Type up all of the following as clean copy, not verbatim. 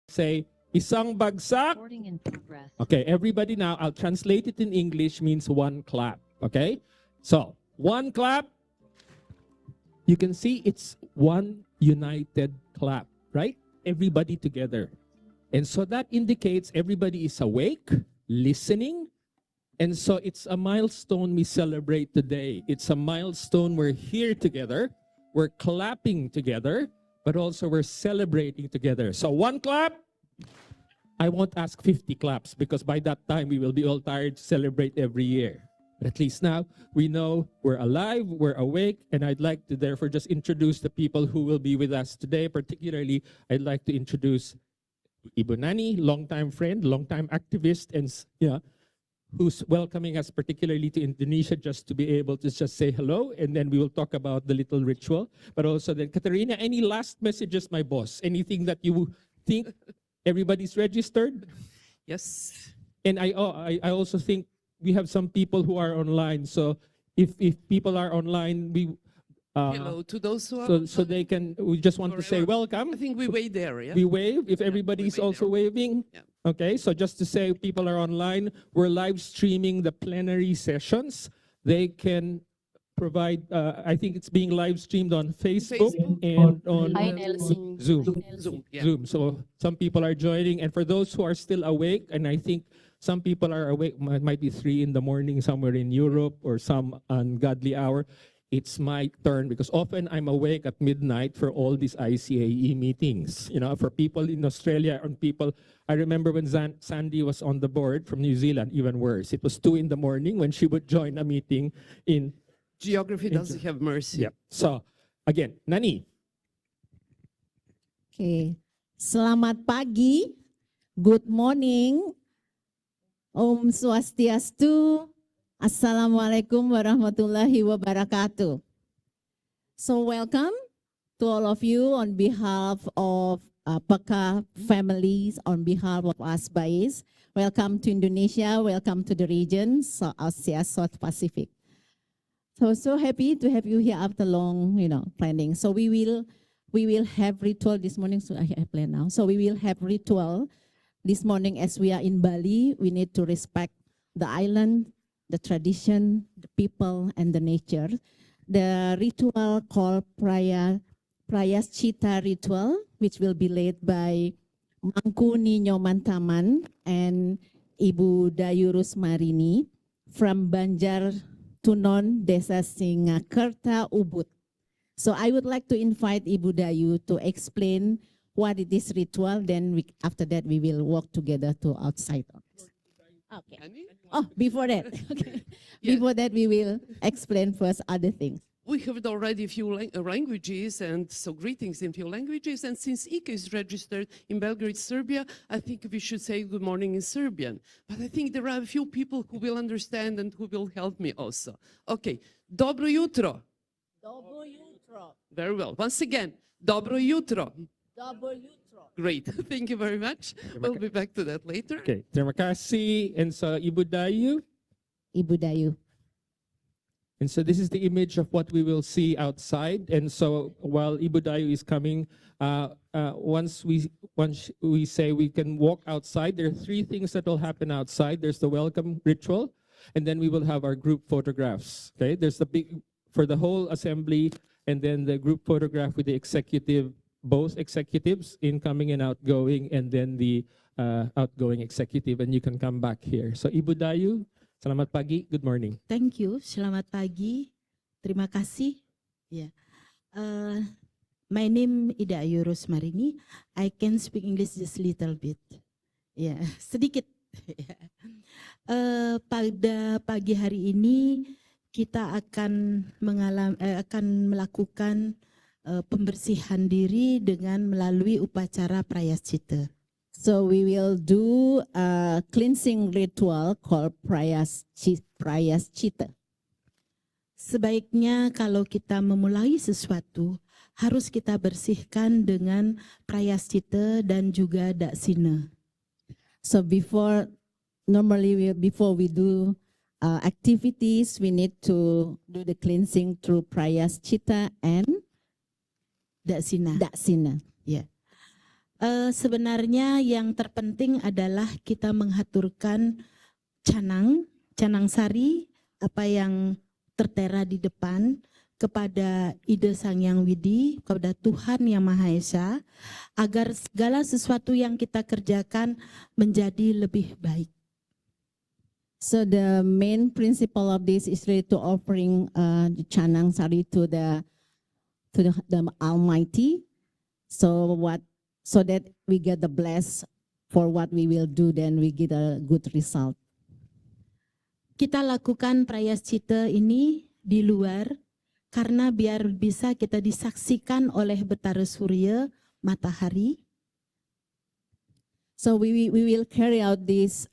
say, isang bagsak. Recording in progress. Okay, everybody now, I'll translate it in English, means one clap. Okay? So, one clap. You can see it's one united clap, right? Everybody together. And so that indicates everybody is awake, listening. And so it's a milestone we celebrate today. It's a milestone we're here together. We're clapping together, but also we're celebrating together. So one clap. I won't ask 50 claps because by that time we will be all tired to celebrate every year. But at least now we know we're alive, we're awake, and I'd like to therefore just introduce the people who will be with us today. Particularly, I'd like to introduce Ibu Nani, longtime friend, longtime activist, and who's welcoming us particularly to Indonesia just to be able to just say hello, and then we will talk about the little ritual. But also then, Katarina, any last messages, my boss? Anything that you think everybody's registered? Yes. And I also think we have some people who are online. So if people are online, we Hello to those who are so they can. We just want to say welcome. I think we wait there. Yeah. We wave if everybody's wave also there. waving. Yeah. Okay, so just to say people are online, we're live streaming the plenary sessions. They can provide, I think it's being live streamed on Facebook, and on Zoom. Yeah. Zoom. So some people are joining, and for those who are still awake, and I think some people are awake, might be 3 in the morning somewhere in Europe or some ungodly hour. It's my turn because often I'm awake at midnight for all these ICAE meetings. You know, for people in Australia and people, I remember when Sandy was on the board from New Zealand, even worse. It was 2 in the morning when she would join a meeting in... Geography doesn't have mercy. Yeah. So, again, Nani. Okay. Selamat pagi. Good morning. Om Swastiastu. Assalamualaikum warahmatullahi wabarakatuh. So welcome to all of you on behalf of Peka families, on behalf of us Bais. Welcome to Indonesia, welcome to the region, so Asia, South Pacific. So happy to have you here after long, planning. So we will have ritual this morning. So I plan now. So we will have ritual this morning as we are in Bali. We need to respect the island, the tradition, the people, and the nature. The ritual called Prayaschita ritual, which will be led by Mangku Ninyo Mantaman and Ibu Dayu Rusmarini from Banjar Tunon, Desa Singakerta, Ubud. So I would like to invite Ibu Dayu to explain what it is ritual. Then after that, we will walk together to outside. Okay. Oh, before that, okay. Yeah. Before that, we will explain first other things. We have already a few languages, and so greetings in few languages. And since ICAE is registered in Belgrade, Serbia, I think we should say good morning in Serbian. But I think there are a few people who will understand and who will help me also. Okay, dobro jutro. Dobro jutro. Very well. Once again, dobro jutro. Dobro jutro. Great. Thank you very much. We'll be back to that later. Okay, terima kasih. And so, Ibu Dayu. Ibu Dayu. And so this is the image of what we will see outside. And so while Ibu Dayu is coming, once we say we can walk outside, there are 3 things that will happen outside. There's the welcome ritual, and then we will have our group photographs. Okay, there's the big, for the whole assembly, and then the group photograph with the executive, both executives, incoming and outgoing, and then the outgoing executive, and you can come back here. So Ibu Dayu, selamat pagi, good morning. Thank you. Selamat pagi. Terima kasih. Yeah. My name Ida Ayu Rosmarini. I can speak English just little bit. Yeah, sedikit. Pada pagi hari ini kita akan melakukan pembersihan diri dengan melalui upacara prayaschita. So we will do a cleansing ritual called Prayaschita. Sebaiknya kalau kita memulai sesuatu, harus kita bersihkan dengan prayaschita dan juga daksina. So before we do activities, we need to do the cleansing through Prayaschita and Daksina. Daksina. Ya. Sebenarnya yang terpenting adalah kita menghaturkan canang sari, apa yang tertera di depan, kepada Ide Sang Yang Widi, kepada Tuhan Yang Maha Esa, agar segala sesuatu yang kita kerjakan menjadi lebih baik. So the main principle of this is really to offering the Chanang Sari to the Almighty, so that we get the bless for what we will do, then we get a good result. Kita lakukan prayaschita ini di luar karena biar bisa kita disaksikan oleh betara surya, matahari. So we will carry out this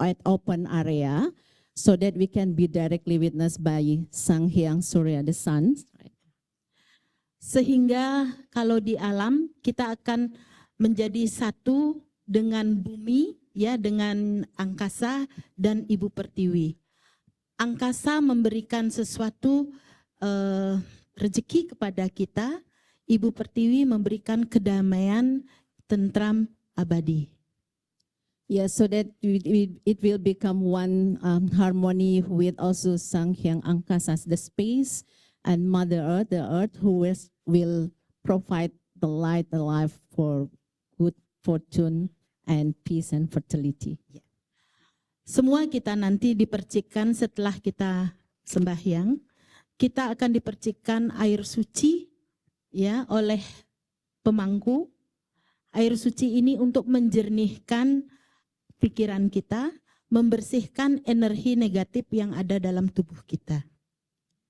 at open area so that we can be directly witnessed by Sang Hyang Surya, the sun. Sehingga kalau di alam kita akan menjadi satu dengan bumi, ya, dengan angkasa dan Ibu Pertiwi. Angkasa memberikan sesuatu rezeki kepada kita, Ibu Pertiwi memberikan kedamaian, tentram abadi. Yeah, so that it will become one harmony with also Sang Hyang Angkasa, the space, and Mother Earth, the earth, who will provide the light, the life for good fortune and peace and fertility. Yeah. Semua kita nanti dipercikan setelah kita sembahyang, kita akan dipercikan air suci, ya, oleh pemangku. Air suci ini untuk menjernihkan pikiran kita, membersihkan energi negatif yang ada dalam tubuh kita.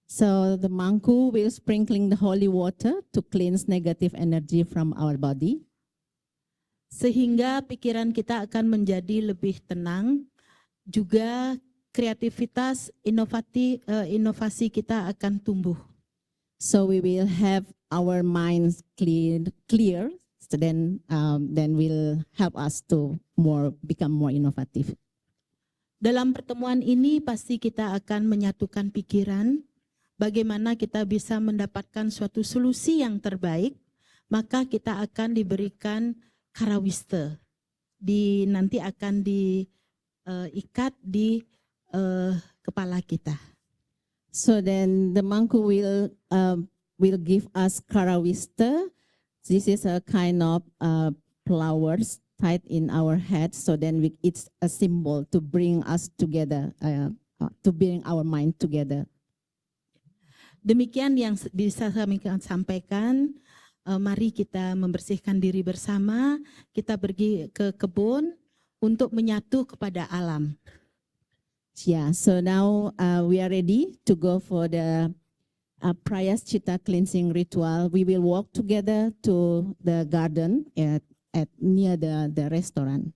So the mangku will sprinkling the holy water to cleanse negative energy from our body. Sehingga pikiran kita akan menjadi lebih tenang, juga kreativitas, inovasi kita akan tumbuh. So we will have our minds clear. So then will help us to become more innovative. Dalam pertemuan ini pasti kita akan menyatukan pikiran, bagaimana kita bisa mendapatkan suatu solusi yang terbaik, maka kita akan diberikan karawista, nanti akan diikat di kepala kita. So then the mangku will give us karawista. This is a kind of flowers tied in our head. So then it's a symbol to bring us together, to bring our mind together. Demikian yang bisa kami sampaikan. Mari kita membersihkan diri bersama. Kita pergi ke kebun untuk menyatu kepada alam. Yeah. So now we are ready to go for the prayaschita cleansing ritual. We will walk together to the garden at near the restaurant.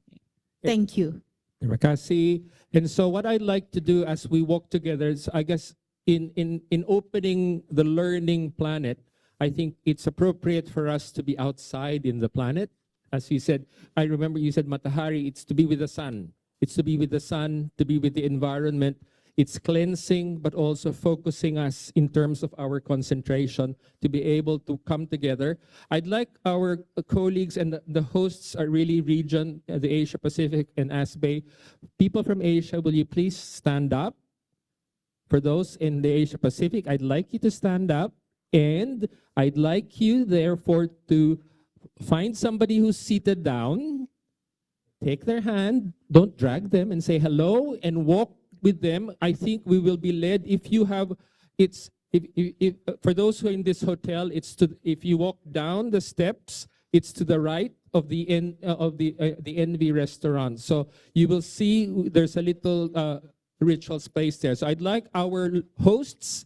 Thank you. Terima kasih. And so what I'd like to do as we walk together is, I guess, in opening the learning planet, I think it's appropriate for us to be outside in the planet. As you said, I remember you said, Matahari, it's to be with the sun. It's to be with the sun, to be with the environment. It's cleansing, but also focusing us in terms of our concentration to be able to come together. I'd like our colleagues and the hosts are really region, the Asia Pacific and ASBE. People from Asia, will you please stand up? For those in the Asia Pacific, I'd like you to stand up, and I'd like you, therefore, to find somebody who's seated down, take their hand, don't drag them, and say hello, and walk with them. I think we will be led. If you have, if for those who are in this hotel, if you walk down the steps, it's to the right of the NV restaurant. So you will see there's a little ritual space there. So I'd like our hosts,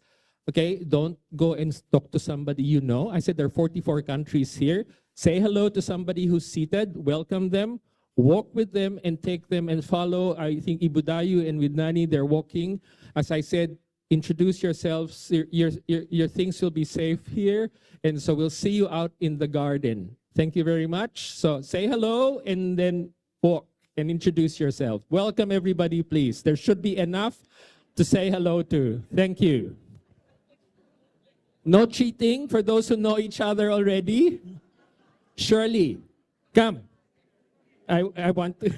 okay, don't go and talk to somebody you know. I said there are 44 countries here. Say hello to somebody who's seated, welcome them, walk with them and take them and follow. I think Ibudayu and Widnani, they're walking. As I said, introduce yourselves. Your things will be safe here. And so we'll see you out in the garden. Thank you very much. So say hello and then walk and introduce yourself. Welcome everybody, please. There should be enough to say hello to. Thank you. No cheating for those who know each other already. Shirley, come. I want to.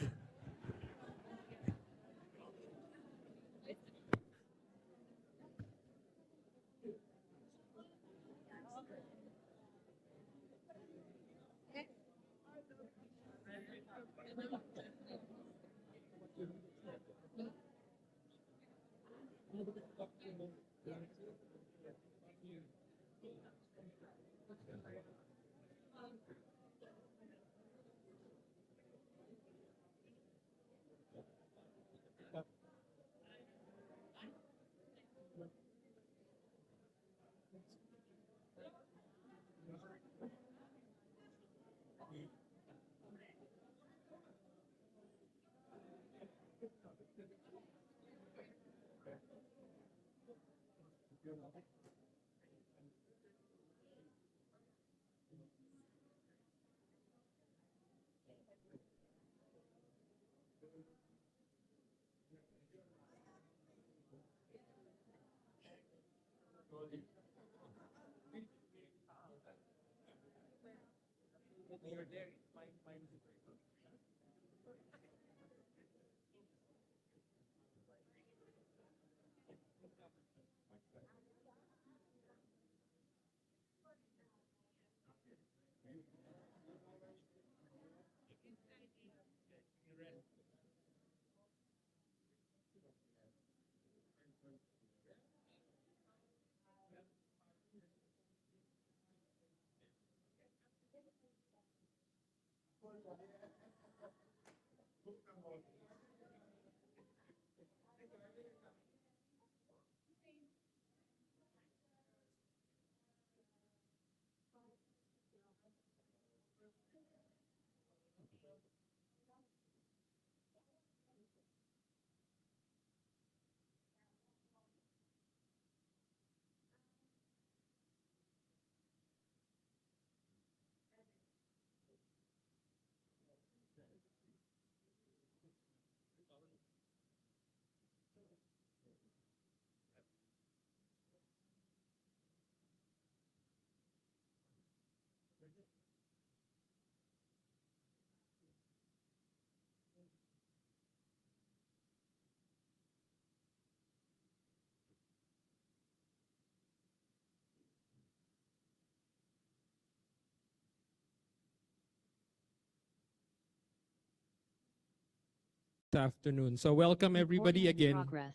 Afternoon. So welcome everybody Recording in again. progress.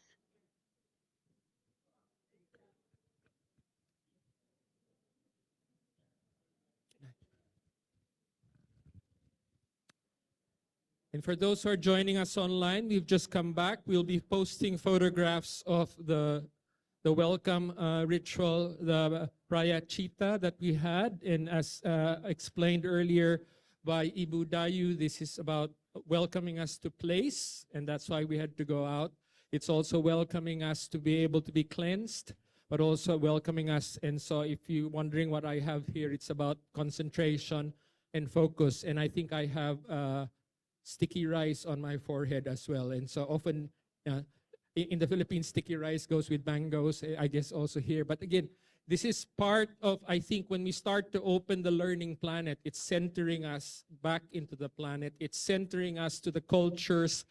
And for those who are joining us online, we've just come back. We'll be posting photographs of the welcome ritual, the Raya Chita that we had. And as explained earlier by Ibu Dayu, this is about welcoming us to place, and that's why we had to go out. It's also welcoming us to be able to be cleansed, but also welcoming us. And so if you're wondering what I have here, it's about concentration and focus. And I think I have sticky rice on my forehead as well. And so often in the Philippines, sticky rice goes with mangoes, I guess also here. But again, this is part of, I think, when we start to open the learning planet, it's centering us back into the planet. It's centering us to the cultures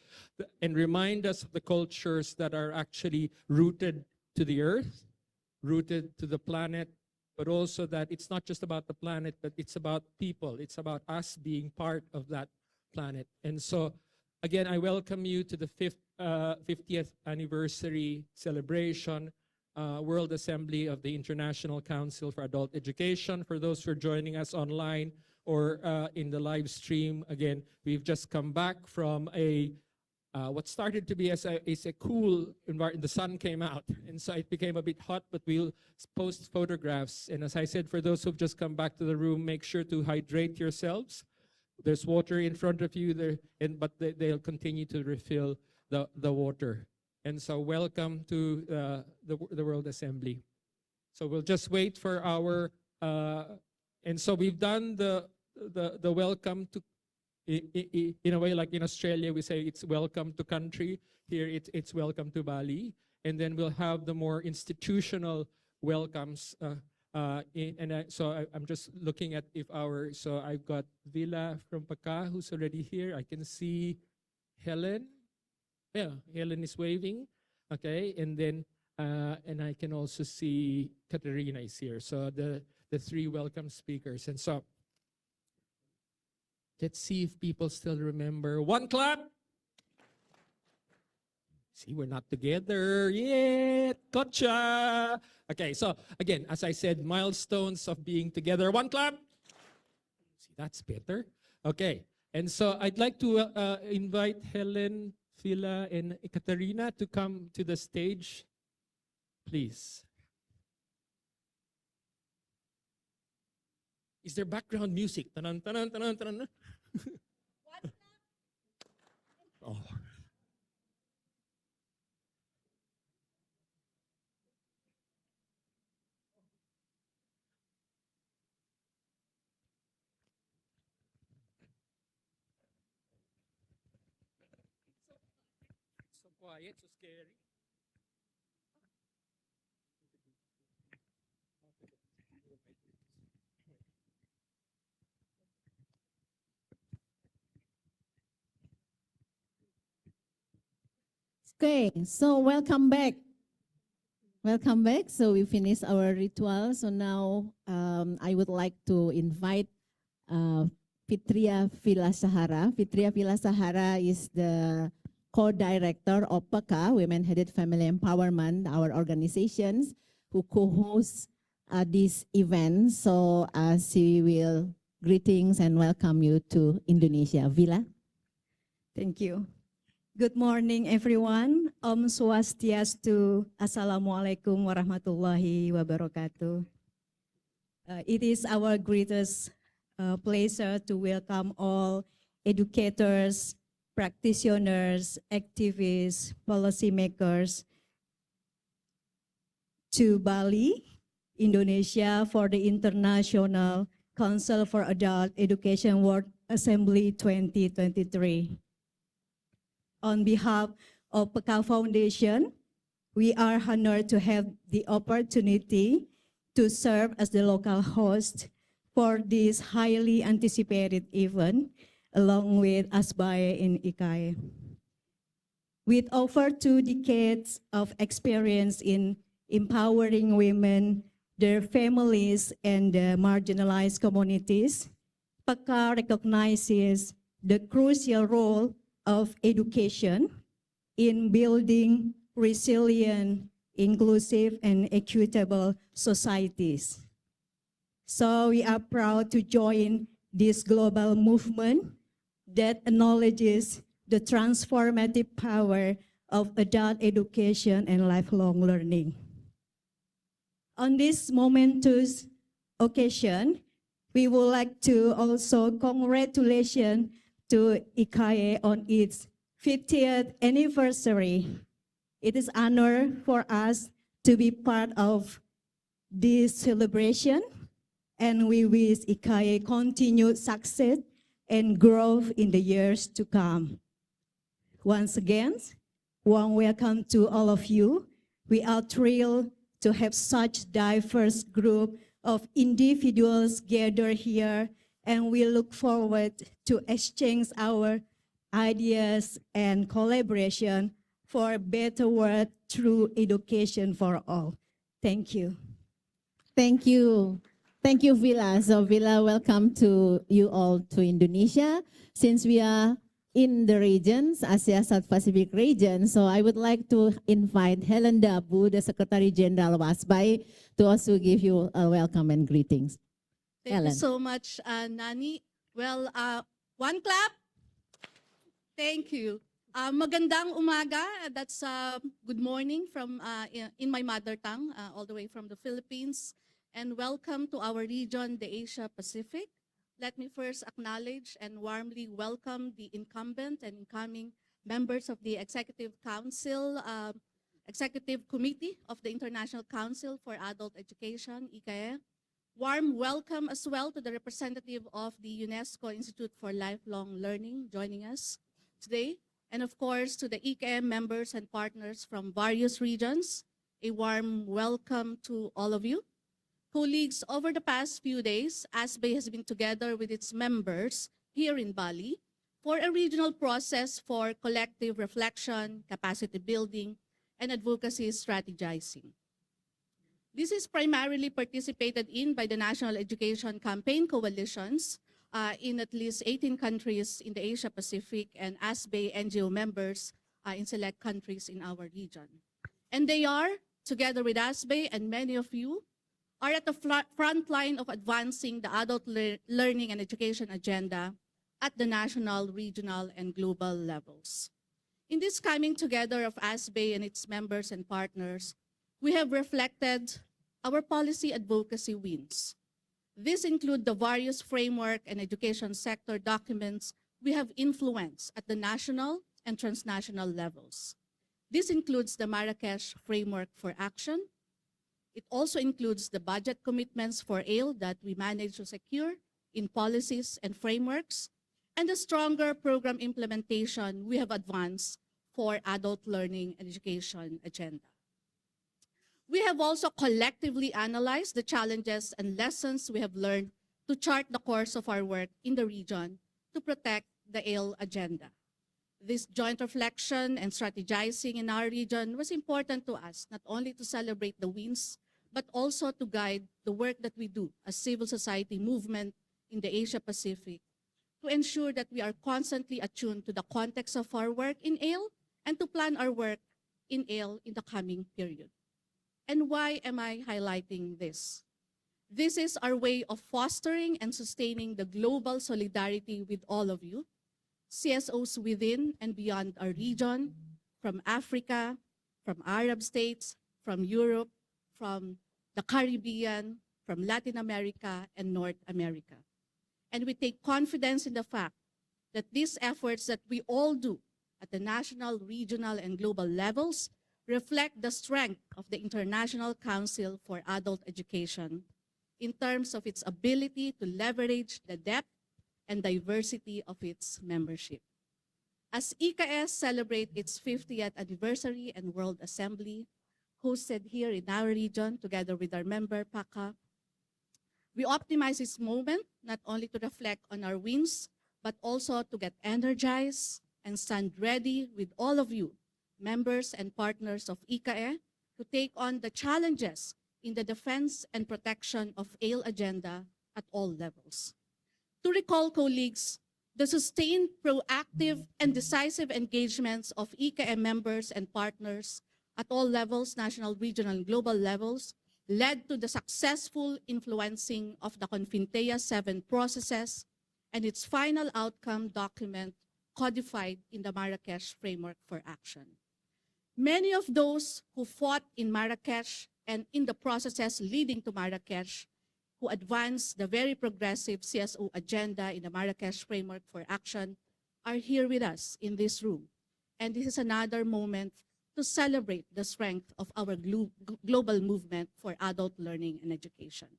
and remind us of the cultures that are actually rooted to the earth, rooted to the planet, but also that it's not just about the planet, but it's about people. It's about us being part of that planet. And so, again, I welcome you to the 50th anniversary celebration, World Assembly of the International Council for Adult Education. For those who are joining us online or in the live stream, again, we've just come back from a what started to be as a cool environment. The sun came out, and so it became a bit hot, but we'll post photographs. And as I said, for those who've just come back to the room, make sure to hydrate yourselves. There's water in front of you there, but they'll continue to refill the water. And so welcome to the World Assembly. So we'll just wait for our, and so we've done the welcome to, in a way like in Australia, we say it's welcome to country. Here it's welcome to Bali. And then we'll have the more institutional welcomes I'm just looking at if so I've got Villa from Paca who's already here. I can see Helen. Yeah, Helen is waving. Okay, and I can also see Katerina is here. So the three welcome speakers. And so let's see if people still remember. One clap. See, we're not together yet. Gotcha. Okay, so again, as I said, milestones of being together. One clap. See, that's better. Okay, and so I'd like to invite Helen, Phila, and Katarina to come to the stage, please. Is there background music? Tanan, tanan, tanan, tanan. Oh. So quiet, so scary. Okay, so welcome back. Welcome back. So we finished our ritual. So now I would like to invite Fitria Villa Sahara. Fitria Villa Sahara is the co-director of PECA, Women-Headed Family Empowerment, our organizations who co-host this event. So she will greetings and welcome you to Indonesia. Villa. Thank you. Good morning, everyone. Om Swastiastu. Assalamualaikum warahmatullahi wabarakatuh. It is our greatest pleasure to welcome all educators, practitioners, activists, policymakers to Bali, Indonesia for the International Council for Adult Education World Assembly 2023. On behalf of PECA Foundation, we are honored to have the opportunity to serve as the local host for this highly anticipated event, along with ASBAE in ICAE. With over 2 decades of experience in empowering women, their families, and the marginalized communities, PECA recognizes the crucial role of education in building resilient, inclusive, and equitable societies. So we are proud to join this global movement that acknowledges the transformative power of adult education and lifelong learning. On this momentous occasion, we would like to also congratulate to ICAE on its 50th anniversary. It is an honor for us to be part of this celebration, and we wish ICAE continued success and growth in the years to come. Once again, warm welcome to all of you. We are thrilled to have such diverse group of individuals gathered here, and we look forward to exchange our ideas and collaboration for a better world through education for all. Thank you. Thank you. Thank you, Villa. So Villa, welcome to you all to Indonesia. Since we are in the regions, Asia South Pacific region, so I would like to invite Helen Dabu, the Secretary General of ASBAE, to also give you a welcome and greetings. Thank Ellen. you so much, Nani. Well, one clap. Thank you. Magandang umaga. That's good morning from in my mother tongue, all the way from the Philippines. And welcome to our region, the Asia Pacific. Let me first acknowledge and warmly welcome the incumbent and incoming members of the Executive Council, Executive Committee of the International Council for Adult Education, ICAE. Warm welcome as well to the representative of the UNESCO Institute for Lifelong Learning joining us today. And of course, to the ICAE members and partners from various regions, a warm welcome to all of you. Colleagues, over the past few days, ASBE has been together with its members here in Bali for a regional process for collective reflection, capacity building, and advocacy strategizing. This is primarily participated in by the National Education Campaign Coalitions in at least 18 countries in the Asia Pacific and ASBE NGO members in select countries in our region. And they are, together with ASBE and many of you, are at the front line of advancing the adult learning and education agenda at the national, regional, and global levels. In this coming together of ASBE and its members and partners, we have reflected our policy advocacy wins. These include the various framework and education sector documents we have influenced at the national and transnational levels. This includes the Marrakesh Framework for Action. It also includes the budget commitments for AIL that we managed to secure in policies and frameworks, and the stronger program implementation we have advanced for adult learning and education agenda. We have also collectively analyzed the challenges and lessons we have learned to chart the course of our work in the region to protect the AIL agenda. This joint reflection and strategizing in our region was important to us, not only to celebrate the wins, but also to guide the work that we do as civil society movement in the Asia Pacific, to ensure that we are constantly attuned to the context of our work in AIL and to plan our work in AIL in the coming period. And why am I highlighting this? This is our way of fostering and sustaining the global solidarity with all of you, CSOs within and beyond our region, from Africa, from Arab states, from Europe, from the Caribbean, from Latin America, and North America. And we take confidence in the fact that these efforts that we all do at the national, regional, and global levels reflect the strength of the International Council for Adult Education in terms of its ability to leverage the depth and diversity of its membership. As ICAE celebrates its 50th anniversary and World Assembly, hosted here in our region together with our member, PACA, we optimize this moment not only to reflect on our wins, but also to get energized and stand ready with all of you, members and partners of ICAE, to take on the challenges in the defense and protection of AIL agenda at all levels. To recall, colleagues, the sustained, proactive, and decisive engagements of ICAE members and partners at all levels, national, regional, and global levels, led to the successful influencing of the Confintea 7 processes and its final outcome document codified in the Marrakesh Framework for Action. Many of those who fought in Marrakesh and in the processes leading to Marrakesh, who advanced the very progressive CSO agenda in the Marrakesh Framework for Action, are here with us in this room. And this is another moment to celebrate the strength of our global movement for adult learning and education.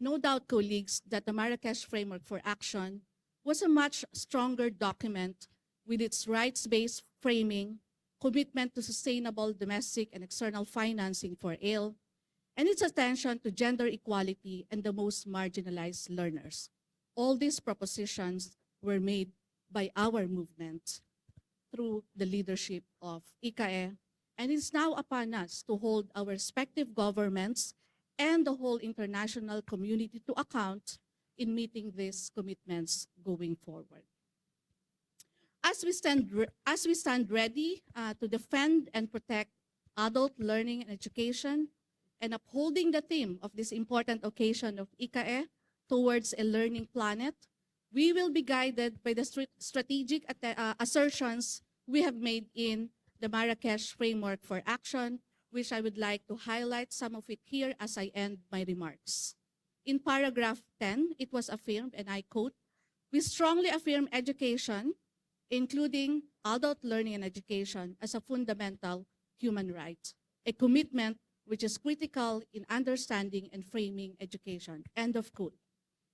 No doubt, colleagues, that the Marrakesh Framework for Action was a much stronger document with its rights-based framing, commitment to sustainable domestic and external financing for AIL, and its attention to gender equality and the most marginalized learners. All these propositions were made by our movement through the leadership of ICAE, and it's now upon us to hold our respective governments and the whole international community to account in meeting these commitments going forward. As we stand ready to defend and protect adult learning and education, and upholding the theme of this important occasion of ICAE towards a learning planet, we will be guided by the strategic assertions we have made in the Marrakesh Framework for Action, which I would like to highlight some of it here as I end my remarks. In paragraph 10, it was affirmed, and I quote, "We strongly affirm education, including adult learning and education, as a fundamental human right, a commitment which is critical in understanding and framing education," end of quote.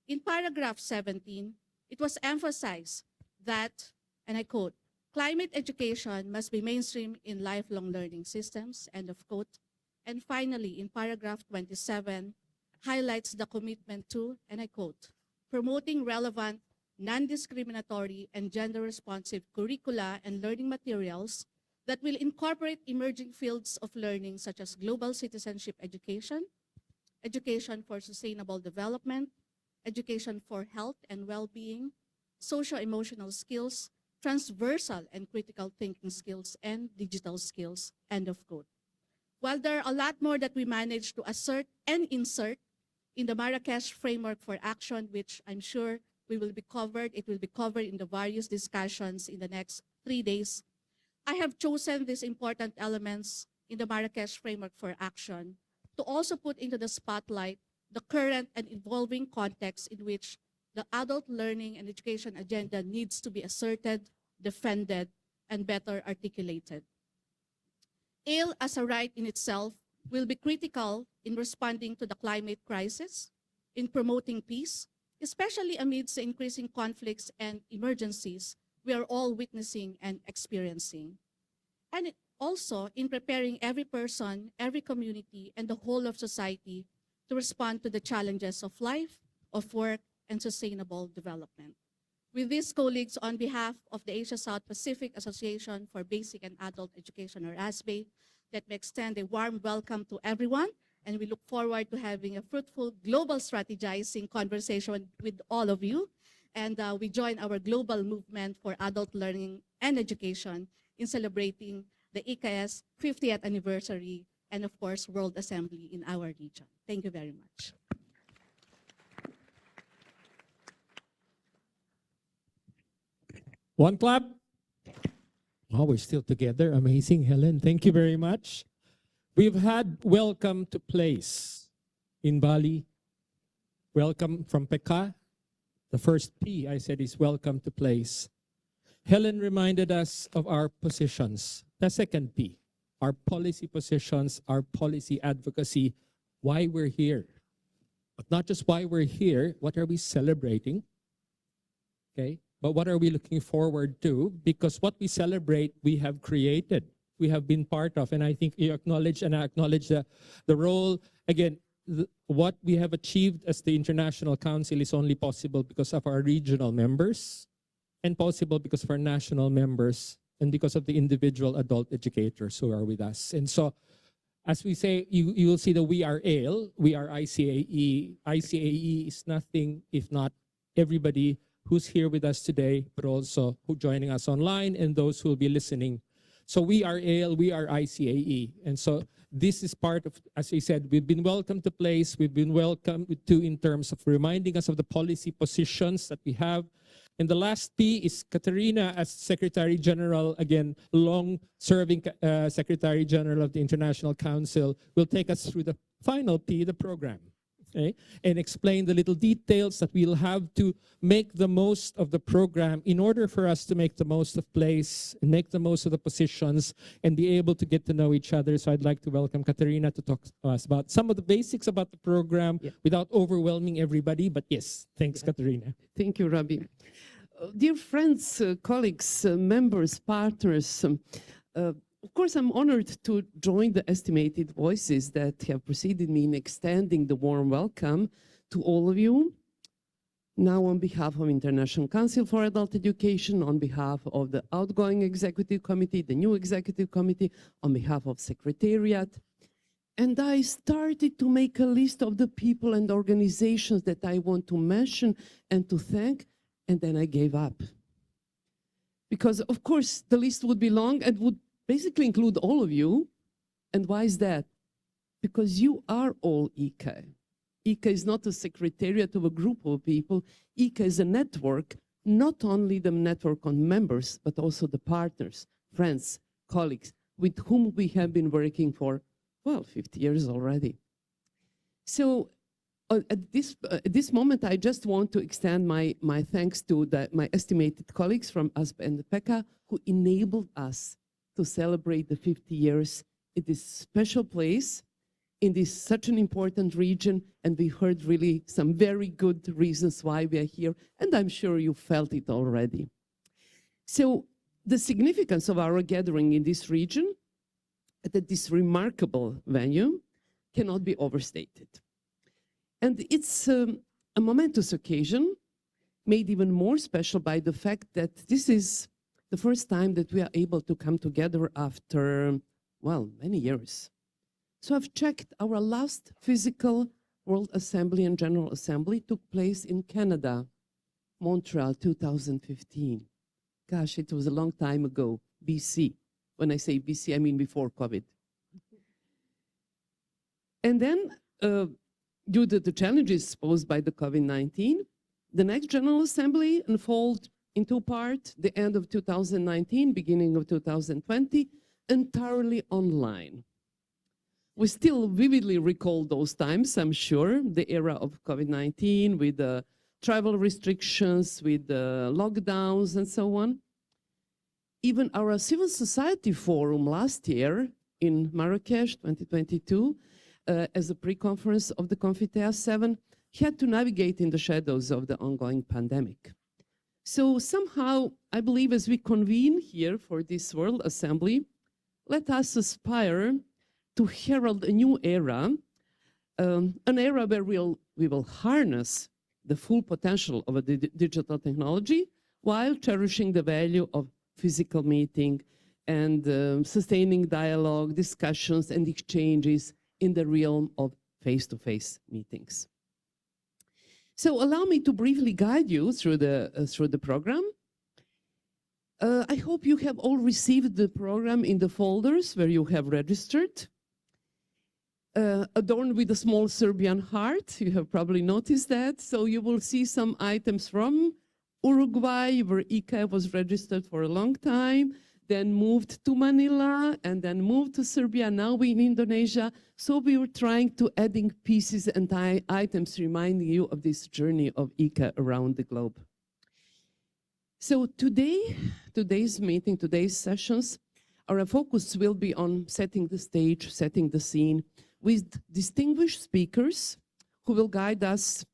In paragraph 17, it was emphasized that, and I quote, "Climate education must be mainstream in lifelong learning systems," end of quote. And finally, in paragraph 27, highlights the commitment to, and I quote, promoting relevant, non-discriminatory, and gender-responsive curricula and learning materials that will incorporate emerging fields of learning such as global citizenship education, education for sustainable development, education for health and well-being, social-emotional skills, transversal and critical thinking skills, and digital skills, end of quote. While there are a lot more that we managed to assert and insert in the Marrakesh Framework for Action, which I'm sure it will be covered in the various discussions in the next 3 days, I have chosen these important elements in the Marrakesh Framework for Action to also put into the spotlight the current and evolving context in which the adult learning and education agenda needs to be asserted, defended, and better articulated. ALE as a right in itself will be critical in responding to the climate crisis, in promoting peace, especially amidst the increasing conflicts and emergencies we are all witnessing and experiencing. And also in preparing every person, every community, and the whole of society to respond to the challenges of life, of work, and sustainable development. With these colleagues, on behalf of the Asia South Pacific Association for Basic and Adult Education, or ASBE, let me extend a warm welcome to everyone, and we look forward to having a fruitful global strategizing conversation with all of you. And we join our global movement for adult learning and education in celebrating the ICAE's 50th anniversary and, of course, World Assembly in our region. Thank you very much. One clap. Oh, we're still together. Amazing, Helen. Thank you very much. We've had welcome to place in Bali. Welcome from Pekka. The first P I said is welcome to place. Helen reminded us of our positions. The second P, our policy positions, our policy advocacy, why we're here. But not just why we're here, what are we celebrating? Okay, but what are we looking forward to? Because what we celebrate, we have created, we have been part of, and I think you acknowledge, and I acknowledge the role. Again, what we have achieved as the International Council is only possible because of our regional members, and possible because of our national members, and because of the individual adult educators who are with us. And so, as we say, you will see that we are ALE, we are ICAE. ICAE is nothing if not everybody who's here with us today, but also who joining us online and those who will be listening. So we are ALE, we are ICAE. And so this is part of, as I said, we've been welcomed to place, we've been welcomed to in terms of reminding us of the policy positions that we have. And the last P is Katerina as Secretary General, again, long-serving Secretary General of the International Council, will take us through the final P, the program. Okay, and explain the little details that we'll have to make the most of the program in order for us to make the most of place, and make the most of the positions, and be able to get to know each other. So I'd like to welcome Katerina to talk to us about some of the basics about the program without overwhelming everybody. But yes, thanks, Katerina. Thank you, Rabbi. Dear friends, colleagues, members, partners, of course, I'm honored to join the estimated voices that have preceded me in extending the warm welcome to all of you. Now, on behalf of International Council for Adult Education, on behalf of the outgoing Executive Committee, the new Executive Committee, on behalf of Secretariat, and I started to make a list of the people and organizations that I want to mention and to thank, and then I gave up. Because, of course, the list would be long and would basically include all of you. And why is that? Because you are all ICAE. ICAE is not a secretariat of a group of people. ICAE is a network, not only the network on members, but also the partners, friends, colleagues, with whom we have been working for, well, 50 years already. So at this moment, I just want to extend my thanks to my estimated colleagues from ASB and PECA who enabled us to celebrate the 50 years in this special place, in this such an important region, and we heard really some very good reasons why we are here, and I'm sure you felt it already. So the significance of our gathering in this region at this remarkable venue cannot be overstated. And it's a momentous occasion, made even more special by the fact that this is the first time that we are able to come together after, well, many years. So I've checked, our last physical World Assembly and General Assembly took place in Canada, Montreal, 2015. Gosh, it was a long time ago, BC. When I say BC, I mean before COVID. And then, due to the challenges posed by the COVID-19, the next General Assembly unfolded in two parts, the end of 2019, beginning of 2020, entirely online. We still vividly recall those times, I'm sure, the era of COVID-19 with the travel restrictions, with the lockdowns and so on. Even our civil society forum last year in Marrakesh, 2022, as a pre-conference of the Confitea 7, had to navigate in the shadows of the ongoing pandemic. So somehow, I believe as we convene here for this World Assembly, let us aspire to herald a new era, an era where we will harness the full potential of a digital technology while cherishing the value of physical meeting and sustaining dialogue, discussions, and exchanges in the realm of face-to-face meetings. So allow me to briefly guide you through the program. I hope you have all received the program in the folders where you have registered. Adorned with a small Serbian heart, you have probably noticed that. So you will see some items from Uruguay, where ICAE was registered for a long time, then moved to Manila, and then moved to Serbia, now we're in Indonesia. So we were trying to adding pieces and items reminding you of this journey of ICAE around the globe. So today's meeting, today's sessions, our focus will be on setting the stage, setting the scene, with distinguished speakers who will guide us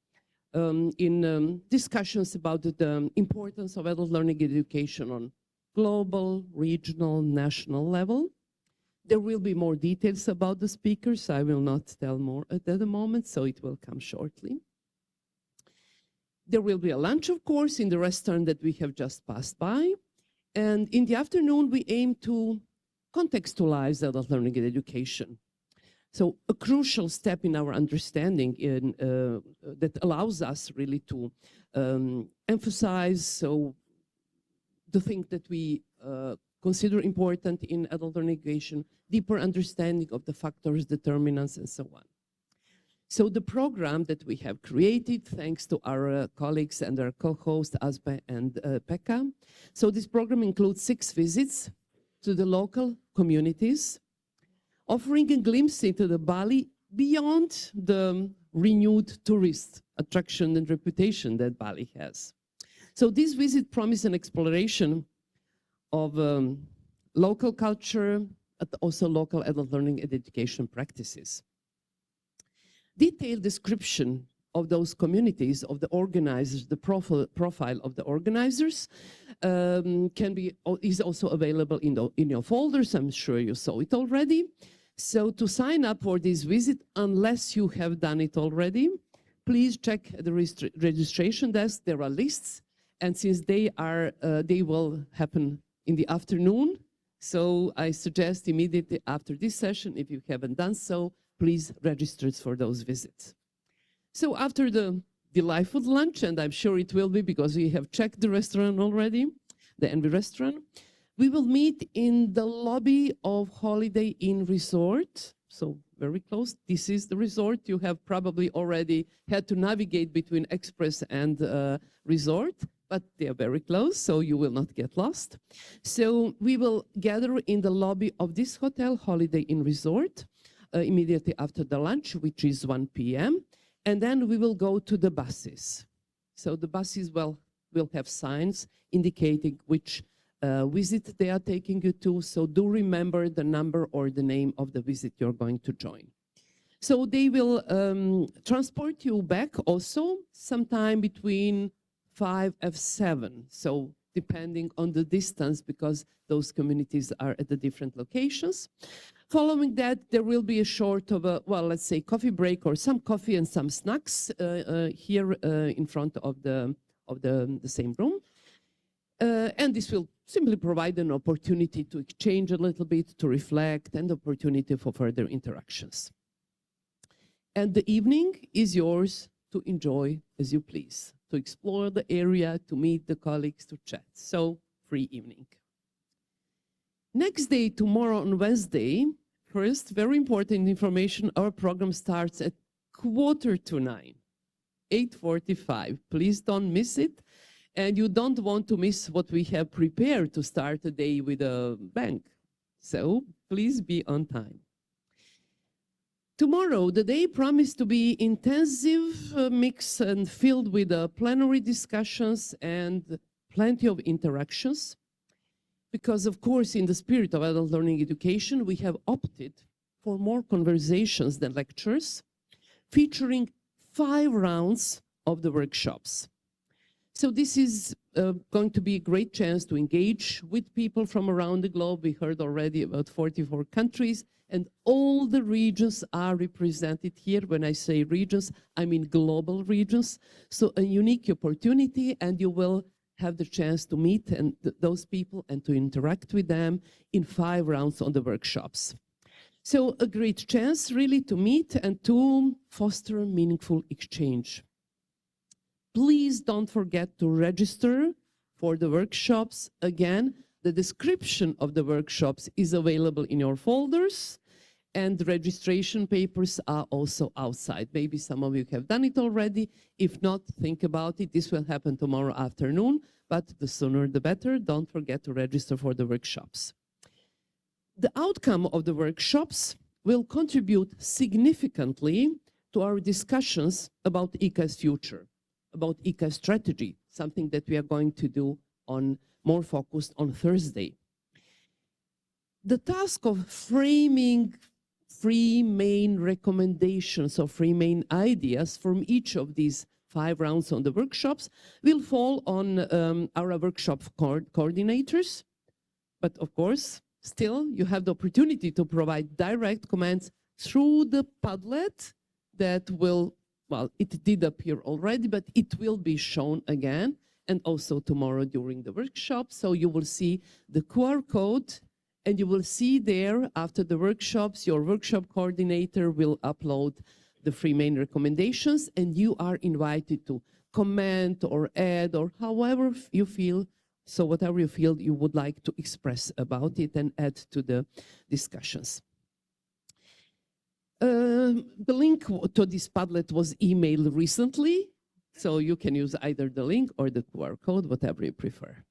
in discussions about the importance of adult learning education on global, regional, national level. There will be more details about the speakers. I will not tell more at the moment, so it will come shortly. There will be a lunch, of course, in the restaurant that we have just passed by. And in the afternoon, we aim to contextualize adult learning and education. So a crucial step in our understanding that allows us really to emphasize the things that we consider important in adult learning education, deeper understanding of the factors, determinants, and so on. So the program that we have created, thanks to our colleagues and our co-hosts, Asbe and Pekka. So this program includes 6 visits to the local communities, offering a glimpse into the Bali beyond the renewed tourist attraction and reputation that Bali has. So this visit promised an exploration of local culture, but also local adult learning and education practices. Detailed description of those communities, of the organizers, the profile of the organizers is also available in your folders. I'm sure you saw it already. So to sign up for this visit, unless you have done it already, please check the registration desk. There are lists, and since they will happen in the afternoon, so I suggest immediately after this session, if you haven't done so, please register for those visits. So after the delightful lunch, and I'm sure it will be because we have checked the restaurant already, the Envy restaurant, we will meet in the lobby of Holiday Inn Resort, so very close. This is the resort. You have probably already had to navigate between Express and Resort, but they are very close, so you will not get lost. So we will gather in the lobby of this hotel, Holiday Inn Resort, immediately after the lunch, which is 1 p.m., and then we will go to the buses. So the buses will have signs indicating which visit they are taking you to, so do remember the number or the name of the visit you're going to join. So they will transport you back also sometime between 5 and 7, so depending on the distance, because those communities are at the different locations. Following that, there will be a short of a, well, let's say coffee break or some coffee and some snacks here in front of the same room. And this will simply provide an opportunity to exchange a little bit, to reflect, and opportunity for further interactions. And the evening is yours to enjoy as you please, to explore the area, to meet the colleagues, to chat. So, free evening. Next day, tomorrow on Wednesday, first, very important information, our program starts at 8:45, 8:45. Please don't miss it. And you don't want to miss what we have prepared to start the day with a bang. So please be on time. Tomorrow, the day promised to be intensive, mix and filled with plenary discussions and plenty of interactions. Because of course, in the spirit of adult learning education, we have opted for more conversations than lectures, featuring 5 rounds of the workshops. So this is going to be a great chance to engage with people from around the globe. We heard already about 44 countries, and all the regions are represented here. When I say regions, I mean global regions. So a unique opportunity, and you will have the chance to meet those people and to interact with them in 5 rounds on the workshops. So a great chance really to meet and to foster a meaningful exchange. Please don't forget to register for the workshops. Again, the description of the workshops is available in your folders, and the registration papers are also outside. Maybe some of you have done it already. If not, think about it. This will happen tomorrow afternoon, but the sooner the better. Don't forget to register for the workshops. The outcome of the workshops will contribute significantly to our discussions about ICAE's future, about ICAE strategy, something that we are going to do on more focused on Thursday. The task of framing 3 main recommendations or 3 main ideas from each of these 5 rounds on the workshops will fall on our workshop coordinators. But of course, still you have the opportunity to provide direct comments through the Padlet that will, well, it did appear already, but it will be shown again, and also tomorrow during the workshop. So you will see the QR code, and you will see there after the workshops, your workshop coordinator will upload the 3 main recommendations, and you are invited to comment or add or however you feel, so whatever you feel you would like to express about it and add to the discussions. The link to this Padlet was emailed recently, so you can use either the link or the QR code, whatever you prefer.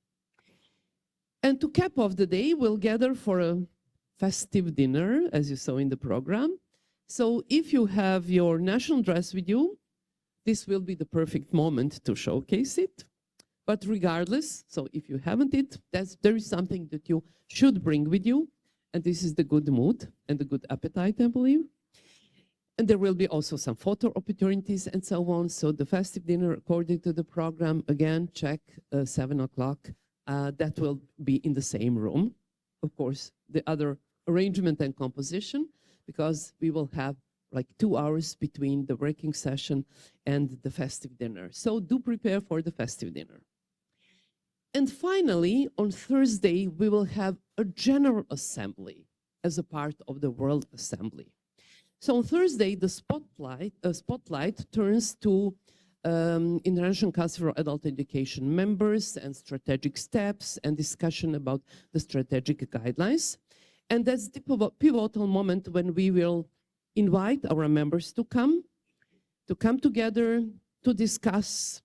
And to cap off the day, we'll gather for a festive dinner, as you saw in the program. So if you have your national dress with you, this will be the perfect moment to showcase it. But regardless, so if you haven't it, there is something that you should bring with you, and this is the good mood and the good appetite, I believe. And there will be also some photo opportunities and so on. So the festive dinner, according to the program, again, check 7 o'clock. That will be in the same room. Of course, the other arrangement and composition, because we will have like 2 hours between the working session and the festive dinner. So do prepare for the festive dinner. And finally, on Thursday, we will have a general assembly as a part of the World Assembly. So on Thursday, the spotlight turns to International Council for Adult Education members and strategic steps and discussion about the strategic guidelines. And that's the pivotal moment when we will invite our members to come together to discuss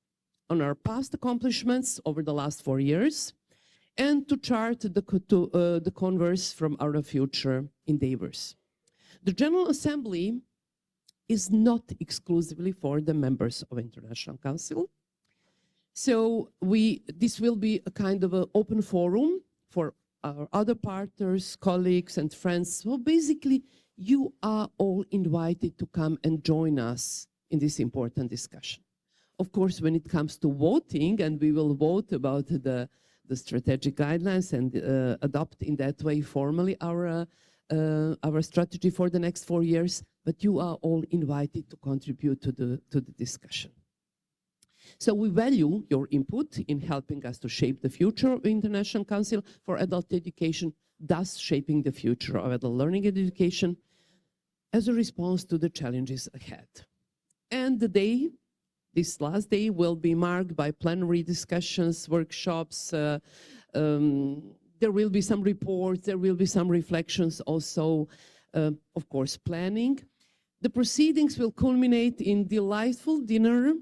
on our past accomplishments over the last 4 years and to chart the converse from our future endeavors. The General Assembly is not exclusively for the members of International Council. So this will be a kind of an open forum for our other partners, colleagues, and friends. So basically, you are all invited to come and join us in this important discussion. Of course, when it comes to voting, and we will vote about the strategic guidelines and adopt in that way formally our our strategy for the next 4 years, but you are all invited to contribute to the discussion. So we value your input in helping us to shape the future of the International Council for Adult Education, thus shaping the future of adult learning and education as a response to the challenges ahead. And this last day will be marked by plenary discussions, workshops, there will be some reports, there will be some reflections, also, of course, planning. The proceedings will culminate in delightful dinner,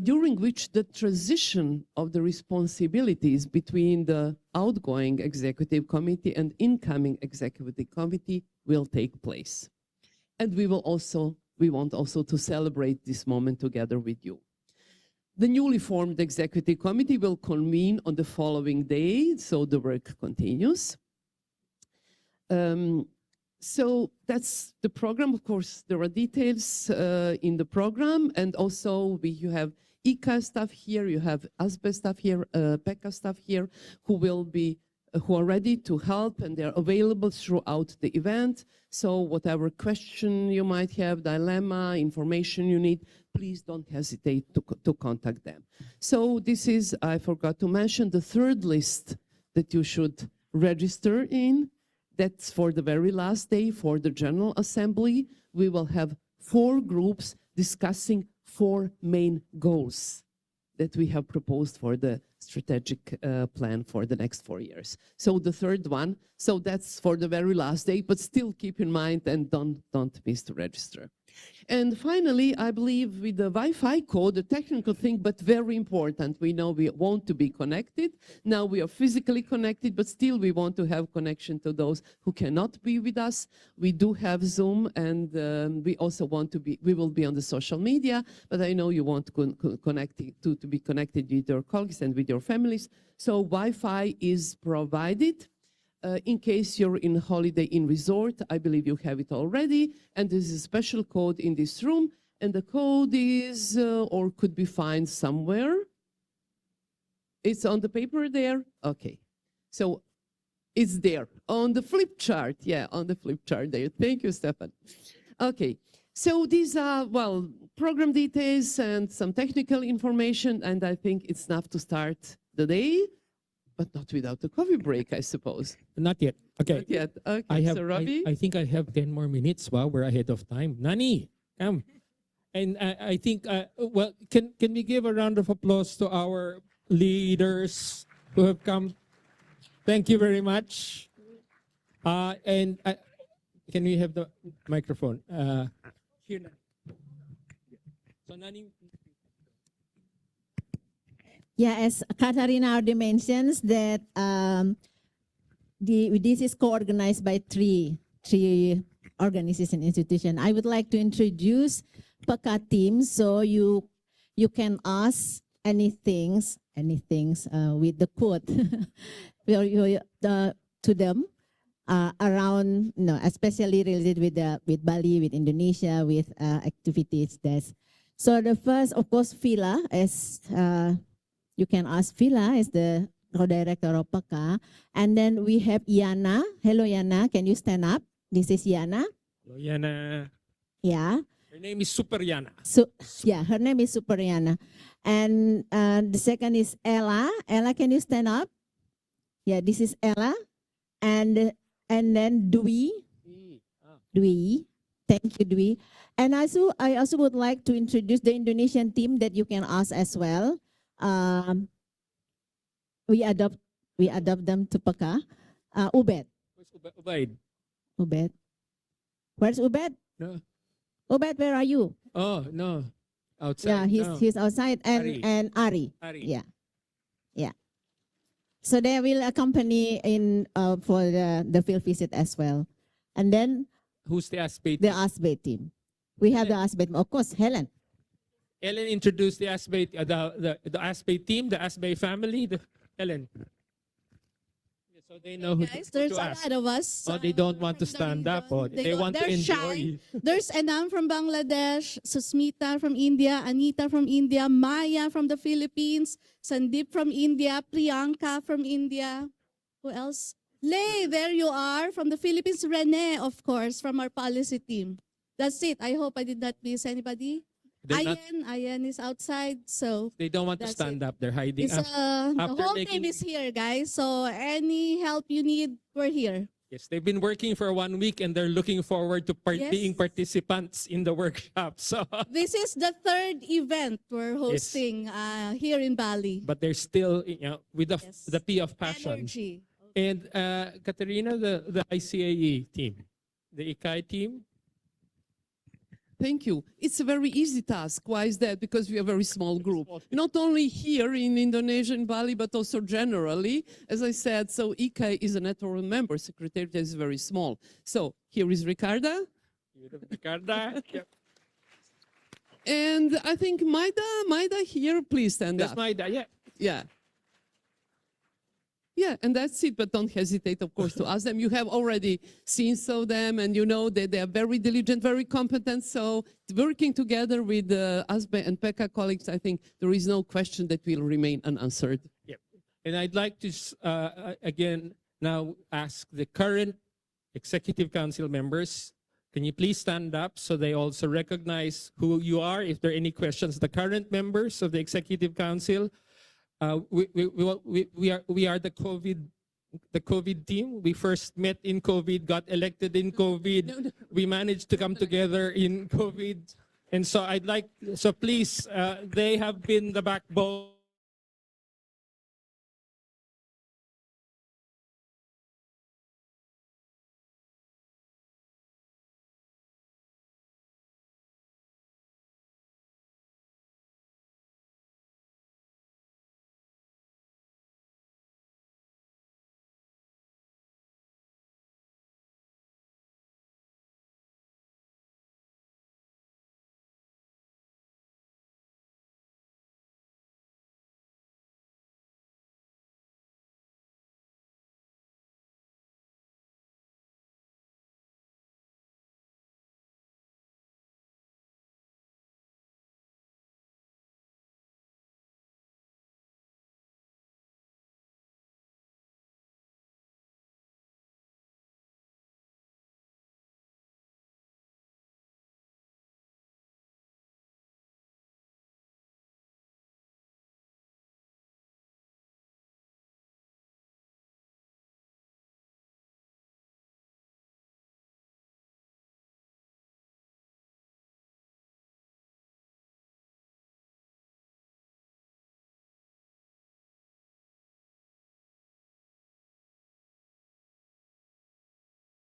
during which the transition of the responsibilities between the outgoing executive committee and incoming executive committee will take place. And we want also to celebrate this moment together with you. The newly formed executive committee will convene on the following day, so the work continues. So that's the program. Of course, there are details in the program, and also you have ICAE staff here, you have ASBE staff here, PECA staff here, who are ready to help, and they're available throughout the event. So whatever question you might have, dilemma, information you need, please don't hesitate to contact them. So this is, I forgot to mention, the third list that you should register in. That's for the very last day, for the General Assembly. We will have 4 groups discussing 4 main goals that we have proposed for the strategic plan for the next 4 years. So the third one, so that's for the very last day, but still keep in mind and don't miss to register. And finally, I believe with the Wi-Fi code, the technical thing, but very important, we know we want to be connected. Now we are physically connected, but still we want to have connection to those who cannot be with us. We do have Zoom, and we also want to be, we will be on the social media, but I know you want to be connected with your colleagues and with your families. So Wi-Fi is provided. In case you're in Holiday Inn Resort, I believe you have it already, and there's a special code in this room, and the code is, or could be found somewhere. It's on the paper there? Okay. So it's there on the flip chart. Yeah, on the flip chart there. Thank you, Stefan. Okay. So these are, well, program details and some technical information, and I think it's enough to start the day. But not without a coffee break, I suppose. Not yet. Okay. Not yet. Okay, so Robbie? I think I have 10 more minutes. Wow, we're ahead of time. Nani, come. And I think, well, can we give a round of applause to our leaders who have come? Thank you very much. And can we have the microphone? Here. So Nani. Yeah, as Katarina already mentions that this is co-organized by three organization institutions. I would like to introduce PECA team, so you can ask anything with the code to them around, especially related with Bali, with Indonesia, with activities. So the first, of course, Vila, as you can ask Vila as the co-director of PECA. And then we have Yana. Hello, Yana. Can you stand up? This is Yana. Hello, Yana. Yeah. Her name is Super Yana. So, yeah, her name is Super Yana. And the second is Ella. Ella, can you stand up? Yeah, this is Ella. And then Dwi. Dwi. Thank you, Dwi. And I also would like to introduce the Indonesian team that you can ask as well. We adopt them to PECA. Ubed. Where's Ubaid? Ubed. Where's Ubed? No. Ubed, where are you? Oh, no. Outside. Yeah, he's outside. And Ari. Ari. Yeah. So they will accompany in for the field visit as well. And then Who's the ASBE? the ASBE team. We have the ASBE team. Of course, Helen. Ellen introduced the ASBE, the ASBE team, the ASBE family. Ellen. So they know who Guys, to there's a ask. lot of us. Oh, they don't want to from the stand up. region. Oh, they want to they're enjoy. shy. There's Anam from Bangladesh, Susmita from India, Anita from India, Maya from the Philippines, Sandeep from India, Priyanka from India. Who else? Lay, there you are. From the Philippines, Rene, of course, from our policy team. That's it. I hope I did not miss anybody. They're not, Ayan is outside, so they don't want to that's stand it. up. They're hiding. It's, the after whole making- team is here, guys. So any help you need, we're here. Yes, they've been working for 1 week and they're looking forward to Yes. being participants in the workshop. So, This is the third event we're hosting here in Bali. but they're still, with Yes. the P of passion. Energy. And Katerina, the ICAE team, the ICAE team. Thank you. It's a very easy task. Why is that? Because we are a very small group. Not only here in Indonesia and Bali, but also generally. As I said, so ICAE is a network member. Secretariat is very small. So here is Ricarda. Ricarda. And I think Maida here, please stand That's up. Maida, yeah. Yeah. Yeah, and that's it, but don't hesitate, of course, to ask them. You have already seen some of them, and you know that they are very diligent, very competent. So working together with ASBE and PECA colleagues, I think there is no question that will remain unanswered. Yep. And I'd like to, again, now ask the current Executive Council members, can you please stand up so they also recognize who you are? If there are any questions, the current members of the Executive Council, we are the COVID team. We first met in COVID, got elected in COVID. We managed to come together in COVID. And so so please, they have been the backbone.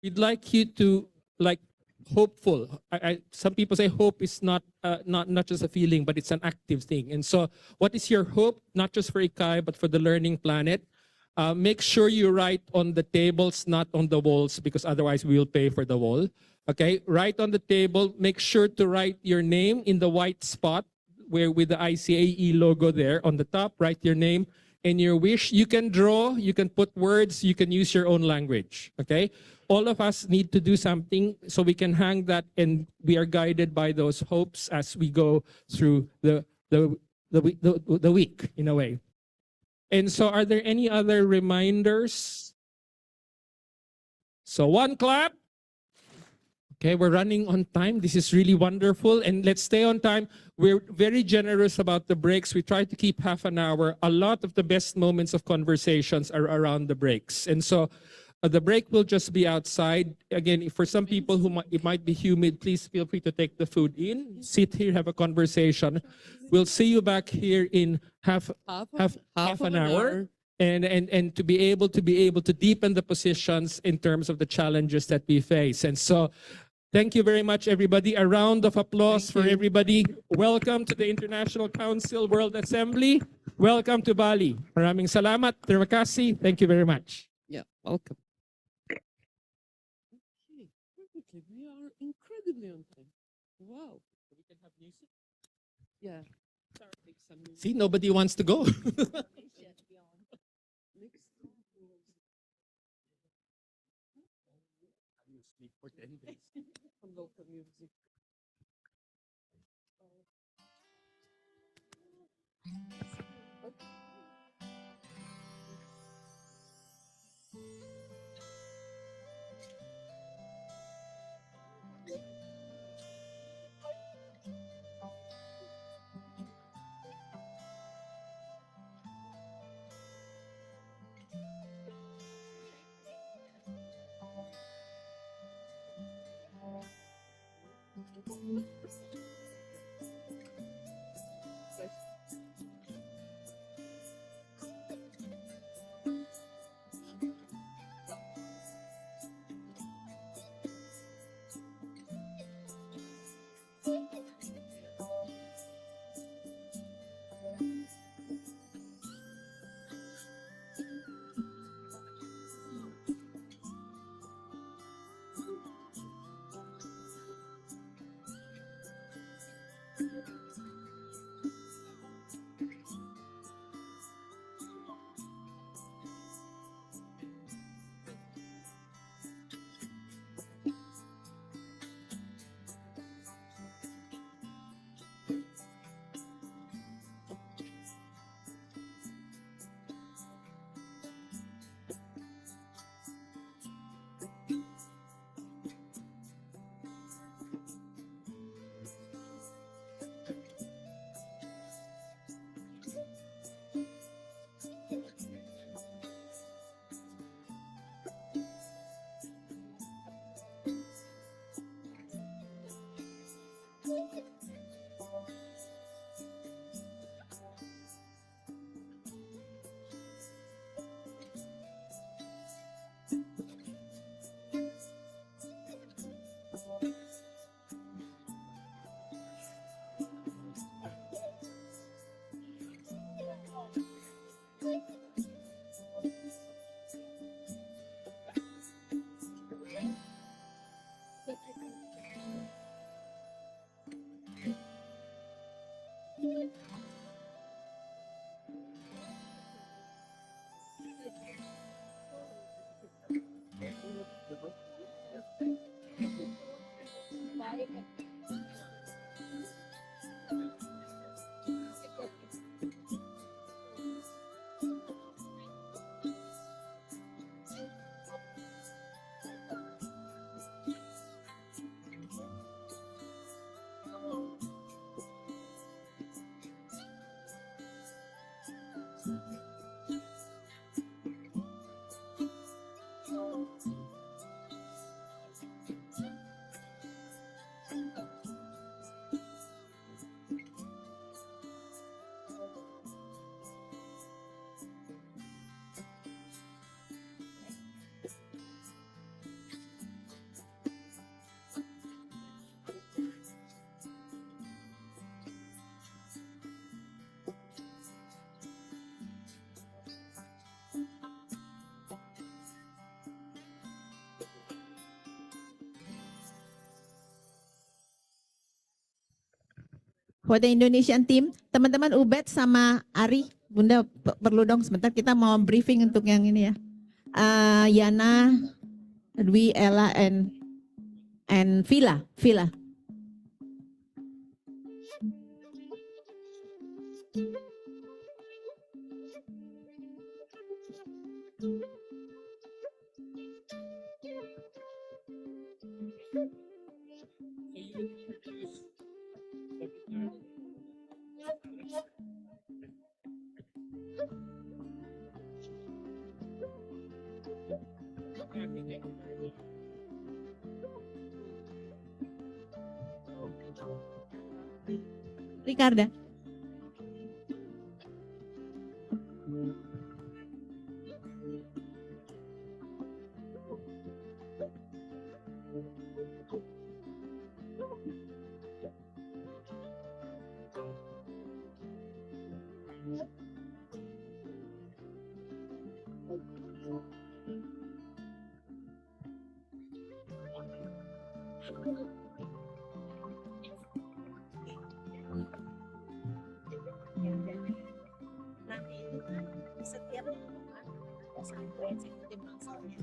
We'd like you to hopeful. Some people say hope is not just a feeling, but it's an active thing. And so, what is your hope? Not just for ICAE, but for the learning planet. Make sure you write on the tables, not on the walls, because otherwise we will pay for the wall. Okay, write on the table. Make sure to write your name in the white spot where with the ICAE logo there on the top. Write your name and your wish. You can draw. You can put words. You can use your own language. Okay. All of us need to do something so we can hang that, and we are guided by those hopes as we go through the week in a way. And so, are there any other reminders? So, one clap. Okay, we're running on time. This is really wonderful. And let's stay on time. We're very generous about the breaks. We try to keep half an hour. A lot of the best moments of conversations are around the breaks. And so, the break will just be outside. Again, for some people who it might be humid, please feel free to take the food in, sit here, have a conversation. We'll see you back here in half an hour. And to be able to deepen the positions in terms of the challenges that we face. And so, thank you very much, everybody. A round of applause for everybody. Welcome to the International Council World Assembly. Welcome to Bali. Maraming salamat. Terima kasih. Thank you very much. Yeah, welcome. Okay, perfectly. We are incredibly on time. Wow. We can have music? Yeah. Take some music. See, nobody wants to go. For 10 days. Some local music. For the Indonesian team, teman-teman Ubed sama Ari, Bunda perlu dong sebentar kita mau briefing untuk yang ini ya. Yana, Dwi, Ella, and Vila. Ricarda. Nanti itu kan setiap lingkungan sampai tim bangsalnya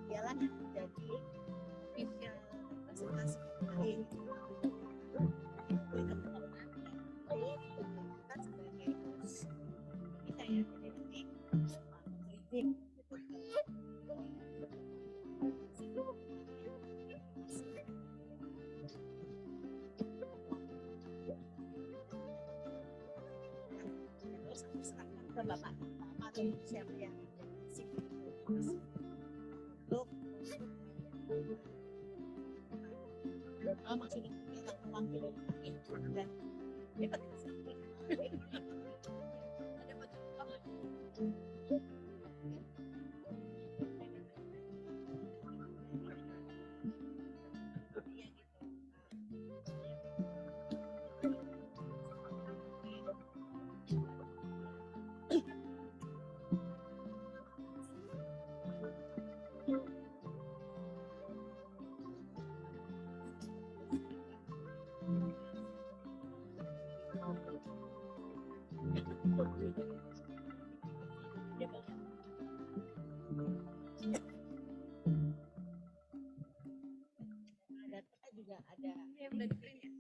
ialah yang menjadi official representasi ICAE kan sebagai host kita ya, jadi nanti briefing ke Bapak atau siapa yang untuk Maksudnya kita tampil dan kita juga ada yang udah di-print ya.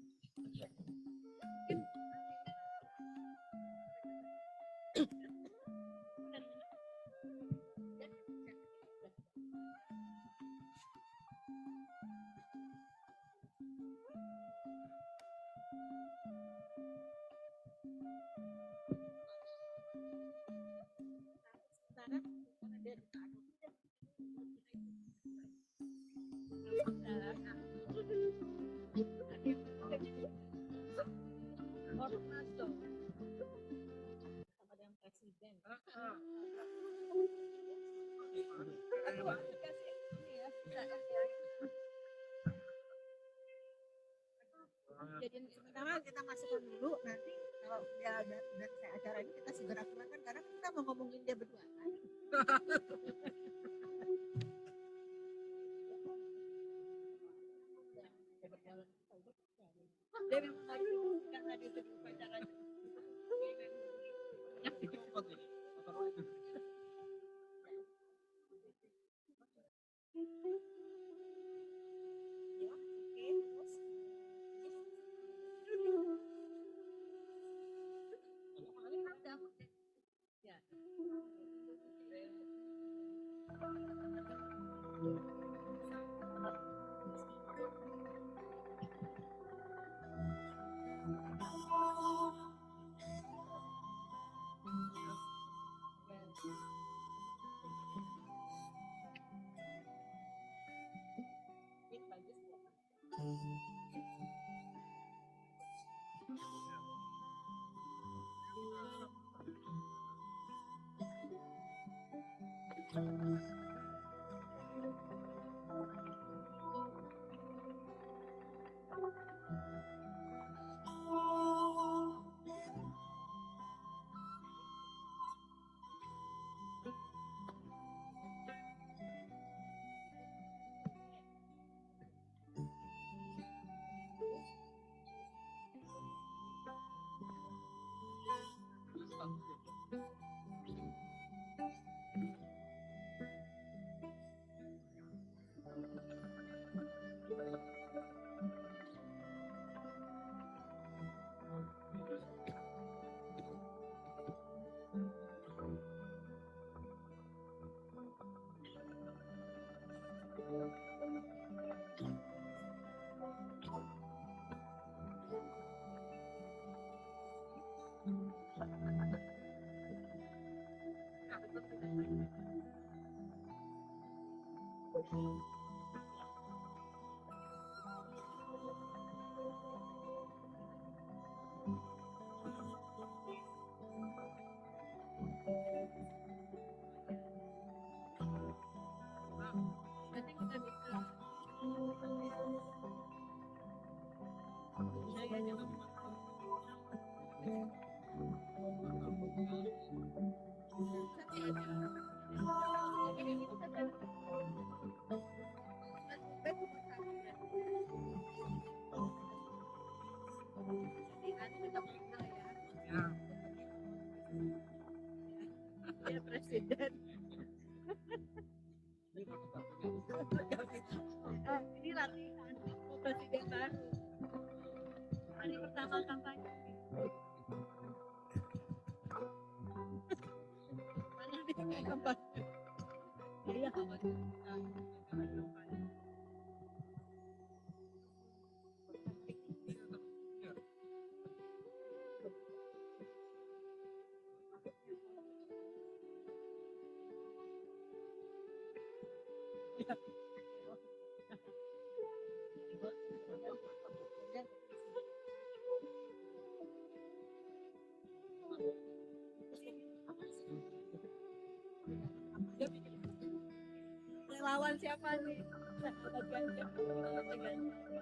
Jadi sementara kita masukkan dulu, nanti kalau dia udah selesai acara ini kita segera keluarkan karena kita mau ngomongin dia berdua kan. Dia memang tadi kan tadi udah di upacara. Ya presiden. Ini latihan mau presiden baru. Hari pertama kampanye. Mana nih kampanye? Iya kampanye. Relawan siapa nih? Sahabat Ganjar, relawannya Ganjar.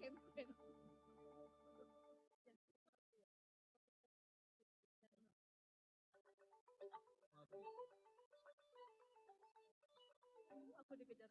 campaign. Aku dikejar.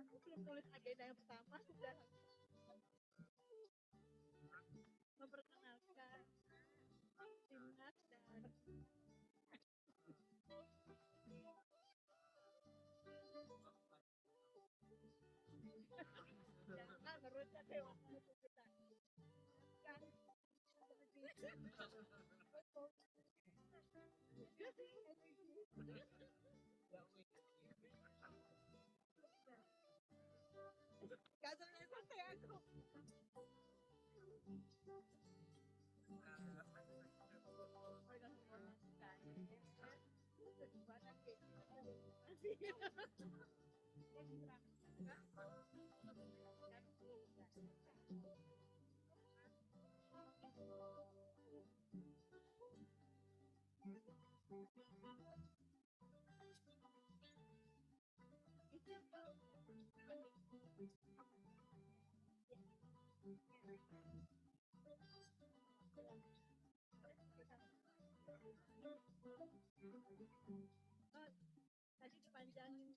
Aku belum tulis agenda yang pertama sudah memperkenalkan timnas dan jangan merusak dewan kita kan gak selesai aku tadi dipanjangin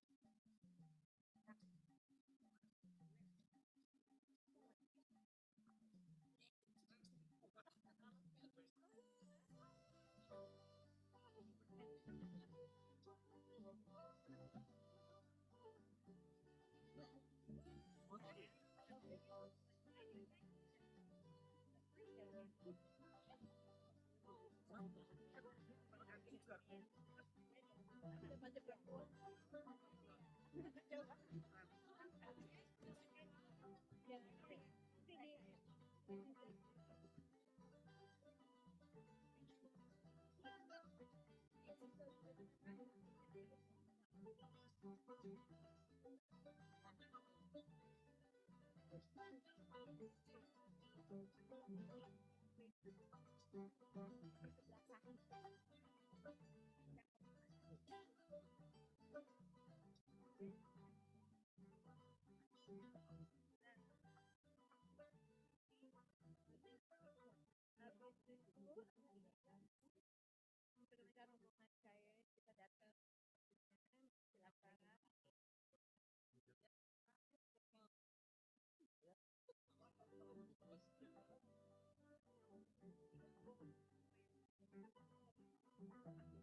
habis itu dengan rombongan saya kita datang silakan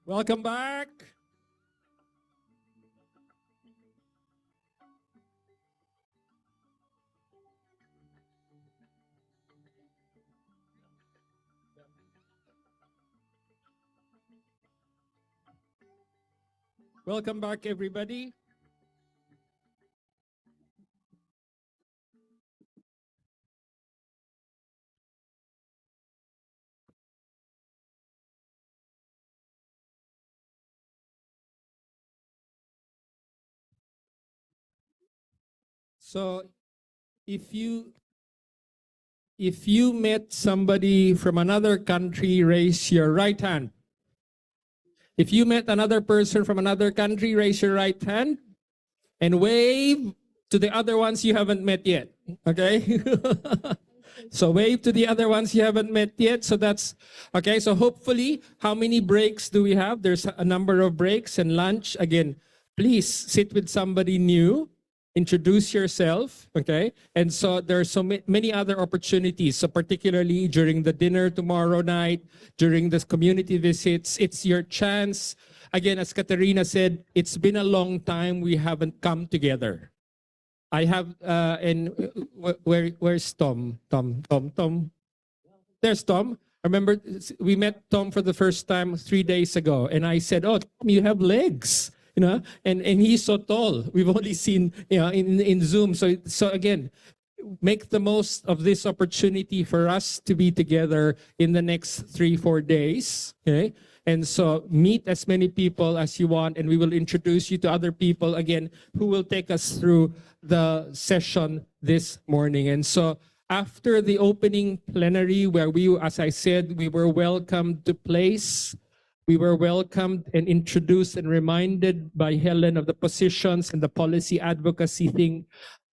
Welcome back. Welcome back, everybody. So if you if you met somebody from another country, raise your right hand. If you met another person from another country, raise your right hand and wave to the other ones you haven't met yet. Okay? So wave to the other ones you haven't met yet. So that's okay. So hopefully, how many breaks do we have? There's a number of breaks and lunch. Again, please sit with somebody new. Introduce yourself, okay? And so there are so many other opportunities. So particularly during the dinner tomorrow night, during the community visits, it's your chance. Again, as Katerina said, it's been a long time we haven't come together. I have, and where's Tom? Tom. There's Tom. I remember we met Tom for the first time 3 days ago, and I said, "Oh, Tom, you have legs." You know, and he's so tall. We've only seen, you know, in Zoom. So again, make the most of this opportunity for us to be together in the next 3-4 days. Okay. And so meet as many people as you want, and we will introduce you to other people again who will take us through the session this morning. And so after the opening plenary, where we, as I said, we were welcomed to place. We were welcomed and introduced and reminded by Helen of the positions and the policy advocacy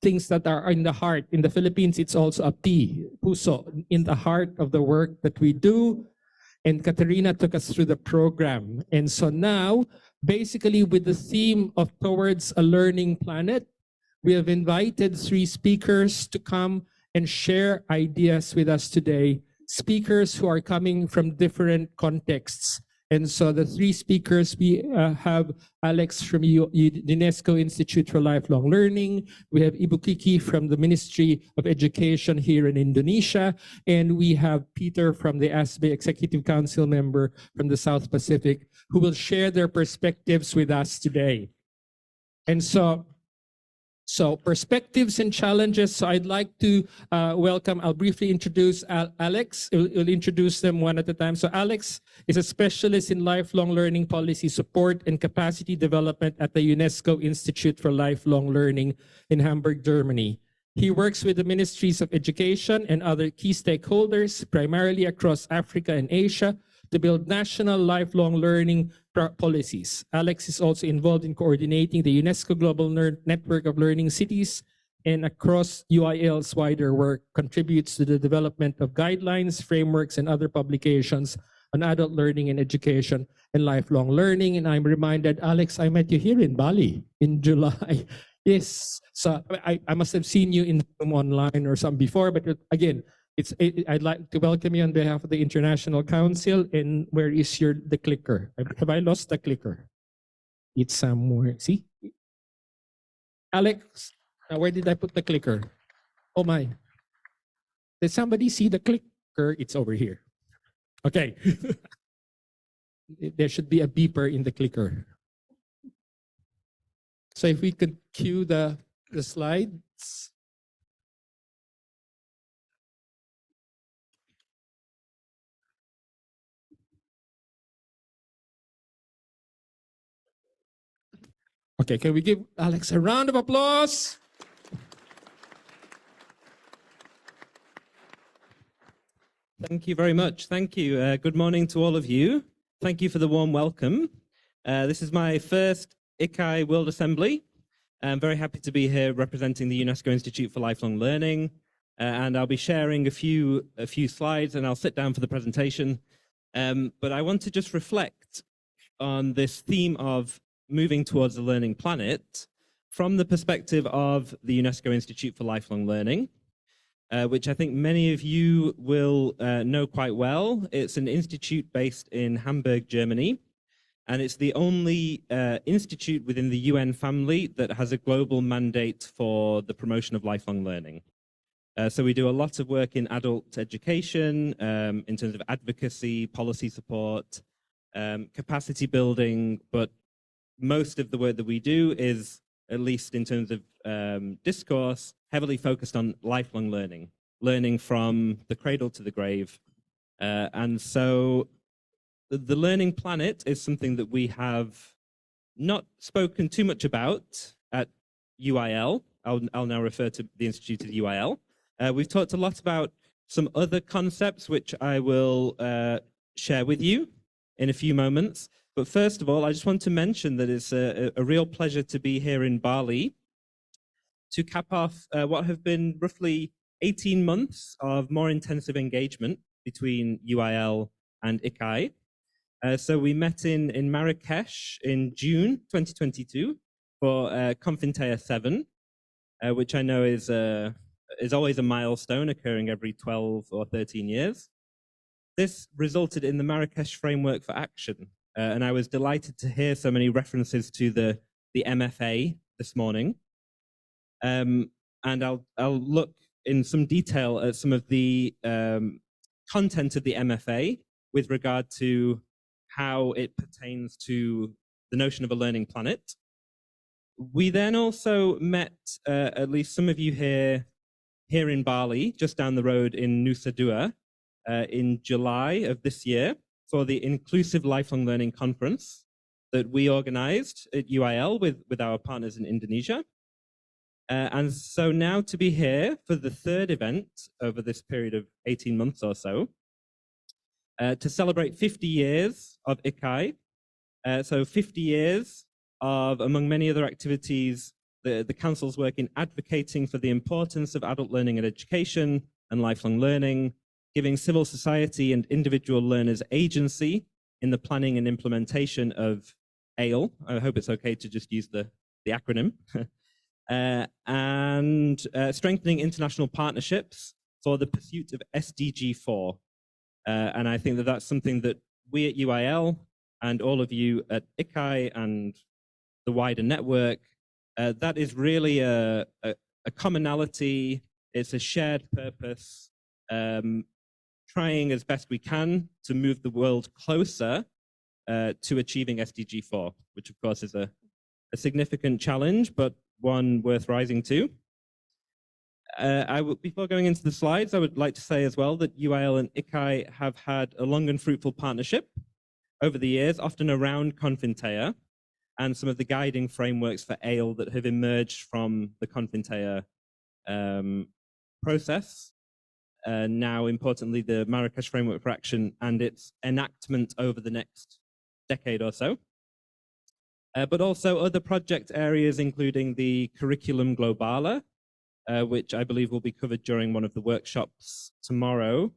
things that are in the heart. In the Philippines, it's also a P, puso, in the heart of the work that we do. And Katerina took us through the program. And so now, basically with the theme of Towards a Learning Planet, we have invited 3 speakers to come and share ideas with us today. Speakers who are coming from different contexts. And so the 3 speakers, we have Alex from UNESCO Institute for Lifelong Learning. We have Ibu Kiki from the Ministry of Education here in Indonesia. And we have Peter from the ASBE Executive Council member from the South Pacific, who will share their perspectives with us today. And so perspectives and challenges. So I'd like to welcome, I'll briefly introduce Alex. We'll introduce them one at a time. So Alex is a specialist in lifelong learning policy support and capacity development at the UNESCO Institute for Lifelong Learning in Hamburg, Germany. He works with the Ministries of Education and other key stakeholders, primarily across Africa and Asia, to build national lifelong learning policies. Alex is also involved in coordinating the UNESCO Global Network of Learning Cities, and across UIL's wider work contributes to the development of guidelines, frameworks, and other publications on adult learning and education and lifelong learning. And I'm reminded, Alex, I met you here in Bali in July. Yes, so I must have seen you in Zoom online or something before, but again, I'd like to welcome you on behalf of the International Council. And where is the clicker? Have I lost the clicker? It's somewhere. See? Alex, where did I put the clicker? Oh my. Did somebody see the clicker? It's over here. Okay. There should be a beeper in the clicker. So if we could cue the slides. Okay, can we give Alex a round of applause? Thank you very much. Thank you. Good morning to all of you. Thank you for the warm welcome. This is my first ICAE World Assembly. I'm very happy to be here representing the UNESCO Institute for Lifelong Learning. And I'll be sharing a few slides, and I'll sit down for the presentation. But I want to just reflect on this theme of moving towards a learning planet from the perspective of the UNESCO Institute for Lifelong Learning, which I think many of you will know quite well. It's an institute based in Hamburg, Germany, and it's the only institute within the UN family that has a global mandate for the promotion of lifelong learning. So we do a lot of work in adult education, in terms of advocacy, policy support, capacity building, but most of the work that we do is, at least in terms of discourse, heavily focused on lifelong learning, learning from the cradle to the grave. And so the learning planet is something that we have not spoken too much about at UIL. I'll now refer to the Institute as UIL. We've talked a lot about some other concepts which I will share with you in a few moments. But first of all, I just want to mention that it's a real pleasure to be here in Bali to cap off what have been roughly 18 months of more intensive engagement between UIL and ICAE. So we met in Marrakesh in June 2022 for Confintea 7, which I know is always a milestone occurring every 12 or 13 years. This resulted in the Marrakesh Framework for Action, and I was delighted to hear so many references to the MFA this morning. And I'll look in some detail at some of the content of the MFA with regard to how it pertains to the notion of a learning planet. We then also met, at least some of you here in Bali, just down the road in Nusa Dua, in July of this year for the Inclusive Lifelong Learning Conference that we organized at UIL with our partners in Indonesia. And so now to be here for the third event over this period of 18 months or so, to celebrate 50 years of ICAE. So 50 years of, among many other activities, the Council's work in advocating for the importance of adult learning and education and lifelong learning, giving civil society and individual learners agency in the planning and implementation of ALE. I hope it's okay to just use the acronym. And strengthening international partnerships for the pursuit of SDG 4. And I think that that's something that we at UIL and all of you at ICAE and the wider network, that is really a commonality. It's a shared purpose, trying as best we can to move the world closer to achieving SDG 4, which of course is a significant challenge, but one worth rising to. Before going into the slides, I would like to say as well that UIL and ICAE have had a long and fruitful partnership over the years, often around Confintea and some of the guiding frameworks for ALE that have emerged from the Confintea process. Now, importantly, the Marrakesh Framework for Action and its enactment over the next decade or so. But also other project areas, including the Curriculum Globale, which I believe will be covered during one of the workshops tomorrow.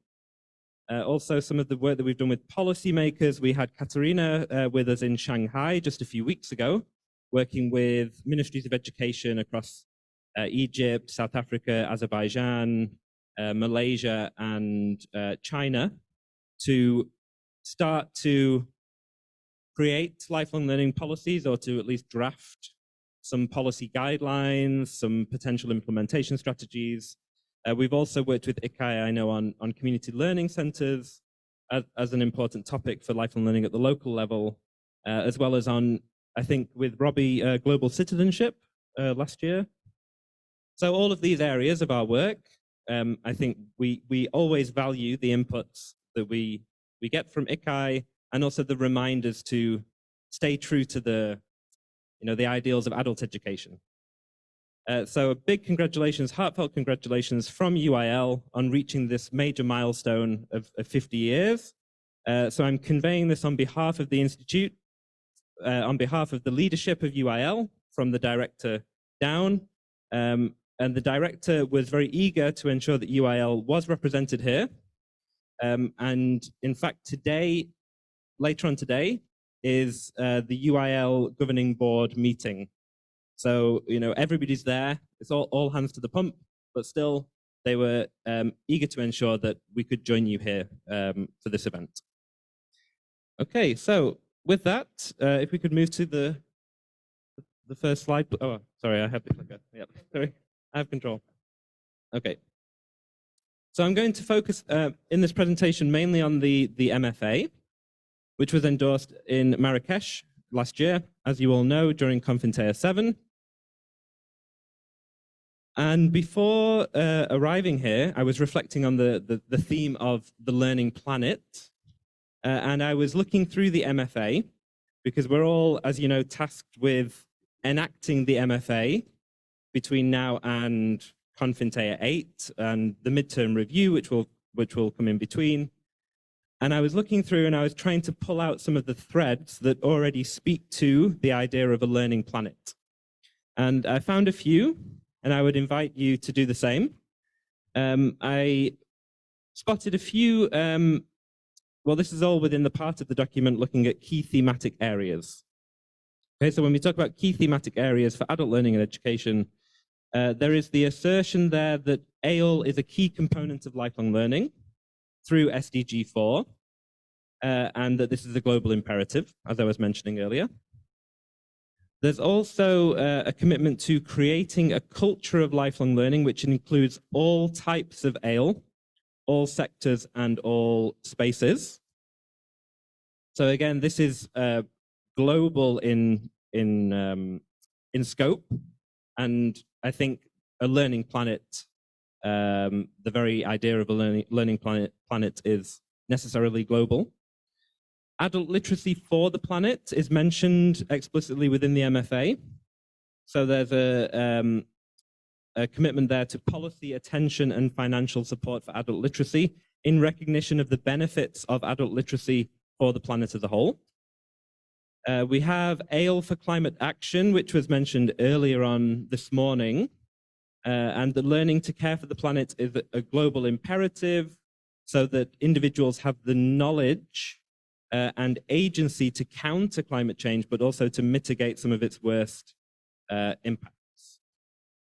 Also, some of the work that we've done with policymakers. We had Katarina with us in Shanghai just a few weeks ago, working with ministries of education across Egypt, South Africa, Azerbaijan, Malaysia, and China to start to create lifelong learning policies, or to at least draft some policy guidelines, some potential implementation strategies. We've also worked with ICAE, I know, on community learning centers as an important topic for lifelong learning at the local level, as well as on, I think, with Robbie, global citizenship last year. So all of these areas of our work, I think we always value the inputs that we get from ICAE, and also the reminders to stay true to the ideals of adult education. So a big congratulations, heartfelt congratulations from UIL on reaching this major milestone of 50 years. So I'm conveying this on behalf of the Institute, on behalf of the leadership of UIL, from the director down. And the director was very eager to ensure that UIL was represented here. And in fact, today, later on today, is the UIL governing board meeting. So, everybody's there. It's all hands to the pump, but still they were eager to ensure that we could join you here for this event. Okay, so with that, if we could move to the first slide. Oh, sorry, I have the clicker. Yep, sorry, I have control. Okay. So I'm going to focus in this presentation mainly on the MFA, which was endorsed in Marrakesh last year, as you all know, during Confintea 7. And before arriving here, I was reflecting on the theme of the learning planet. And I was looking through the MFA, because we're all, as you know, tasked with enacting the MFA between now and Confintea 8 and the midterm review, which will which will come in between. And I was looking through and I was trying to pull out some of the threads that already speak to the idea of a learning planet. And I found a few, and I would invite you to do the same. I spotted a few, well, this is all within the part of the document looking at key thematic areas. Okay, so when we talk about key thematic areas for adult learning and education, there is the assertion there that ALE is a key component of lifelong learning through SDG 4, and that this is a global imperative, as I was mentioning earlier. There's also a commitment to creating a culture of lifelong learning, which includes all types of ALE, all sectors, and all spaces. So again, this is global in scope, and I think a learning planet, the very idea of a learning planet is necessarily global. Adult literacy for the planet is mentioned explicitly within the MFA. So there's a commitment there to policy, attention, and financial support for adult literacy in recognition of the benefits of adult literacy for the planet as a whole. We have ALE for climate action, which was mentioned earlier on this morning. And the learning to care for the planet is a global imperative so that individuals have the knowledge and agency to counter climate change, but also to mitigate some of its worst impacts.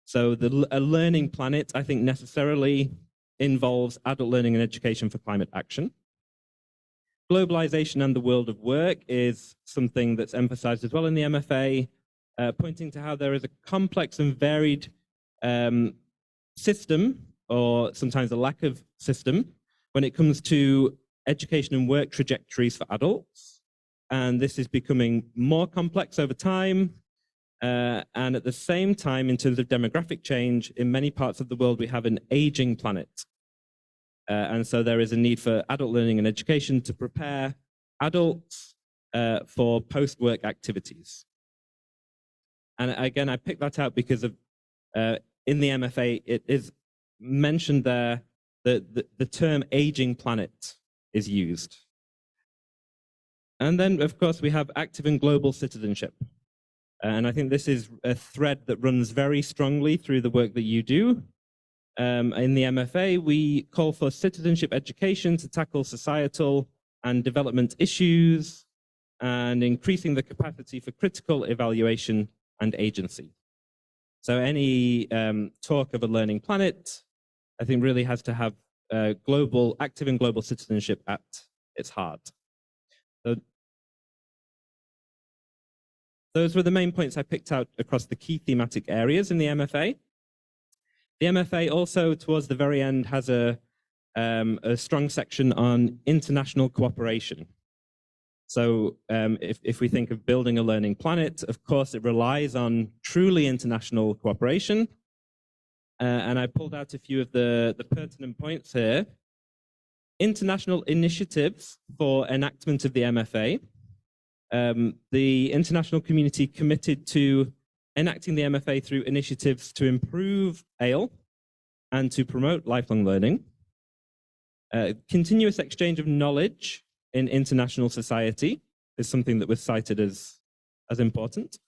So a learning planet, I think, necessarily involves adult learning and education for climate action. Globalization and the world of work is something that's emphasized as well in the MFA, pointing to how there is a complex and varied system, or sometimes a lack of system, when it comes to education and work trajectories for adults. And this is becoming more complex over time. And at the same time, in terms of demographic change, in many parts of the world, we have an aging planet. And so there is a need for adult learning and education to prepare adults for post-work activities. And again, I picked that out because of, in the MFA, it is mentioned there that the term aging planet is used. And then, of course, we have active and global citizenship. And I think this is a thread that runs very strongly through the work that you do. In the MFA, we call for citizenship education to tackle societal and development issues and increasing the capacity for critical evaluation and agency. So any talk of a learning planet, I think, really has to have active and global citizenship at its heart. So those were the main points I picked out across the key thematic areas in the MFA. The MFA also, towards the very end, has a strong section on international cooperation. So if we think of building a learning planet, of course, it relies on truly international cooperation. And I pulled out a few of the pertinent points here. International initiatives for enactment of the MFA. The international community committed to enacting the MFA through initiatives to improve ALE and to promote lifelong learning. Continuous exchange of knowledge in international society is something that was cited as important.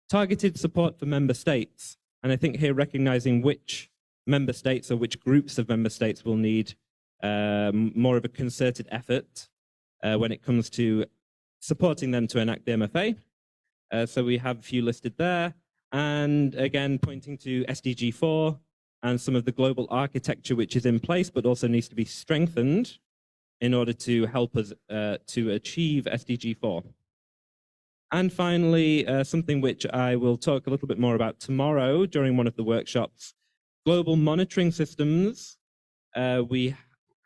Targeted support for member states. And I think here recognizing which member states or which groups of member states will need more of a concerted effort when it comes to supporting them to enact the MFA. So we have a few listed there. And again, pointing to SDG 4 and some of the global architecture which is in place, but also needs to be strengthened in order to help us to achieve SDG 4. And finally, something which I will talk a little bit more about tomorrow during one of the workshops, global monitoring systems. We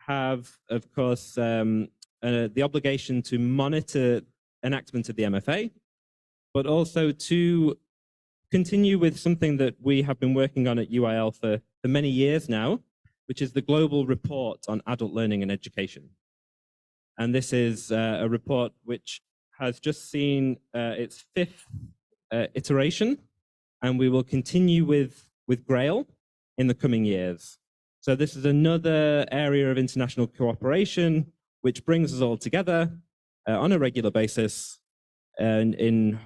have, of course, the obligation to monitor enactment of the MFA, but also to continue with something that we have been working on at UIL for many years now, which is the Global Report on Adult Learning and Education. And this is a report which has just seen its 5th iteration, and we will continue with GRAIL in the coming years. So this is another area of international cooperation which brings us all together on a regular basis and in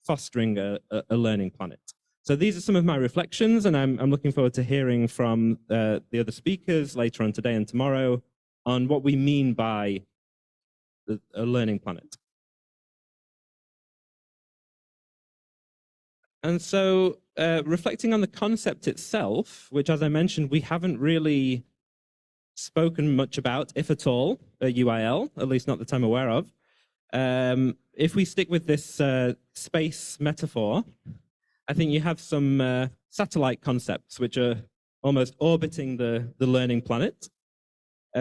fostering a learning planet. So these are some of my reflections, and I'm looking forward to hearing from the other speakers later on today and tomorrow on what we mean by a learning planet. And so reflecting on the concept itself, which as I mentioned, we haven't really spoken much about, if at all, at UIL, at least not that I'm aware of. If we stick with this space metaphor, I think you have some satellite concepts which are almost orbiting the learning planet.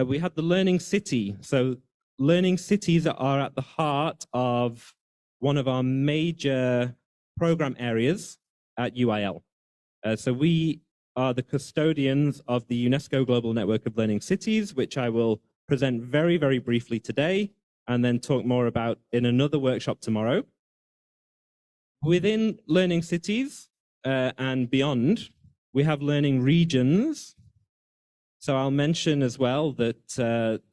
We have the learning city. So learning cities are at the heart of one of our major program areas at UIL. So we are the custodians of the UNESCO Global Network of Learning Cities, which I will present very, very briefly today, and then talk more about in another workshop tomorrow. Within learning cities and beyond, we have learning regions. So I'll mention as well that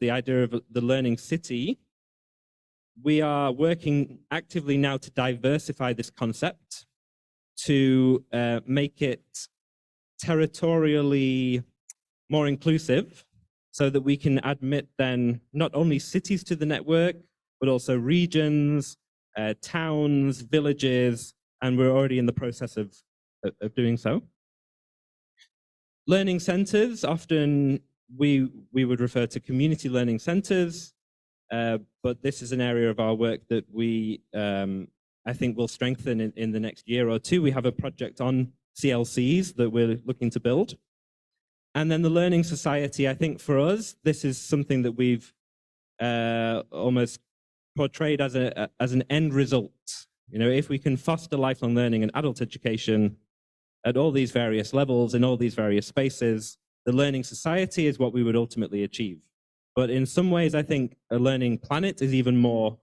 the idea of the learning city, we are working actively now to diversify this concept to make it territorially more inclusive so that we can admit then not only cities to the network, but also regions, towns, villages, and we're already in the process of doing so. Learning centers, often we would refer to community learning centers, but this is an area of our work that we, I think, will strengthen in the next year or two. We have a project on CLCs that we're looking to build. And then the Learning Society, I think for us, this is something that we've almost portrayed as an end result. You know, if we can foster lifelong learning and adult education at all these various levels, in all these various spaces, the Learning Society is what we would ultimately achieve. But in some ways, I think a learning planet is even more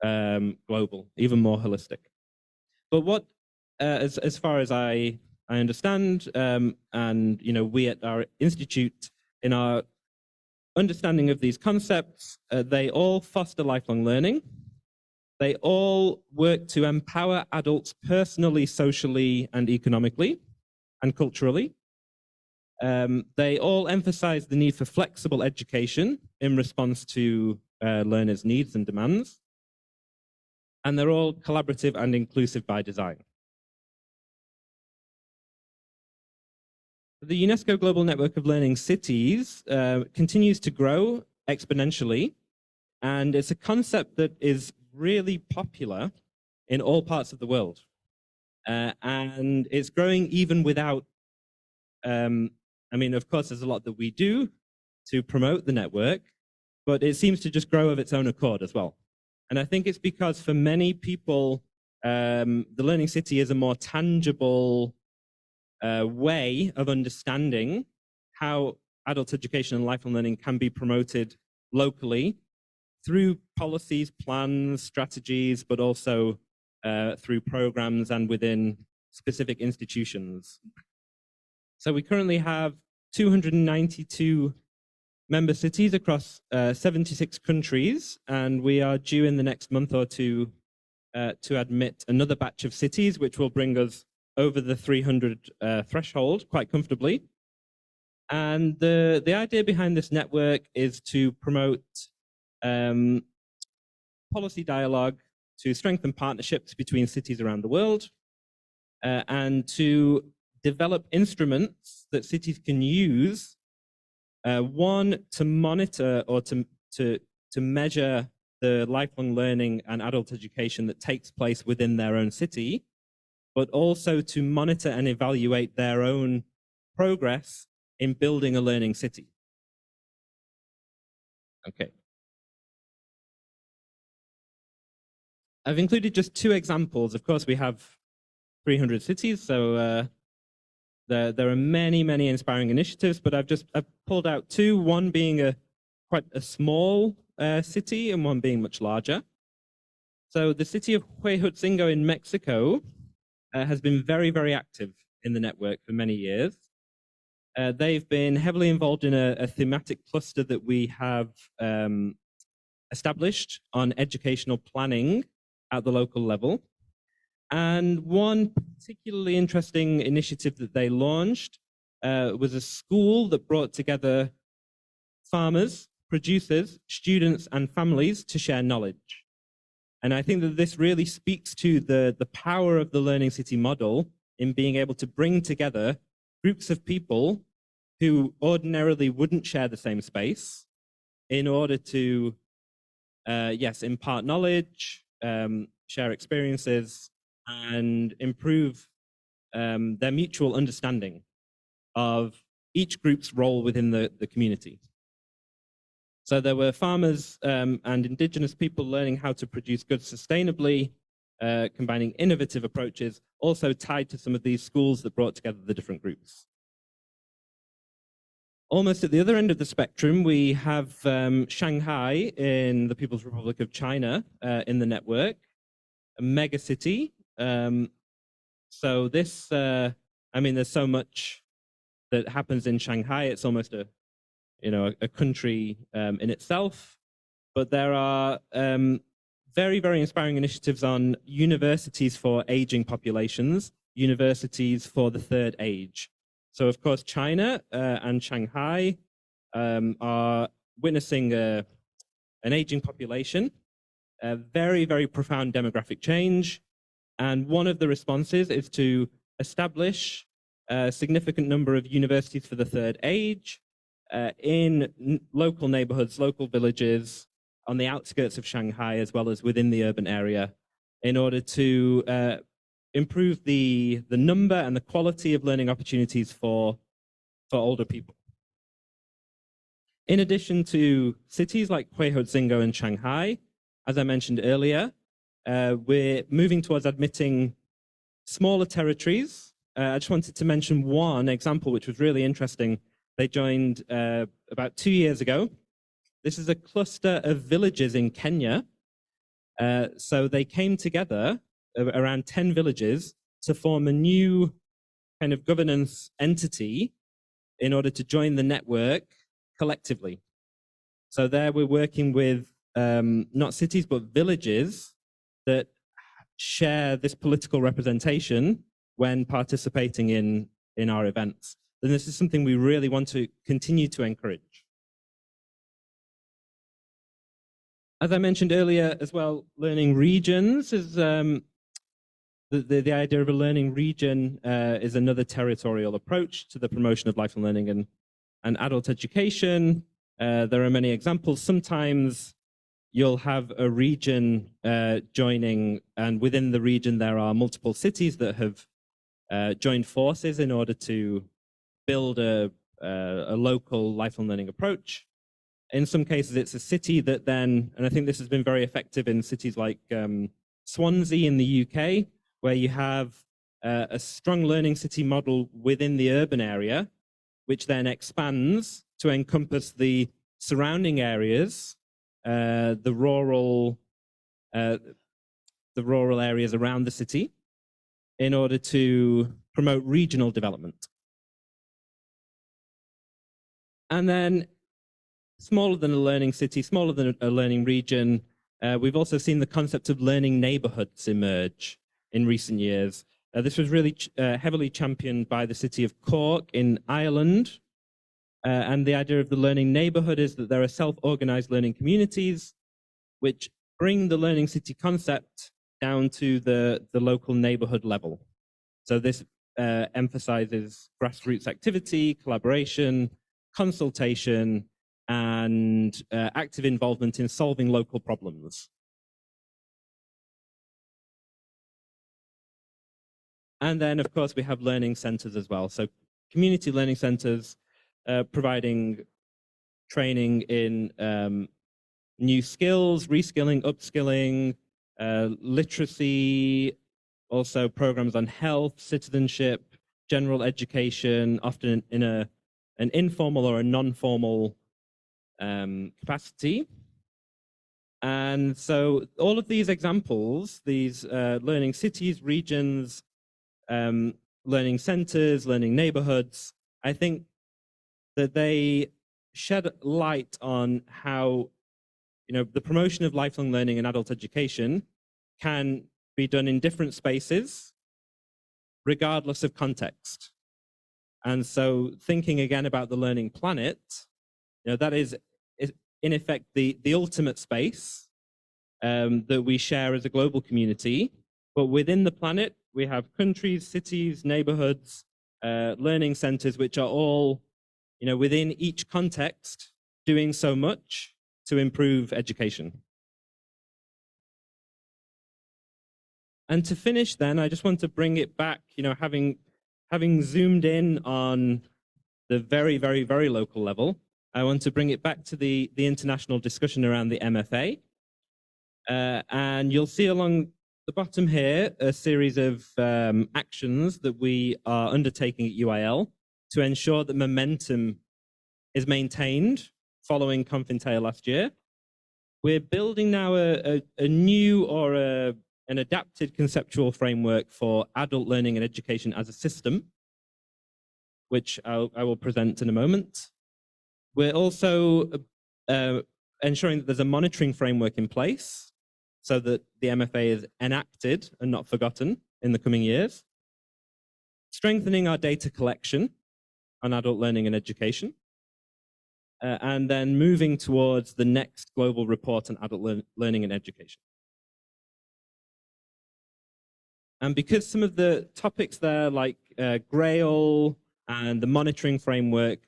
global, even more holistic. But what, as far as I understand, and you know, we at our institute, in our understanding of these concepts, they all foster lifelong learning. They all work to empower adults personally, socially, and economically, and culturally. They all emphasize the need for flexible education in response to learners' needs and demands. And they're all collaborative and inclusive by design. The UNESCO Global Network of Learning Cities continues to grow exponentially, and it's a concept that is really popular in all parts of the world. And it's growing even without, I mean, of course, there's a lot that we do to promote the network, but it seems to just grow of its own accord as well. And I think it's because for many people, the Learning City is a more tangible way of understanding how adult education and lifelong learning can be promoted locally through policies, plans, strategies, but also through programs and within specific institutions. So we currently have 292 member cities across 76 countries, and we are due in the next month or two to admit another batch of cities, which will bring us over the 300 threshold quite comfortably. And the idea behind this network is to promote policy dialogue, to strengthen partnerships between cities around the world, and to develop instruments that cities can use, one, to monitor or to measure the lifelong learning and adult education that takes place within their own city, but also to monitor and evaluate their own progress in building a learning city. Okay. I've included just two examples. Of course, we have 300 cities, so there are many, many inspiring initiatives, but I've pulled out two, one being quite a small city and one being much larger. So the city of Huejotzingo in Mexico has been very, very active in the network for many years. They've been heavily involved in a thematic cluster that we have established on educational planning at the local level. And one particularly interesting initiative that they launched was a school that brought together farmers, producers, students, and families to share knowledge. And I think that this really speaks to the power of the Learning City model in being able to bring together groups of people who ordinarily wouldn't share the same space in order to, yes, impart knowledge, share experiences, and improve their mutual understanding of each group's role within the community. So there were farmers and indigenous people learning how to produce goods sustainably, combining innovative approaches, also tied to some of these schools that brought together the different groups. Almost at the other end of the spectrum, we have Shanghai in the People's Republic of China in the network, a mega city. So this, I mean, there's so much that happens in Shanghai. It's almost a country in itself. But there are very, very inspiring initiatives on universities for aging populations, universities for the third age. So, of course, China and Shanghai are witnessing an aging population, a very, very profound demographic change. And one of the responses is to establish a significant number of universities for the third age in local neighborhoods, local villages, on the outskirts of Shanghai, as well as within the urban area, in order to improve the number and the quality of learning opportunities for older people. In addition to cities like Huiheitsingo and Shanghai, as I mentioned earlier, we're moving towards admitting smaller territories. I just wanted to mention one example, which was really interesting. They joined about 2 years ago. This is a cluster of villages in Kenya. So they came together, around 10 villages, to form a new kind of governance entity in order to join the network collectively. So there we're working with not cities, but villages that share this political representation when participating in our events. And this is something we really want to continue to encourage. As I mentioned earlier as well, learning regions is the idea of a learning region is another territorial approach to the promotion of lifelong learning and adult education. There are many examples. Sometimes you'll have a region joining, and within the region there are multiple cities that have joined forces in order to build a local lifelong learning approach. In some cases, it's a city that then, and I think this has been very effective in cities like Swansea in the UK, where you have a strong learning city model within the urban area, which then expands to encompass the surrounding areas, the rural areas around the city, in order to promote regional development. And then, smaller than a learning city, smaller than a learning region, we've also seen the concept of learning neighborhoods emerge in recent years. This was really heavily championed by the city of Cork in Ireland. And the idea of the learning neighborhood is that there are self-organized learning communities which bring the learning city concept down to the local neighborhood level. So this emphasizes grassroots activity, collaboration, consultation, and active involvement in solving local problems. And then, of course, we have learning centers as well. So community learning centers providing training in new skills, reskilling, upskilling, literacy, also programs on health, citizenship, general education, often in an informal or a non-formal capacity. And so all of these examples, these learning cities, regions, learning centers, learning neighborhoods, I think that they shed light on how, the promotion of lifelong learning and adult education can be done in different spaces, regardless of context. And so thinking again about the learning planet, that is in effect the ultimate space that we share as a global community. But within the planet, we have countries, cities, neighborhoods, learning centers, which are all, within each context, doing so much to improve education. And to finish then, I just want to bring it back, having zoomed in on the very, very, very local level, I want to bring it back to the international discussion around the MFA. And you'll see along the bottom here a series of actions that we are undertaking at UIL to ensure that momentum is maintained following Confintea last year. We're building now a new or an adapted conceptual framework for adult learning and education as a system, which I will present in a moment. We're also ensuring that there's a monitoring framework in place so that the MFA is enacted and not forgotten in the coming years. Strengthening our data collection on adult learning and education. And then moving towards the next global report on adult learning and education. And because some of the topics there, like Grail and the monitoring framework,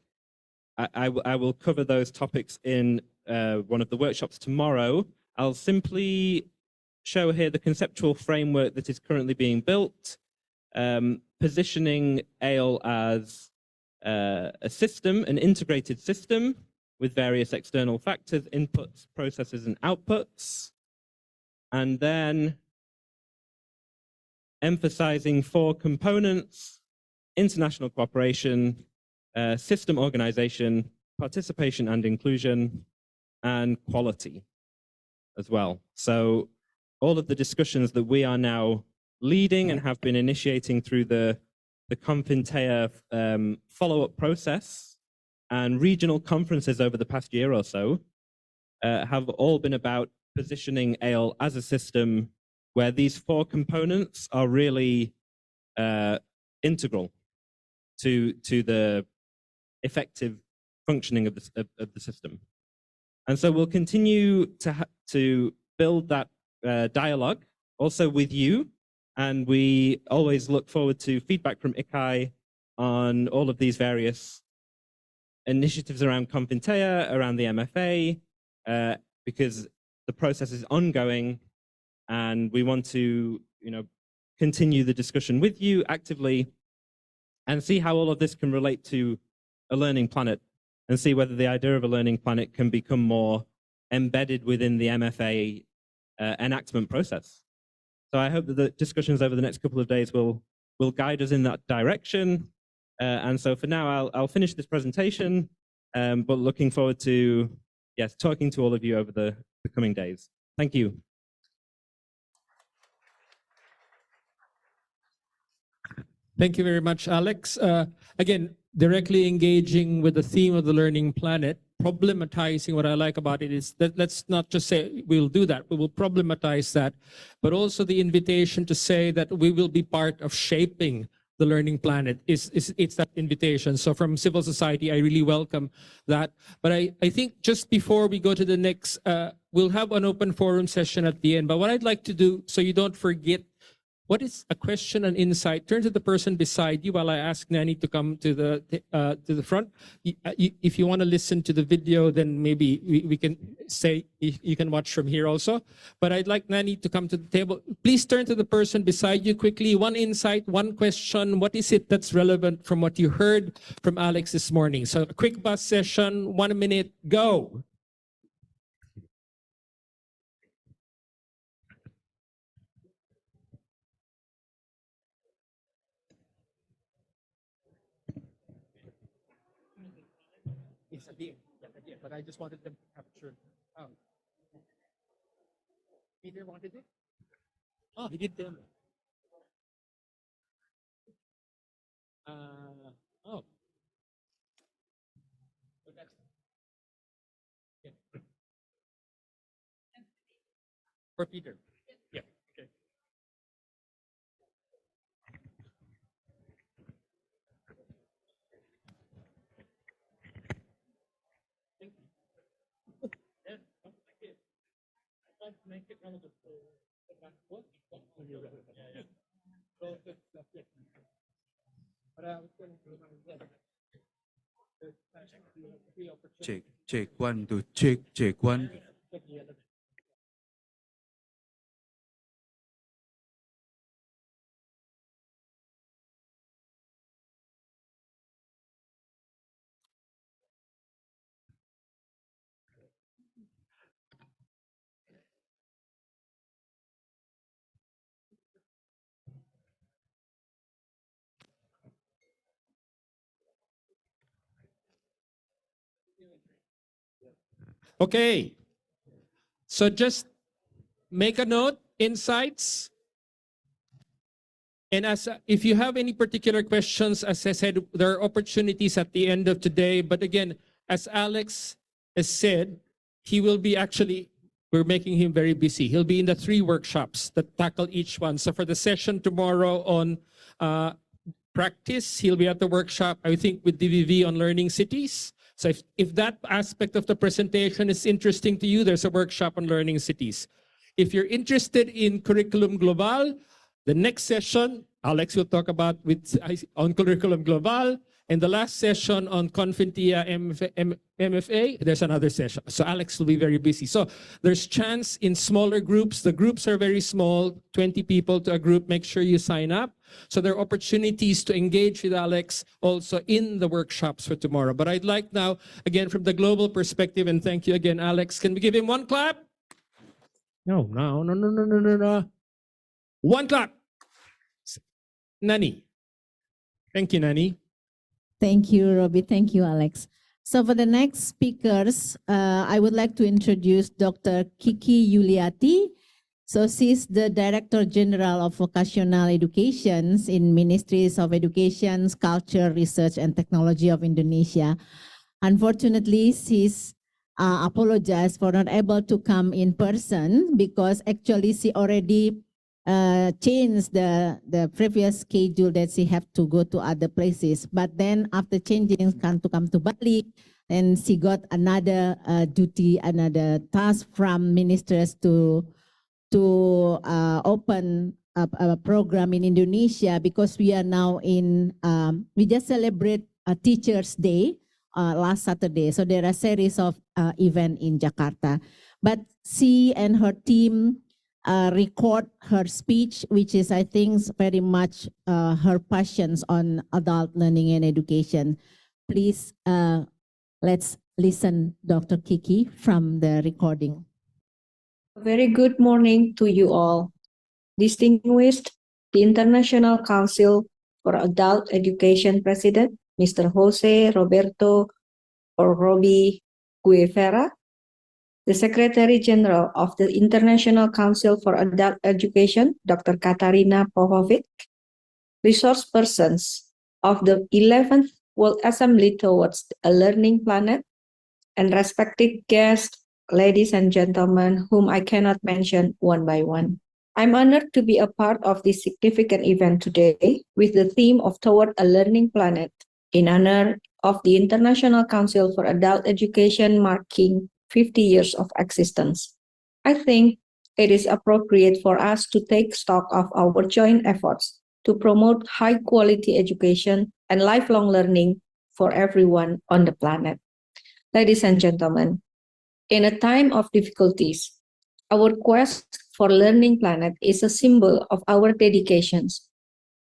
I will cover those topics in one of the workshops tomorrow. I'll simply show here the conceptual framework that is currently being built, positioning ALE as a system, an integrated system with various external factors, inputs, processes, and outputs. And then emphasizing 4 components: international cooperation, system organization, participation and inclusion, and quality as well. So all of the discussions that we are now leading and have been initiating through the Confintea follow-up process and regional conferences over the past year or so have all been about positioning ALE as a system where these 4 components are really integral to the effective functioning of the system. And so we'll continue to build that dialogue also with you, and we always look forward to feedback from ICAE on all of these various initiatives around Confintea, around the MFA, because the process is ongoing, and we want to, continue the discussion with you actively and see how all of this can relate to a learning planet, and see whether the idea of a learning planet can become more embedded within the MFA enactment process. So I hope that the discussions over the next couple of days will guide us in that direction. And so for now, I'll finish this presentation, but looking forward to, yes, talking to all of you over the coming days. Thank you. Thank you very much, Alex. Again, directly engaging with the theme of the learning planet, problematizing. What I like about it is that let's not just say we'll do that, we will problematize that, but also the invitation to say that we will be part of shaping the learning planet. It's that invitation. So from civil society, I really welcome that. But I think just before we go to the next, we'll have an open forum session at the end. But what I'd like to do, so you don't forget, what is a question and insight? Turn to the person beside you while I ask Nani to come to the front. If you want to listen to the video, then maybe we can say you can watch from here also. But I'd like Nani to come to the table. Please turn to the person beside you quickly. One insight, one question. What is it that's relevant from what you heard from Alex this morning? So a quick bus session, 1 minute, go. It's a deal, but I just wanted them to capture. Oh. Peter wanted it? Oh, he did them. Oh. For Peter. Yeah. Okay. Check one, two, check one. Okay. So just make a note, insights. And if you have any particular questions, as I said, there are opportunities at the end of today. But again, as Alex has said, he will be we're making him very busy. He'll be in the 3 workshops that tackle each one. So for the session tomorrow on practice, he'll be at the workshop, I think, with DVV on learning cities. So if that aspect of the presentation is interesting to you, there's a workshop on learning cities. If you're interested in Curriculum Global, the next session, Alex will talk about on Curriculum Global, and the last session on Confintia MFA, there's another session. So Alex will be very busy. So there's chance in smaller groups. The groups are very small, 20 people to a group. Make sure you sign up. So there are opportunities to engage with Alex also in the workshops for tomorrow. But I'd like now, again, from the global perspective, and thank you again, Alex. Can we give him one clap? No. One clap. Nani. Thank you, Nani. Thank you, Robbie. Thank you, Alex. So for the next speakers, I would like to introduce Dr. Kiki Yuliati. So she's the Director General of Vocational Education in Ministries of Education, Culture, Research, and Technology of Indonesia. Unfortunately, she's apologized for not able to come in person because actually she already changed the previous schedule that she have to go to other places. But then after changing to come to Bali, and she got another duty, another task from ministers to open a program in Indonesia because we are now we just celebrate a Teachers' Day last Saturday. So there are a series of events in Jakarta. But she and her team record her speech, which is, I think, very much her passions on adult learning and education. Please, let's listen, Dr. Kiki, from the recording. A very good morning to you all. Distinguished the International Council for Adult Education President, Mr. Jose Roberto Roby Guevara, the Secretary General of the International Council for Adult Education, Dr. Katarina Popovic, resource persons of the 11th World Assembly Towards a Learning Planet, and respected guests, ladies and gentlemen, whom I cannot mention one by one. I'm honored to be a part of this significant event today with the theme of Toward a Learning Planet in honor of the International Council for Adult Education marking 50 years of existence. I think it is appropriate for us to take stock of our joint efforts to promote high-quality education and lifelong learning for everyone on the planet. Ladies and gentlemen, in a time of difficulties, our quest for learning planet is a symbol of our dedications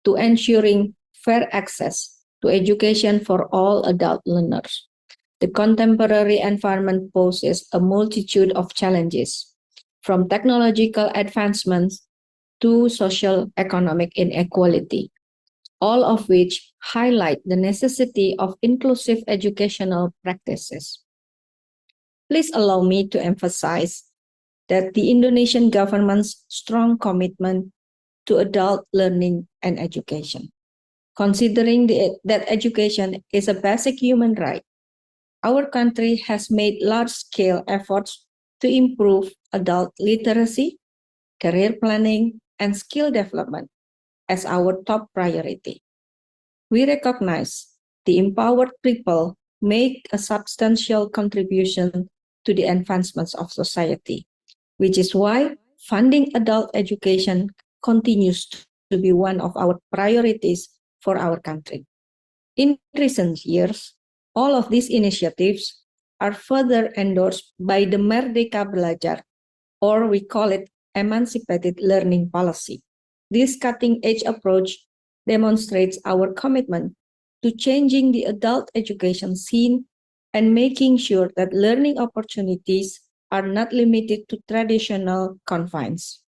to ensuring fair access to education for all adult learners. The contemporary environment poses a multitude of challenges, from technological advancements to social economic inequality, all of which highlight the necessity of inclusive educational practices. Please allow me to emphasize that the Indonesian government's strong commitment to adult learning and education. Considering that education is a basic human right, our country has made large-scale efforts to improve adult literacy, career planning, and skill development as our top priority. We recognize the empowered people make a substantial contribution to the advancements of society, which is why funding adult education continues to be one of our priorities for our country. In recent years, all of these initiatives are further endorsed by the Merdeka Belajar, or we call it emancipated learning policy. This cutting-edge approach demonstrates our commitment to changing the adult education scene and making sure that learning opportunities are not limited to traditional confines.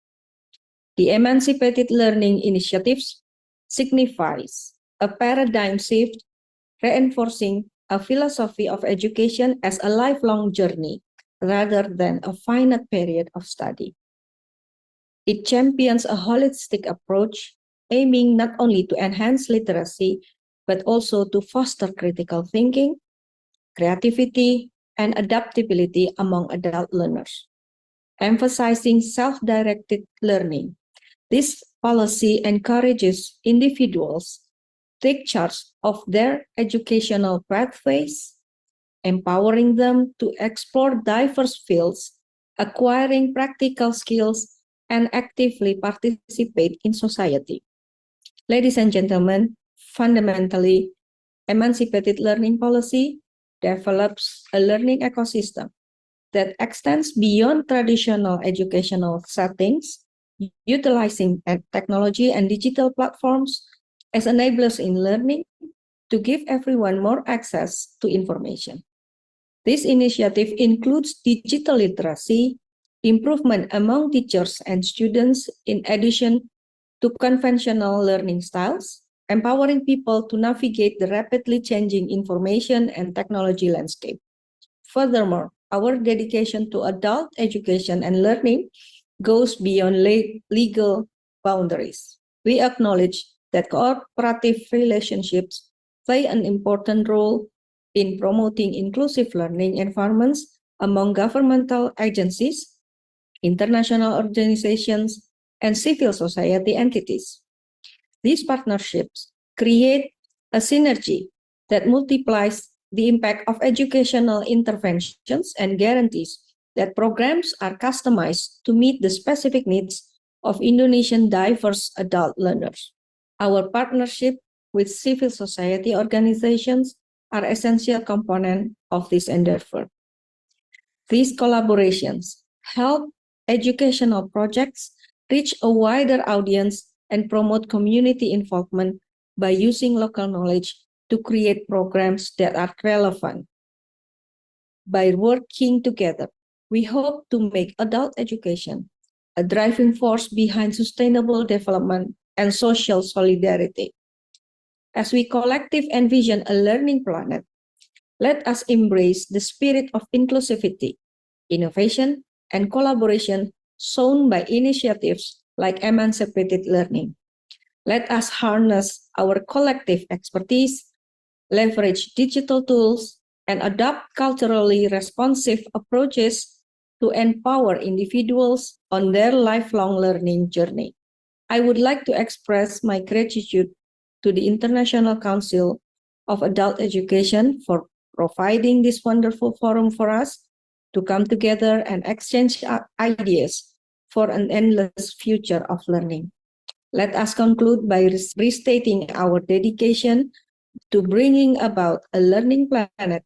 The emancipated learning initiatives signifies a paradigm shift reinforcing a philosophy of education as a lifelong journey rather than a finite period of study. It champions a holistic approach aiming not only to enhance literacy, but also to foster critical thinking, creativity, and adaptability among adult learners. Emphasizing self-directed learning, this policy encourages individuals to take charge of their educational pathways, empowering them to explore diverse fields, acquiring practical skills, and actively participate in society. Ladies and gentlemen, fundamentally, emancipated learning policy develops a learning ecosystem that extends beyond traditional educational settings, utilizing technology and digital platforms as enablers in learning to give everyone more access to information. This initiative includes digital literacy, improvement among teachers and students in addition to conventional learning styles, empowering people to navigate the rapidly changing information and technology landscape. Furthermore, our dedication to adult education and learning goes beyond legal boundaries. We acknowledge that cooperative relationships play an important role in promoting inclusive learning environments among governmental agencies, international organizations, and civil society entities. These partnerships create a synergy that multiplies the impact of educational interventions and guarantees that programs are customized to meet the specific needs of Indonesian diverse adult learners. Our partnership with civil society organizations are essential component of this endeavor. These collaborations help educational projects reach a wider audience and promote community involvement by using local knowledge to create programs that are relevant. By working together, we hope to make adult education a driving force behind sustainable development and social solidarity. As we collectively envision a learning planet, let us embrace the spirit of inclusivity, innovation, and collaboration shown by initiatives like emancipated learning. Let us harness our collective expertise, leverage digital tools, and adopt culturally responsive approaches to empower individuals on their lifelong learning journey. I would like to express my gratitude to the International Council of Adult Education for providing this wonderful forum for us to come together and exchange ideas for an endless future of learning. Let us conclude by restating our dedication to bringing about a learning planet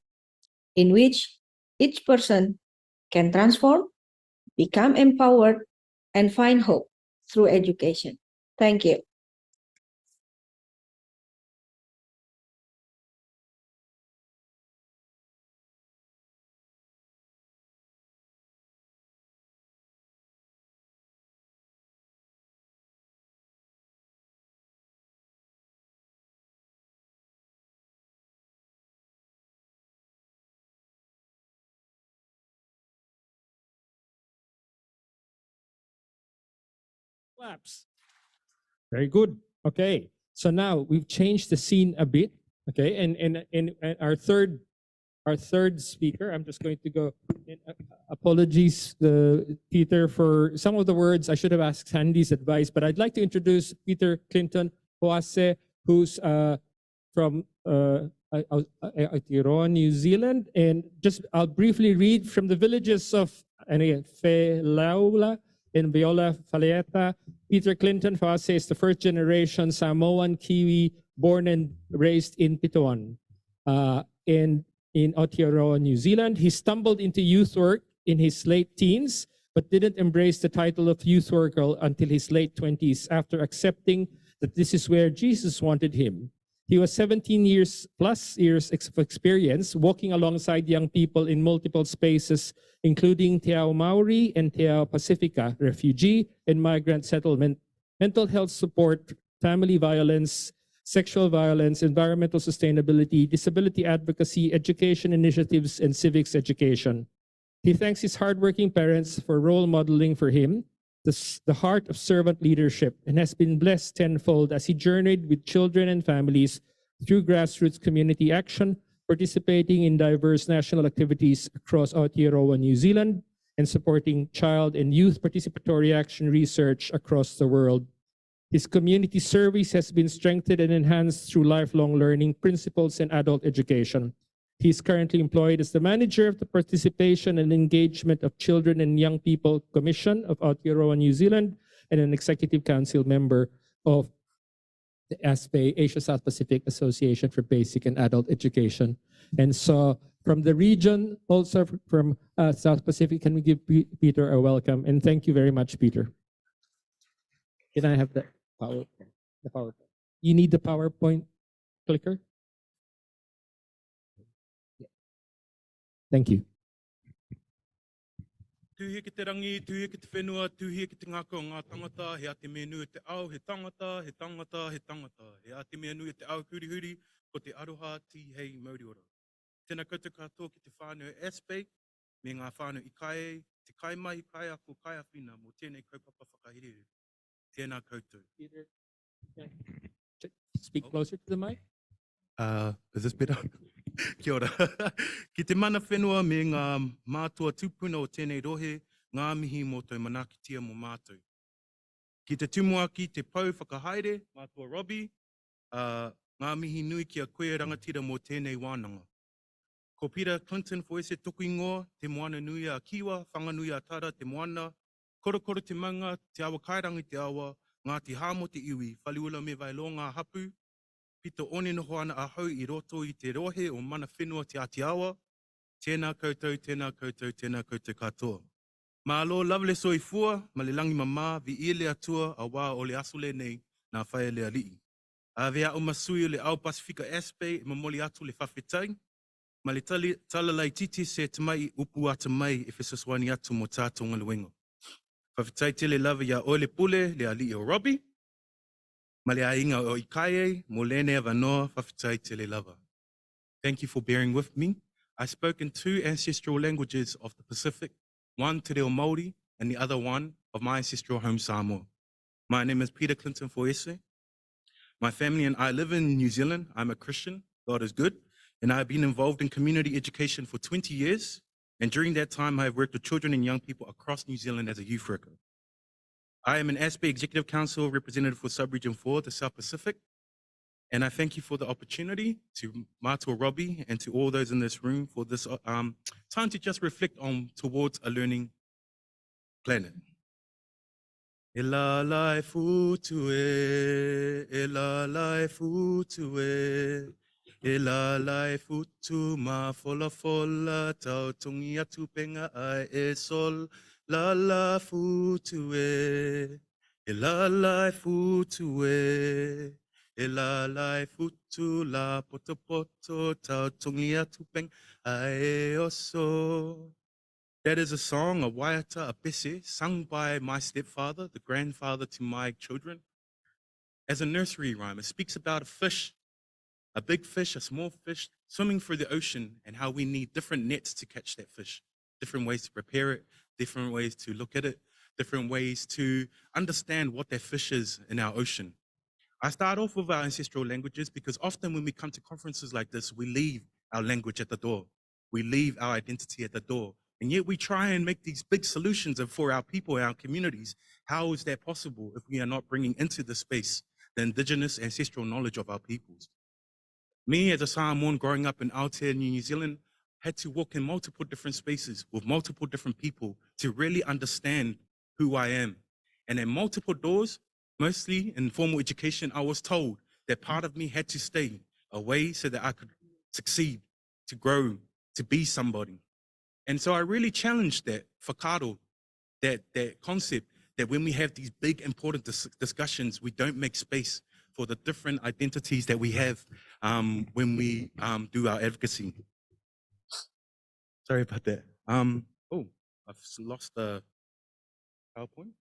in which each person can transform, become empowered, and find hope through education. Thank you. Claps. Very good. Okay. So now we've changed the scene a bit. Okay. And our our third speaker. I'm just going to go. Apologies, Peter, for some of the words. I should have asked Sandy's advice, but I'd like to introduce Peter Clinton Hoase, who's from Aotearoa, New Zealand. And just I'll briefly read from the villages of Whelaula in Viola Faleeta. Peter Clinton Hoase is the first generation Samoan Kiwi born and raised in Pitoan. In Aotearoa, New Zealand. He stumbled into youth work in his late teens, but didn't embrace the title of youth worker until his late 20s after accepting that this is where Jesus wanted him. He was 17 years of experience walking alongside young people in multiple spaces, including Te Ao Maori and Te Ao Pacifica, refugee and migrant settlement, mental health support, family violence, sexual violence, environmental sustainability, disability advocacy, education initiatives, and civics education. He thanks his hardworking parents for role modeling for him the heart of servant leadership, and has been blessed tenfold as he journeyed with children and families through grassroots community action, participating in diverse national activities across Aotearoa, New Zealand, and supporting child and youth participatory action research across the world. His community service has been strengthened and enhanced through lifelong learning principles and adult education. He is currently employed as the manager of the Participation and Engagement of Children and Young People Commission of Aotearoa, New Zealand, and an executive council member of the ASPE, Asia South Pacific Association for Basic and Adult Education. And so from the region, also from South Pacific, can we give Peter a welcome? And thank you very much, Peter. Can I have the PowerPoint? The PowerPoint. You need the PowerPoint clicker? Thank you. Tuhi ki te rangi, tuhi ki te whenua, tuhi ki te ngako ngā tangata, he ate mea nui te ao, he tangata, he tangata, he tangata. He ate mea nui te ao huri ko te aroha ti hei Mauriora. Tēnā koutou katoa ki te whānau ASPE, me ngā whānau ICAE, te kai mai, kai ako, kai awhina, mō tēnei kaupapa whakahirere. Tēnā koutou. Peter, speak closer to the mic. Is this better? Kia ora. Ki te mana whenua me ngā mātua tūpuna o tēnei rohe, ngā mihi mō tau manakitia mō mātou. Ki te tumuaki te pau whakahaere, mātua Robbie, ngā mihi nui kia koe rangatira mō tēnei wānanga. Ko Peter Clinton Foese tuku ingoa, te moana nui a Kiwa, whanganui a Tara, te moana, korokoro te maunga, te awa kairangi te awa, ngā te hāmo te iwi, whaliula me vailo ngā hapu, pita one noho ana a hau i roto i te rohe o mana whenua te Atiawa. Tēnā koutou, tēnā koutou, tēnā koutou katoa. Mā alo lovely soifua, ma le langi mamā, vi ia le atua a wā o le asole nei nā whae le alii. A vea o masui o le au Pasifika ASPE, ma moli atu le whawhetai, ma le talalai titi se te mai upu ata mai e whesaswani atu mo tātonga luenga. Whawhetai te le lava ia o le pule, le alii o Robbie, ma le ainga o ICAE, mo lene wanoa, whawhetai te le lava. Thank you for bearing with me. I spoke in two ancestral languages of the Pacific, one Te Reo Māori and the other one of my ancestral home Samoa. My name is Peter Clinton Foese. My family and I live in New Zealand. I'm a Christian, God is good, and I've been involved in community education for 20 years. And during that time, I've worked with children and young people across New Zealand as a youth worker. I am an ASPE Executive Council representative for Sub-Region 4, the South Pacific. And I thank you for the opportunity to Mātua Robbie and to all those in this room for this time to just reflect on towards a learning planet. E la lai futu e la lai futu e la lai futu ma fola fola tau tungi atu penga ai e sol la la futu e la lai futu e la lai futu la poto poto tau tungi atu penga ai e oso. That is a song, a waiata, a pese, sung by my stepfather, the grandfather to my children, as a nursery rhyme. It speaks about a fish, a big fish, a small fish, swimming through the ocean and how we need different nets to catch that fish, different ways to prepare it, different ways to look at it, different ways to understand what that fish is in our ocean. I start off with our ancestral languages because often when we come to conferences like this, we leave our language at the door. we leave our identity at the door. And yet we try and make these big solutions for our people, our communities. How is that possible if we are not bringing into the space the indigenous ancestral knowledge of our peoples? Me as a Samoan growing up in Aotearoa, New Zealand, had to walk in multiple different spaces with multiple different people to really understand who I am. And at multiple doors, mostly in formal education, I was told that part of me had to stay away so that I could succeed, to grow, to be somebody. And so I really challenged that whakaaro, that concept that when we have these big important discussions, we don't make space for the different identities that we have when we do our advocacy. Sorry about that. Oh, I've lost the PowerPoint.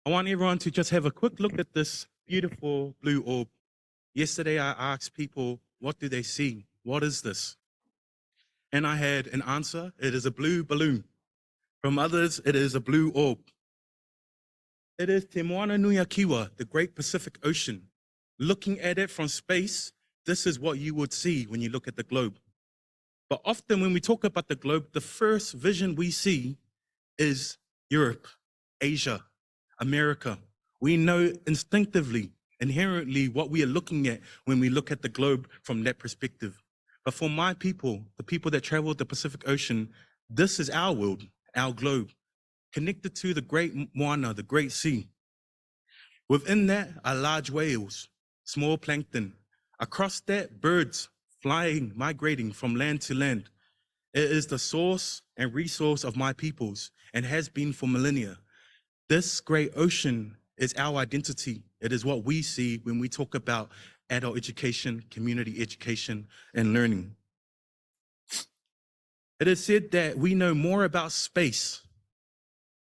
I want everyone to just have a quick look at this beautiful blue orb. Yesterday, I asked people, what do they see? What is this? And I had an answer. It is a blue balloon. From others, it is a blue orb. It is Te Moana Nui a Kiwa, the Great Pacific Ocean. Looking at it from space, this is what you would see when you look at the globe. But often when we talk about the globe, the first vision we see is Europe, Asia, America. We know instinctively, inherently, what we are looking at when we look at the globe from that perspective. But for my people, the people that travel the Pacific Ocean, this is our world, our globe, connected to the great moana, the great sea. Within that are large whales, small plankton. Across that, birds flying, migrating from land to land. It is the source and resource of my peoples and has been for millennia. This great ocean is our identity. It is what we see when we talk about adult education, community education, and learning. It is said that we know more about space.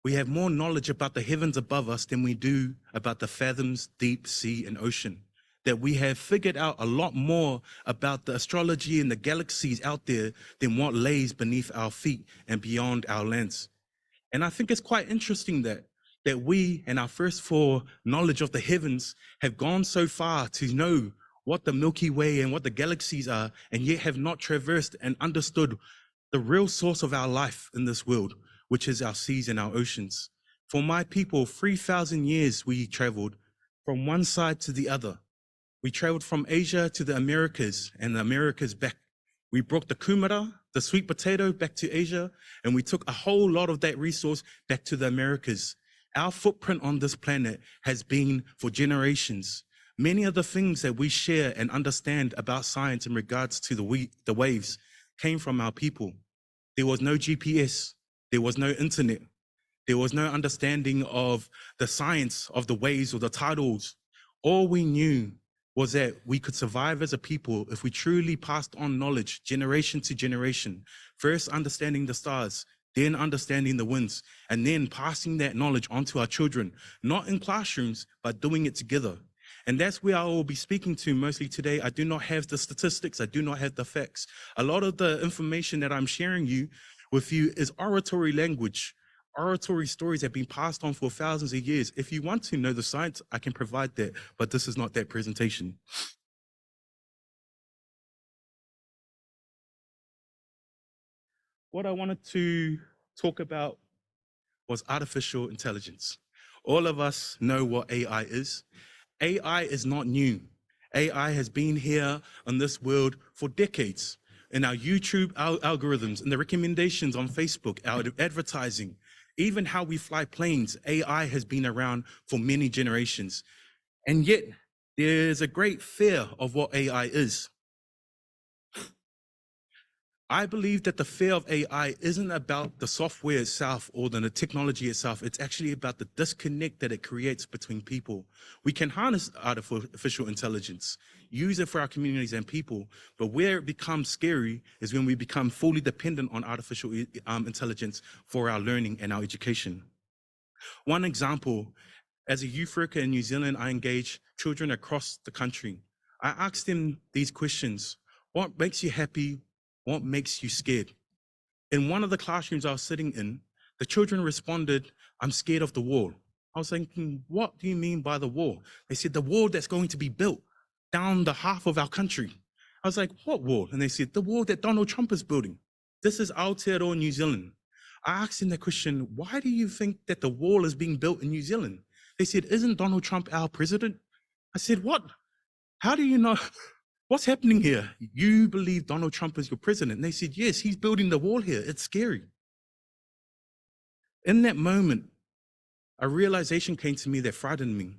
We have more knowledge about the heavens above us than we do about the fathoms, deep sea, and ocean. That we have figured out a lot more about the astrology and the galaxies out there than what lays beneath our feet and beyond our lands. And I think it's quite interesting that we, in our thirst for knowledge of the heavens, have gone so far to know what the Milky Way and what the galaxies are, and yet have not traversed and understood the real source of our life in this world, which is our seas and our oceans. For my people, 3,000 years we traveled from one side to the other. We traveled from Asia to the Americas and the Americas back. We brought the kumara, the sweet potato, back to Asia, and we took a whole lot of that resource back to the Americas. Our footprint on this planet has been for generations. Many of the things that we share and understand about science in regards to the waves came from our people. There was no GPS, there was no internet, there was no understanding of the science of the waves or the tidals. All we knew was that we could survive as a people if we truly passed on knowledge generation to generation, first understanding the stars, then understanding the winds, and then passing that knowledge onto our children, not in classrooms, but doing it together. And that's where I will be speaking to mostly today. I do not have the statistics, I do not have the facts. A lot of the information that I'm sharing with you is oratory language. Oratory stories have been passed on for thousands of years. If you want to know the science, I can provide that, but this is not that presentation. What I wanted to talk about was artificial intelligence. All of us know what AI is. AI is not new. AI has been here on this world for decades. In our YouTube algorithms, in the recommendations on Facebook, our advertising, even how we fly planes, AI has been around for many generations. And yet, there's a great fear of what AI is. I believe that the fear of AI isn't about the software itself or the technology itself. It's actually about the disconnect that it creates between people. We can harness artificial intelligence, use it for our communities and people, but where it becomes scary is when we become fully dependent on artificial intelligence for our learning and our education. One example, as a youth worker in New Zealand, I engage children across the country. I ask them these questions: what makes you happy? What makes you scared? In one of the classrooms I was sitting in, the children responded, I'm scared of the wall. I was thinking, what do you mean by the wall? They said, the wall that's going to be built down the half of our country. I was like, what wall? And they said, the wall that Donald Trump is building. This is Aotearoa, New Zealand. I asked them the question, why do you think that the wall is being built in New Zealand? They said, isn't Donald Trump our president? I said, what? How do you know? What's happening here? You believe Donald Trump is your president? And they said, yes, he's building the wall here. It's scary. In that moment, a realization came to me that frightened me.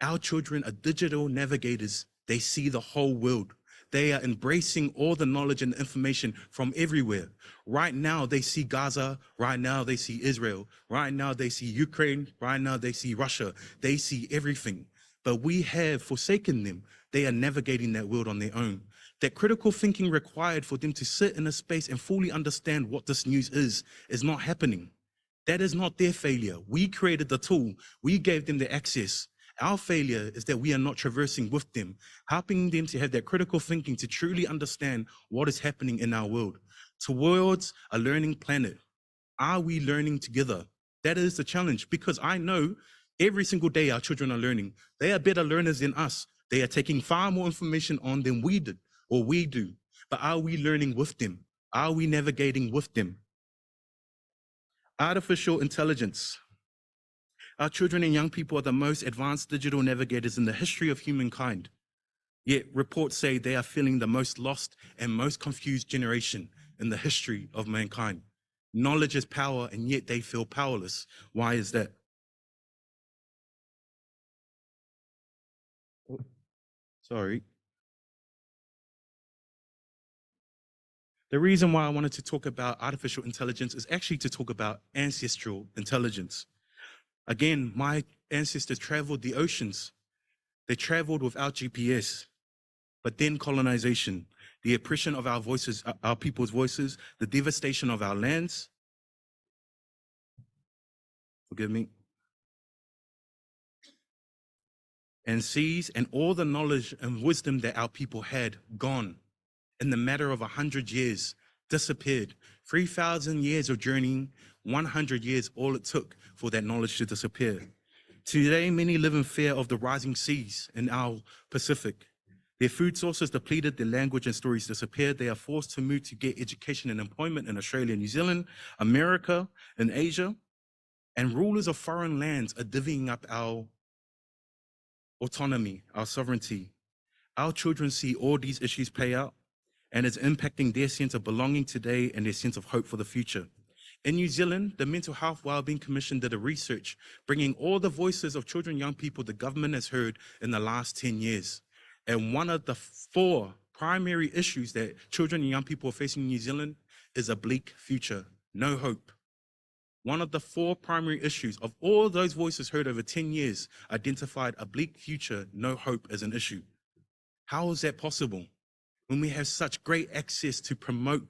Our children are digital navigators. They see the whole world. They are embracing all the knowledge and information from everywhere. Right now, they see Gaza. Right now, they see Israel. Right now, they see Ukraine. Right now, they see Russia. They see everything. But we have forsaken them. They are navigating that world on their own. That critical thinking required for them to sit in a space and fully understand what this news is not happening. That is not their failure. We created the tool. We gave them the access. Our failure is that we are not traversing with them, helping them to have that critical thinking to truly understand what is happening in our world. Towards a learning planet, are we learning together? That is the challenge, because I know every single day our children are learning. They are better learners than us. They are taking far more information on than we did or we do. But are we learning with them? Are we navigating with them? Artificial intelligence. Our children and young people are the most advanced digital navigators in the history of humankind. Yet reports say they are feeling the most lost and most confused generation in the history of mankind. Knowledge is power, and yet they feel powerless. Why is that? Sorry. The reason why I wanted to talk about artificial intelligence is actually to talk about ancestral intelligence. Again, my ancestors traveled the oceans. They traveled without GPS, but then colonization, the oppression of our voices, our people's voices, the devastation of our lands. Forgive me. And seas, and all the knowledge and wisdom that our people had gone in the matter of 100 years, disappeared. 3,000 years of journeying, 100 years, all it took for that knowledge to disappear. Today, many live in fear of the rising seas in our Pacific. Their food sources depleted, their language and stories disappeared. They are forced to move to get education and employment in Australia, New Zealand, America, and Asia. And rulers of foreign lands are divvying up our autonomy, our sovereignty. Our children see all these issues play out, and it's impacting their sense of belonging today and their sense of hope for the future. In New Zealand, the Mental Health Wellbeing Commission did a research bringing all the voices of children and young people the government has heard in the last 10 years. And one of the 4 primary issues that children and young people are facing in New Zealand is a bleak future, no hope. One of the 4 primary issues of all those voices heard over 10 years identified a bleak future, no hope as an issue. How is that possible? When we have such great access to promote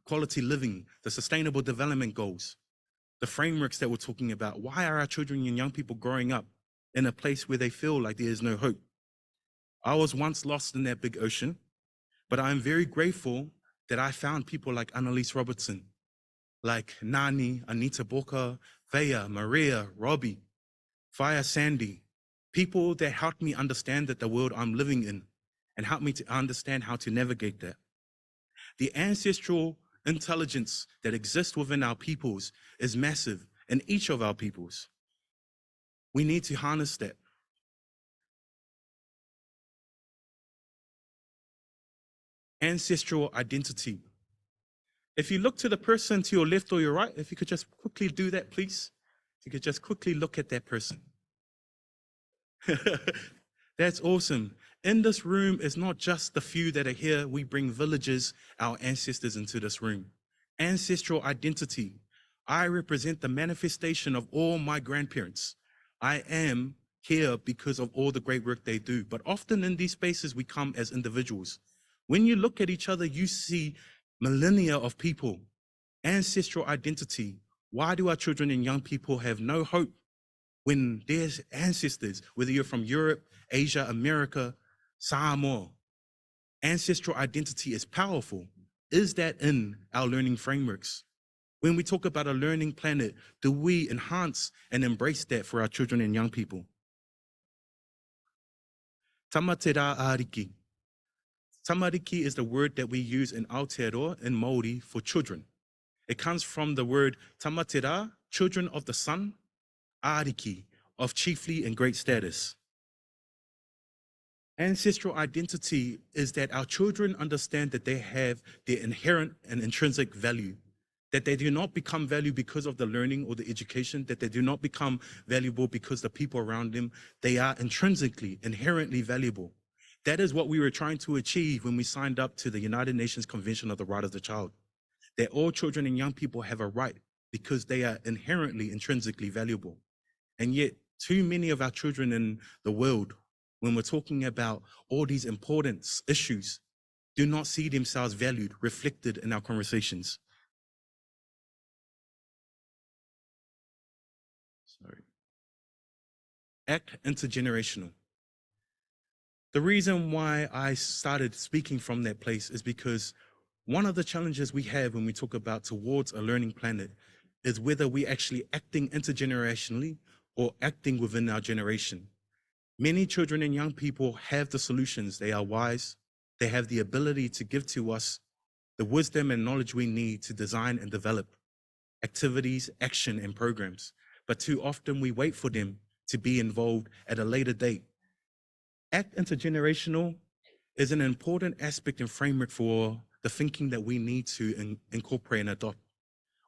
quality living, the sustainable development goals, the frameworks that we're talking about, why are our children and young people growing up in a place where they feel like there is no hope? I was once lost in that big ocean, but I'm very grateful that I found people like Annalise Robertson, like Nani, Anita Boka, Vea, Maria, Robbie, Faya Sandy, people that helped me understand that the world I'm living in and helped me to understand how to navigate that. The ancestral intelligence that exists within our peoples is massive in each of our peoples. We need to harness that. Ancestral identity. If you look to the person to your left or your right, if you could just quickly do that, please. If you could just quickly look at that person. That's awesome. In this room, it's not just the few that are here. We bring villages, our ancestors into this room. Ancestral identity. I represent the manifestation of all my grandparents. I am here because of all the great work they do. But often in these spaces, we come as individuals. When you look at each other, you see millennia of people. Ancestral identity. Why do our children and young people have no hope when there's ancestors, whether you're from Europe, Asia, America, Samoa? Ancestral identity is powerful. Is that in our learning frameworks? When we talk about a learning planet, do we enhance and embrace that for our children and young people? Tamatera ariki. Tamariki is the word that we use in Aotearoa in Māori for children. It comes from the word tamatera, children of the sun, ariki, of chiefly and great status. Ancestral identity is that our children understand that they have their inherent and intrinsic value, that they do not become valuable because of the learning or the education, that they do not become valuable because the people around them, they are intrinsically, inherently valuable. That is what we were trying to achieve when we signed up to the United Nations Convention of the Right of the Child, that all children and young people have a right because they are inherently, intrinsically valuable. And yet, too many of our children in the world, when we're talking about all these important issues, do not see themselves valued, reflected in our conversations. Sorry. Act intergenerational. The reason why I started speaking from that place is because one of the challenges we have when we talk about towards a learning planet is whether we're actually acting intergenerationally or acting within our generation. Many children and young people have the solutions. They are wise. They have the ability to give to us the wisdom and knowledge we need to design and develop activities, action, and programs. But too often we wait for them to be involved at a later date. Act intergenerational is an important aspect and framework for the thinking that we need to incorporate and adopt.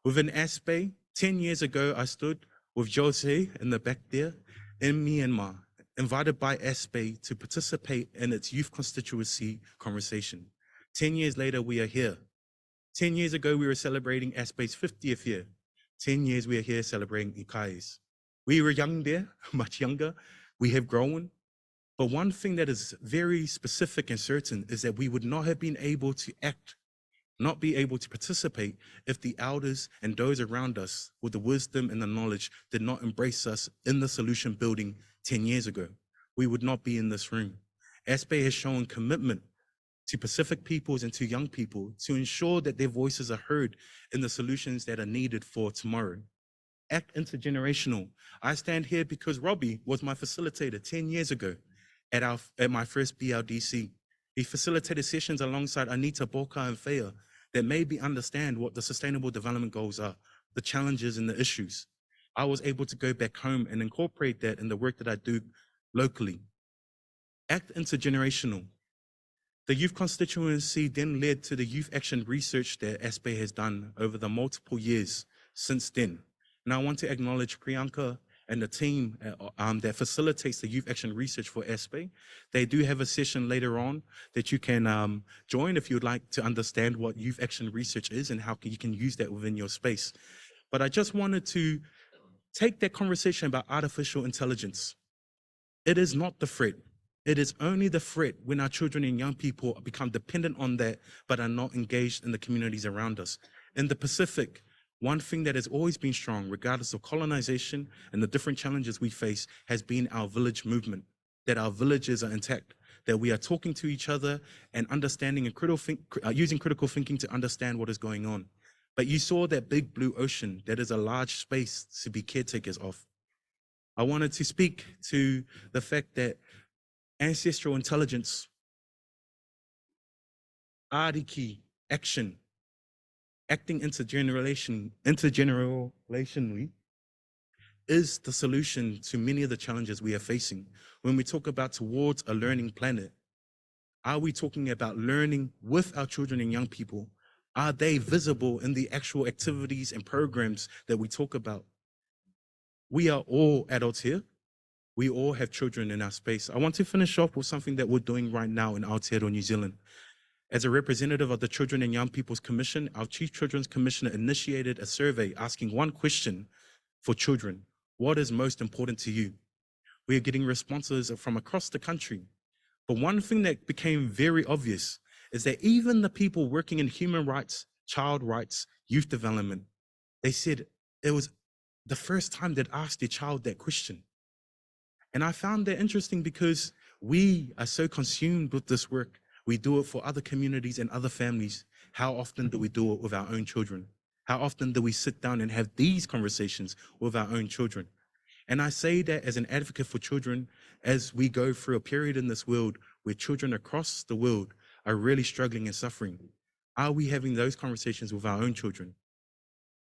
Within ASPE, 10 years ago, I stood with Jose in the back there in Myanmar, invited by ASPE to participate in its youth constituency conversation. 10 years later, we are here. 10 years ago, we were celebrating ASPE's 50th year. 10 years, we are here celebrating ICAE's. We were young there, much younger. We have grown. But one thing that is very specific and certain is that we would not have been able to act, not be able to participate if the elders and those around us with the wisdom and the knowledge did not embrace us in the solution building 10 years ago. We would not be in this room. ASPE has shown commitment to Pacific peoples and to young people to ensure that their voices are heard in the solutions that are needed for tomorrow. Act intergenerational. I stand here because Robbie was my facilitator 10 years ago at my first BLDC. He facilitated sessions alongside Anita, Boka, and Fea that made me understand what the Sustainable Development Goals are, the challenges and the issues. I was able to go back home and incorporate that in the work that I do locally. Act intergenerational. The youth constituency then led to the youth action research that ASPE has done over the multiple years since then. And I want to acknowledge Priyanka and the team that facilitates the youth action research for ASPE. They do have a session later on that you can join if you'd like to understand what youth action research is and how you can use that within your space. But I just wanted to take that conversation about artificial intelligence. It is not the threat. It is only the threat when our children and young people become dependent on that, but are not engaged in the communities around us. In the Pacific, one thing that has always been strong, regardless of colonization and the different challenges we face, has been our village movement, that our villages are intact, that we are talking to each other and understanding and using critical thinking to understand what is going on. But you saw that big blue ocean, that is a large space to be caretakers of. I wanted to speak to the fact that ancestral intelligence, ariki, action, acting intergenerationally is the solution to many of the challenges we are facing. When we talk about towards a learning planet, are we talking about learning with our children and young people? Are they visible in the actual activities and programs that we talk about? We are all adults here. We all have children in our space. I want to finish off with something that we're doing right now in Aotearoa, New Zealand. As a representative of the Children and Young People's Commission, our Chief Children's Commissioner initiated a survey asking one question for children: what is most important to you? We are getting responses from across the country. But one thing that became very obvious is that even the people working in human rights, child rights, youth development, they said it was the first time they'd asked their child that question. And I found that interesting because we are so consumed with this work. We do it for other communities and other families. How often do we do it with our own children? How often do we sit down and have these conversations with our own children? And I say that as an advocate for children, as we go through a period in this world where children across the world are really struggling and suffering. Are we having those conversations with our own children?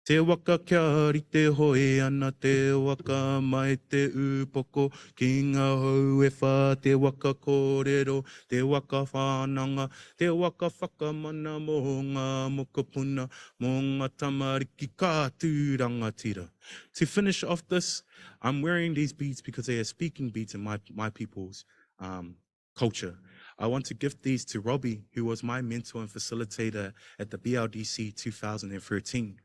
Te waka kia rite hoe ana te waka mai te upoko ki ngā hau e whā te waka kōrero, te waka whānanga, te waka whakamana mō ngā mokopuna, mō ngā tamariki kātūranga tira. To finish off this, I'm wearing these beads because they are speaking beads in my people's culture. I want to gift these to Robbie, who was my mentor and facilitator at the BLDC 2013.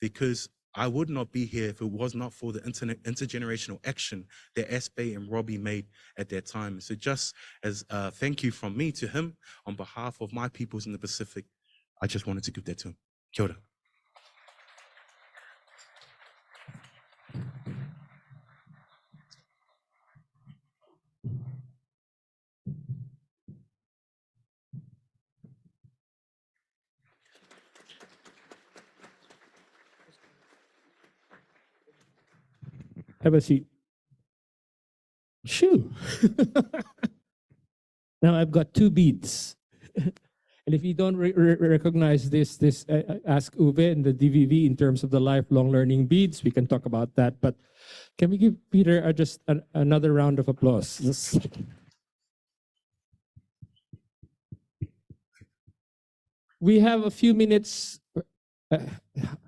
Because I would not be here if it was not for the intergenerational action that Aspe and Robbie made at that time. So just as a thank you from me to him, on behalf of my peoples in the Pacific, I just wanted to give that to him. Kia ora. Have a seat. Shoo. Now I've got two beads. And if you don't recognize this, ask Uwe and the DVV in terms of the lifelong learning beads. We can talk about that. But can we give Peter just another round of applause? We have a few minutes.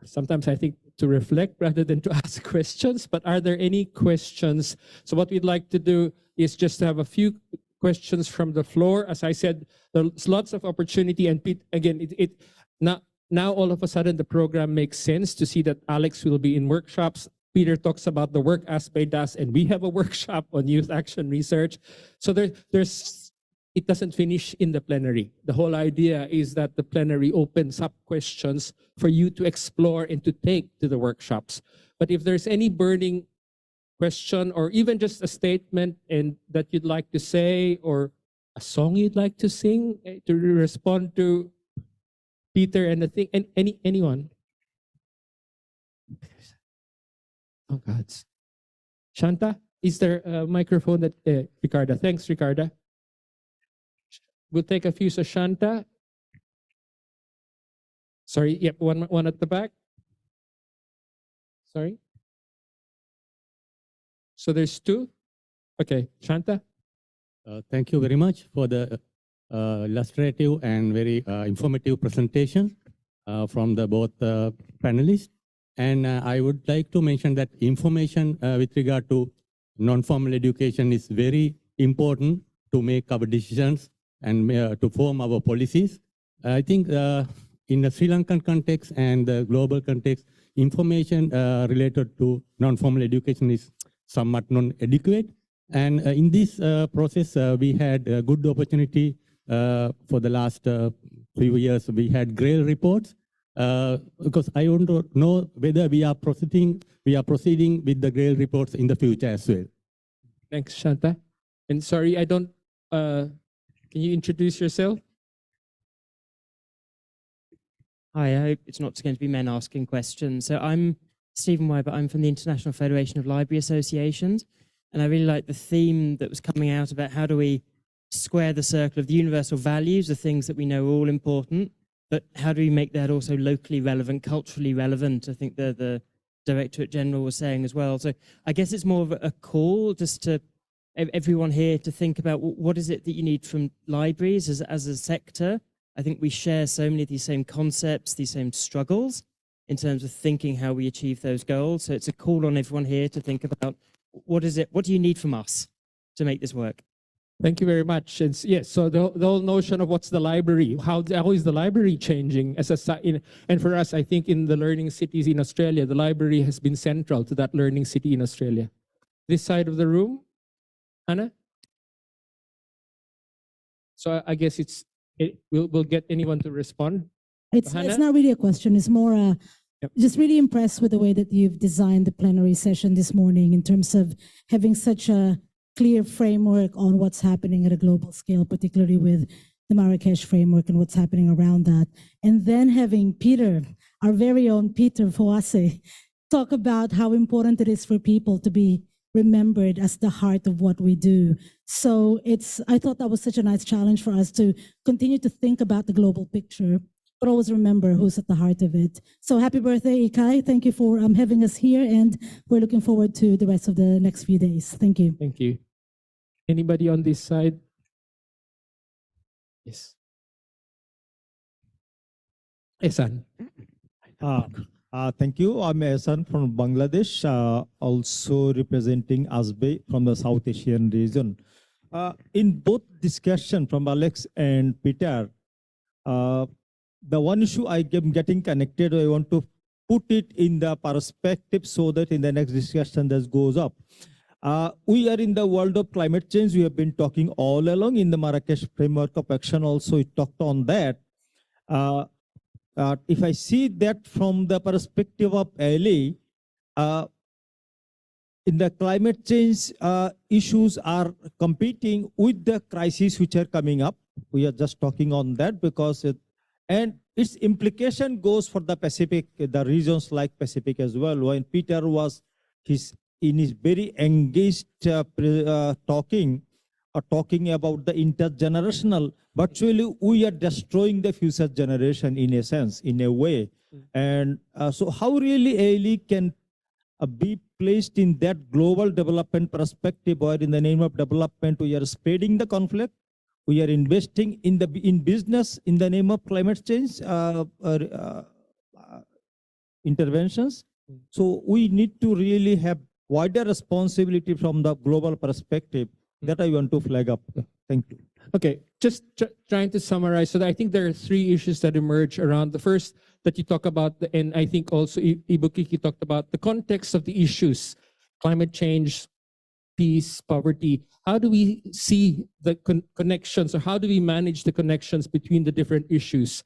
Sometimes I think to reflect rather than to ask questions, but are there any questions? So what we'd like to do is just to have a few questions from the floor. As I said, there's lots of opportunity, and again, now all of a sudden the program makes sense to see that Alex will be in workshops. Peter talks about the work Aspe does, and we have a workshop on youth action research. So it doesn't finish in the plenary. The whole idea is that the plenary opens up questions for you to explore and to take to the workshops. But if there's any burning question or even just a statement and that you'd like to say, or a song you'd like to sing to respond to Peter and the thing, and anyone. Oh God. Shanta, is there a microphone that, Ricarda, thanks Ricarda. We'll take a few. So Shanta. Sorry, yep, one at the back. Sorry. So there's two. Okay, Shanta. Thank you very much for the illustrative and very informative presentation from the both panelists. And I would like to mention that information with regard to non-formal education is very important to make our decisions and to form our policies. I think in the Sri Lankan context and the global context, information related to non-formal education is somewhat non-adequate. And in this process, we had a good opportunity for the last few years. We had GRAIL reports because I want to know whether we are proceeding with the GRAIL reports in the future as well. Thanks, Shanta. And sorry, I don't. Can you introduce yourself? Hi, I hope it's not going to be men asking questions. So I'm Stephen Wyber. I'm from the International Federation of Library Associations. And I really like the theme that was coming out about how do we square the circle of the universal values, the things that we know are all important, but how do we make that also locally relevant, culturally relevant? I think the Directorate General was saying as well. So I guess it's more of a call just to everyone here to think about what is it that you need from libraries as a sector. I think we share so many of these same concepts, these same struggles in terms of thinking how we achieve those goals. So it's a call on everyone here to think about what do you need from us to make this work? Thank you very much. And yes, so the whole notion of what's the library, how is the library changing? And for us, I think in the learning cities in Australia, the library has been central to that learning city in Australia. This side of the room, Anna? So I guess we'll get anyone to respond. It's not really a question. It's more just really impressed with the way that you've designed the plenary session this morning in terms of having such a clear framework on what's happening at a global scale, particularly with the Marrakesh framework and what's happening around that. And then having Peter, our very own Peter Foase, talk about how important it is for people to be remembered as the heart of what we do. So I thought that was such a nice challenge for us to continue to think about the global picture, but always remember who's at the heart of it. So happy birthday, ICAE. Thank you for having us here, and we're looking forward to the rest of the next few days. Thank you. Thank you. Anybody on this side? Yes. Ehsan. Thank you. I'm Ehsan from Bangladesh, also representing ASBE from the South Asian region. In both discussion from Alex and Peter, the one issue I am getting connected, I want to put it in the perspective so that in the next discussion that goes up. We are in the world of climate change. We have been talking all along in the Marrakesh Framework of Action also, we talked on that. If I see that from the perspective of LA, in the climate change issues are competing with the crises which are coming up. We are just talking on that because and its implication goes for the Pacific, the regions like Pacific as well. When Peter was in his very engaged talking about the intergenerational, virtually we are destroying the future generation in a sense, in a way. And so how really ALE can be placed in that global development perspective, where in the name of development we are spreading the conflict, we are investing in business in the name of climate change interventions. So we need to really have wider responsibility from the global perspective. That I want to flag up. Thank you. Okay, just trying to summarize. So I think there are three issues that emerge around. The first that you talk about, and I think also Ibu Kiki talked about, the context of the issues, climate change, peace, poverty. How do we see the connections, or how do we manage the connections between the different issues?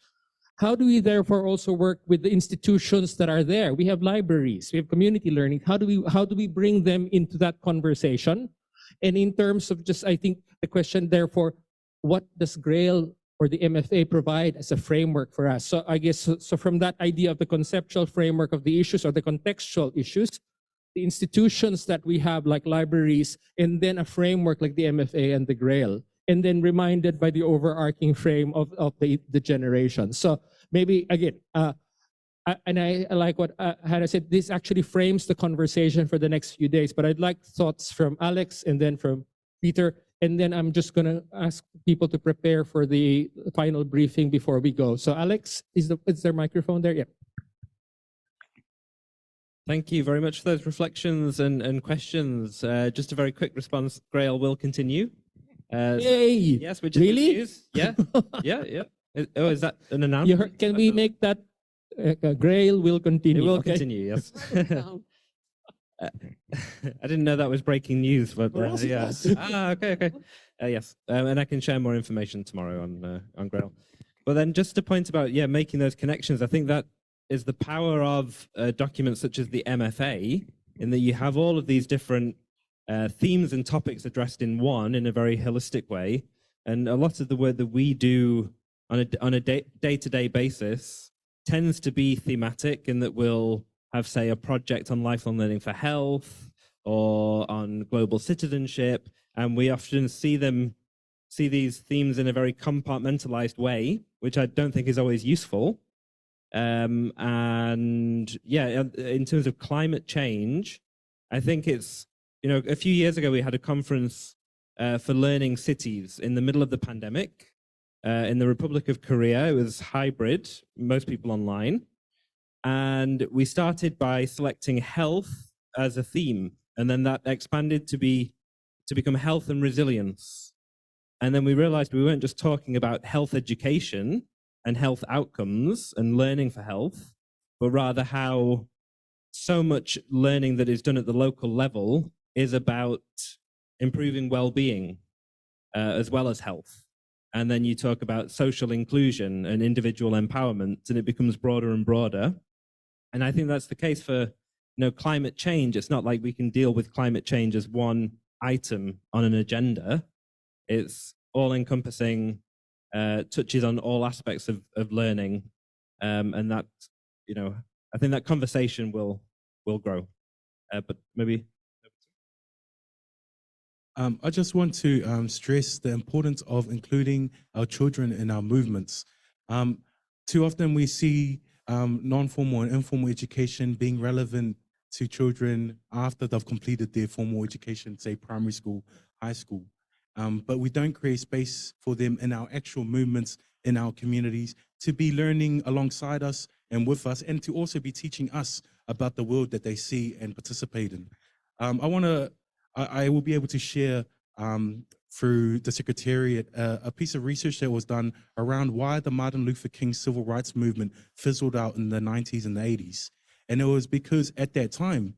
How do we therefore also work with the institutions that are there? We have libraries, we have community learning. How do we bring them into that conversation? And in terms of just, I think the question therefore, what does GRAIL or the MFA provide as a framework for us? So I guess, so from that idea of the conceptual framework of the issues or the contextual issues, the institutions that we have like libraries, and then a framework like the MFA and the GRAIL, and then reminded by the overarching frame of the generation. So maybe again, and I like what Hannah said, this actually frames the conversation for the next few days, but I'd like thoughts from Alex and then from Peter, and then I'm just gonna ask people to prepare for the final briefing before we go. So Alex, is there a microphone there? Yeah. Thank you very much for those reflections and questions. Just a very quick response, GRAIL will continue. Yay! Yes, which is really? Good news. Yeah, yeah. Oh, is that an announcement? Can we make that GRAIL will continue? It will okay? continue, yes. I didn't know that was breaking news, but yeah. Okay. Yes, and I can share more information tomorrow on GRAIL. But then just to point about, making those connections, I think that is the power of documents such as the MFA, in that you have all of these different themes and topics addressed in one in a very holistic way. And a lot of the work that we do on a day-to-day basis tends to be thematic, in that we'll have, say, a project on lifelong learning for health or on global citizenship, and we often see these themes in a very compartmentalized way, which I don't think is always useful. And in terms of climate change, I think it's, a few years ago we had a conference for learning cities in the middle of the pandemic in the Republic of Korea. It was hybrid, most people online. And we started by selecting health as a theme, and then that expanded to become health and resilience. And then we realized we weren't just talking about health education and health outcomes and learning for health, but rather how so much learning that is done at the local level is about improving well-being as well as health. And then you talk about social inclusion and individual empowerment, and it becomes broader and broader. And I think that's the case for climate change. It's not like we can deal with climate change as one item on an agenda. It's all-encompassing, touches on all aspects of learning, and that, I think that conversation will grow. But maybe I just want to stress the importance of including our children in our movements. Too often we see non-formal and informal education being relevant to children after they've completed their formal education, say primary school, high school. But we don't create space for them in our actual movements in our communities to be learning alongside us and with us, and to also be teaching us about the world that they see and participate in. I will be able to share through the Secretariat a piece of research that was done around why the Martin Luther King civil rights movement fizzled out in the 90s and the 80s. And it was because at that time,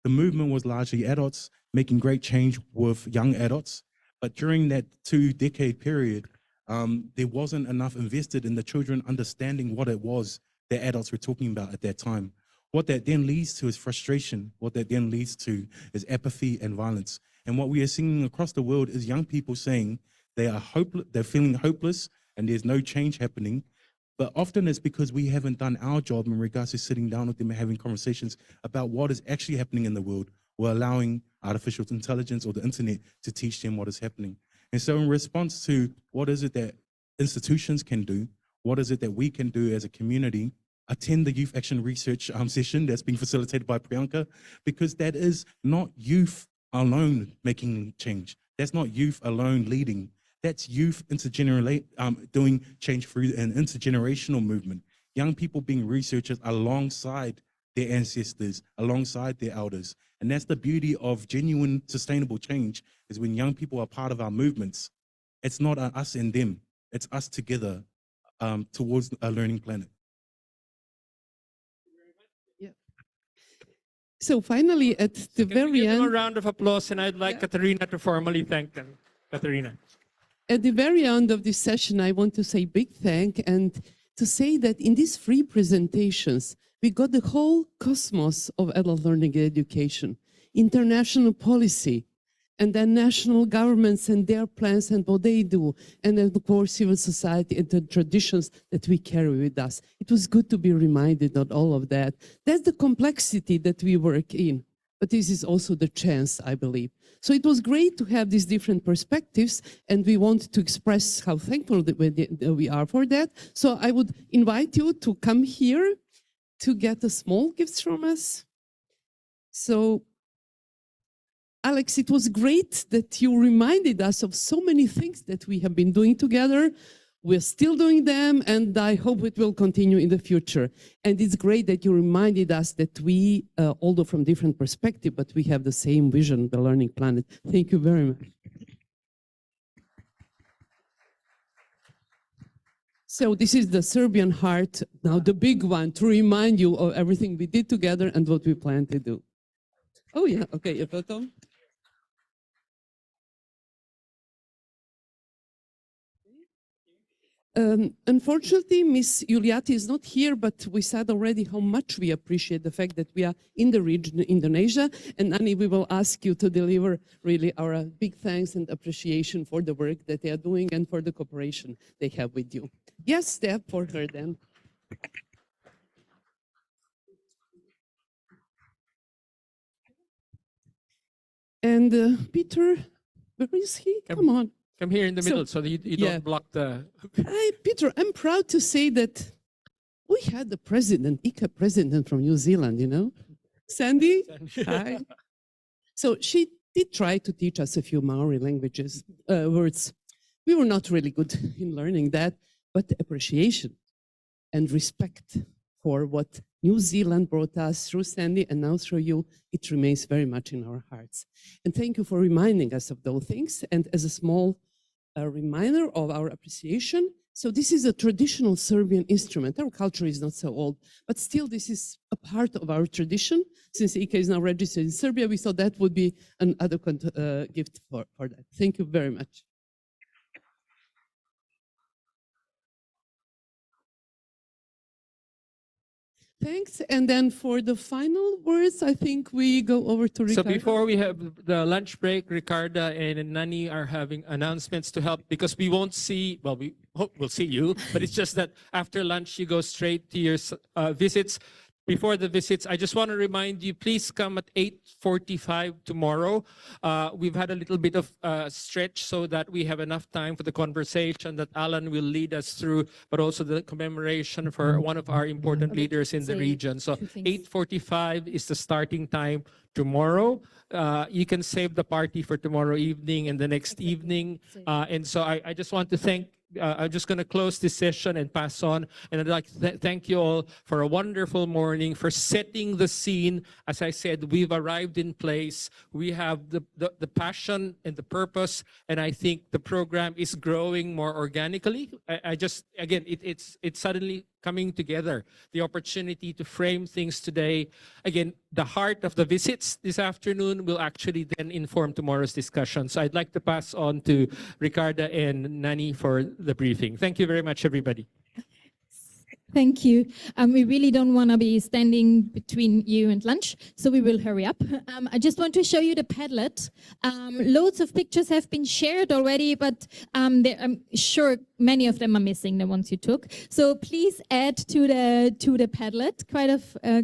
the movement was largely adults making great change with young adults. But during that 2-decade period, there wasn't enough invested in the children understanding what it was that adults were talking about at that time. What that then leads to is frustration. What that then leads to is apathy and violence. And what we are seeing across the world is young people saying they are hopeless, they're feeling hopeless, and there's no change happening. But often it's because we haven't done our job in regards to sitting down with them and having conversations about what is actually happening in the world. We're allowing artificial intelligence or the internet to teach them what is happening. And so in response to what is it that institutions can do, what is it that we can do as a community, attend the Youth Action Research session that's being facilitated by Priyanka, because that is not youth alone making change. That's not youth alone leading. That's youth doing change through an intergenerational movement. Young people being researchers alongside their ancestors, alongside their elders. And that's the beauty of genuine sustainable change, is when young people are part of our movements, it's not us and them, it's us together towards a learning planet. So finally, at the very end, a round of applause, and I'd like Katarina to formally thank them. Katarina. At the very end of this session, I want to say big thank and to say that in these 3 presentations, we got the whole cosmos of adult learning and education, international policy, and then national governments and their plans and what they do, and then of course civil society and the traditions that we carry with us. It was good to be reminded of all of that. That's the complexity that we work in, but this is also the chance, I believe. So it was great to have these different perspectives, and we want to express how thankful that we are for that. So I would invite you to come here to get a small gift from us. So Alex, it was great that you reminded us of so many things that we have been doing together. We're still doing them, and I hope it will continue in the future. And it's great that you reminded us that we, although from different perspectives, but we have the same vision, the learning planet. Thank you very much. So this is the Serbian heart, now the big one, to remind you of everything we did together and what we plan to do. Oh yeah, okay, a photo. Unfortunately, Ms. Yuliati is not here, but we said already how much we appreciate the fact that we are in the region, Indonesia. And Ani, we will ask you to deliver really our big thanks and appreciation for the work that they are doing and for the cooperation they have with you. Yes, step for her then. And Peter, where is he? Come on. Come here in the middle so that you don't block the... Hi, Peter, I'm proud to say that we had the president, ICAE president from New Zealand, you know? Sandy? Hi. So she did try to teach us a few Maori languages, words. We were not really good in learning that, but the appreciation and respect for what New Zealand brought us through Sandy and now through you, it remains very much in our hearts. And thank you for reminding us of those things. And as a small reminder of our appreciation, so this is a traditional Serbian instrument. Our culture is not so old, but still this is a part of our tradition. Since ICAE is now registered in Serbia, we thought that would be an adequate gift for that. Thank you very much. Thanks. And then for the final words, I think we go over to Ricardo. So before we have the lunch break, Ricarda and Nani are having announcements to help, because we won't see, well, we hope we'll see you, but it's just that after lunch, you go straight to your visits. before the visits, I just want to remind you, please come at 8:45 tomorrow. We've had a little bit of stretch so that we have enough time for the conversation that Alan will lead us through, but also the commemoration for one of our important leaders in the region. So 8:45 is the starting time tomorrow. You can save the party for tomorrow evening and the next evening. And so I just want to thank I'm just going to close this session and pass on. And I'd like to thank you all for a wonderful morning, for setting the scene. As I said, we've arrived in place. We have the passion and the purpose. And I think the program is growing more organically. I just, again, it's suddenly coming together. The opportunity to frame things today. Again, the heart of the visits this afternoon will actually then inform tomorrow's discussion. So I'd like to pass on to Ricarda and Nani for the briefing. Thank you very much, everybody. Thank you. We really don't want to be standing between you and lunch, so we will hurry up. I just want to show you the Padlet. Loads of pictures have been shared already, but I'm sure many of them are missing, the ones you took. So please add to the Padlet.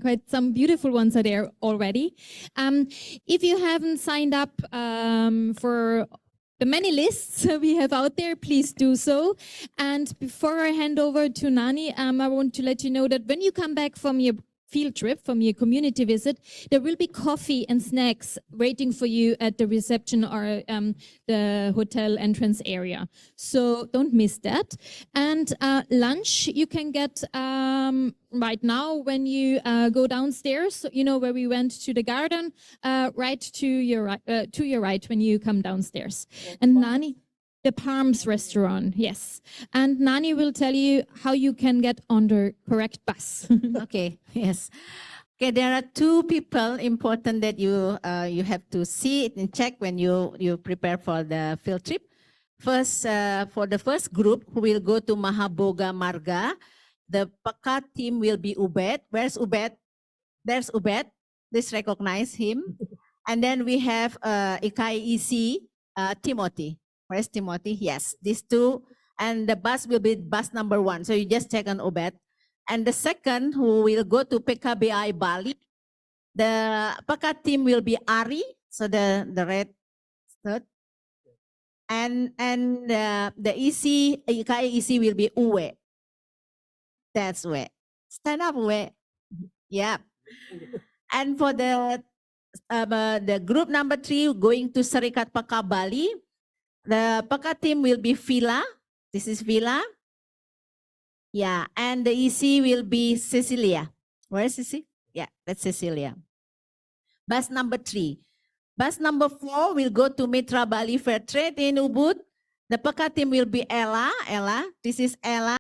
Quite some beautiful ones are there already. If you haven't signed up for the many lists we have out there, please do so. And before I hand over to Nani, I want to let you know that when you come back from your field trip, from your community visit, there will be coffee and snacks waiting for you at the reception or the hotel entrance area. So don't miss that. And lunch you can get right now when you go downstairs, you know, where we went to the garden, right to your right when you come downstairs. And Nani, the Palms restaurant, yes. And Nani will tell you how you can get on the correct bus. Okay, yes. Okay, there are two people important that you have to see and check when you prepare for the field trip. First, for the first group who will go to Mahaboga Marga, the Pekat team will be Ubed. Where's Ubed? There's Ubed. Please recognize him. And then we have ICAE Timothy. Where's Timothy? Yes, these two. And the bus will be bus number 1. So you just check on Obed. And the second who will go to PKBI Bali, the Pekat team will be Ari. So the red shirt. And the ICAE EC will be Uwe. That's Uwe. Stand up, Uwe. Yeah. And for the group number 3 going to Serikat Pekat Bali, the Pekat team will be Villa. This is Villa. Yeah, and the EC will be Cecilia. Where is Cecilia? Yeah, that's Cecilia. Bus number 3. Bus number 4 will go to Mitra Bali Fair Trade in Ubud. The Pekat team will be Ella. Ella, this is Ella.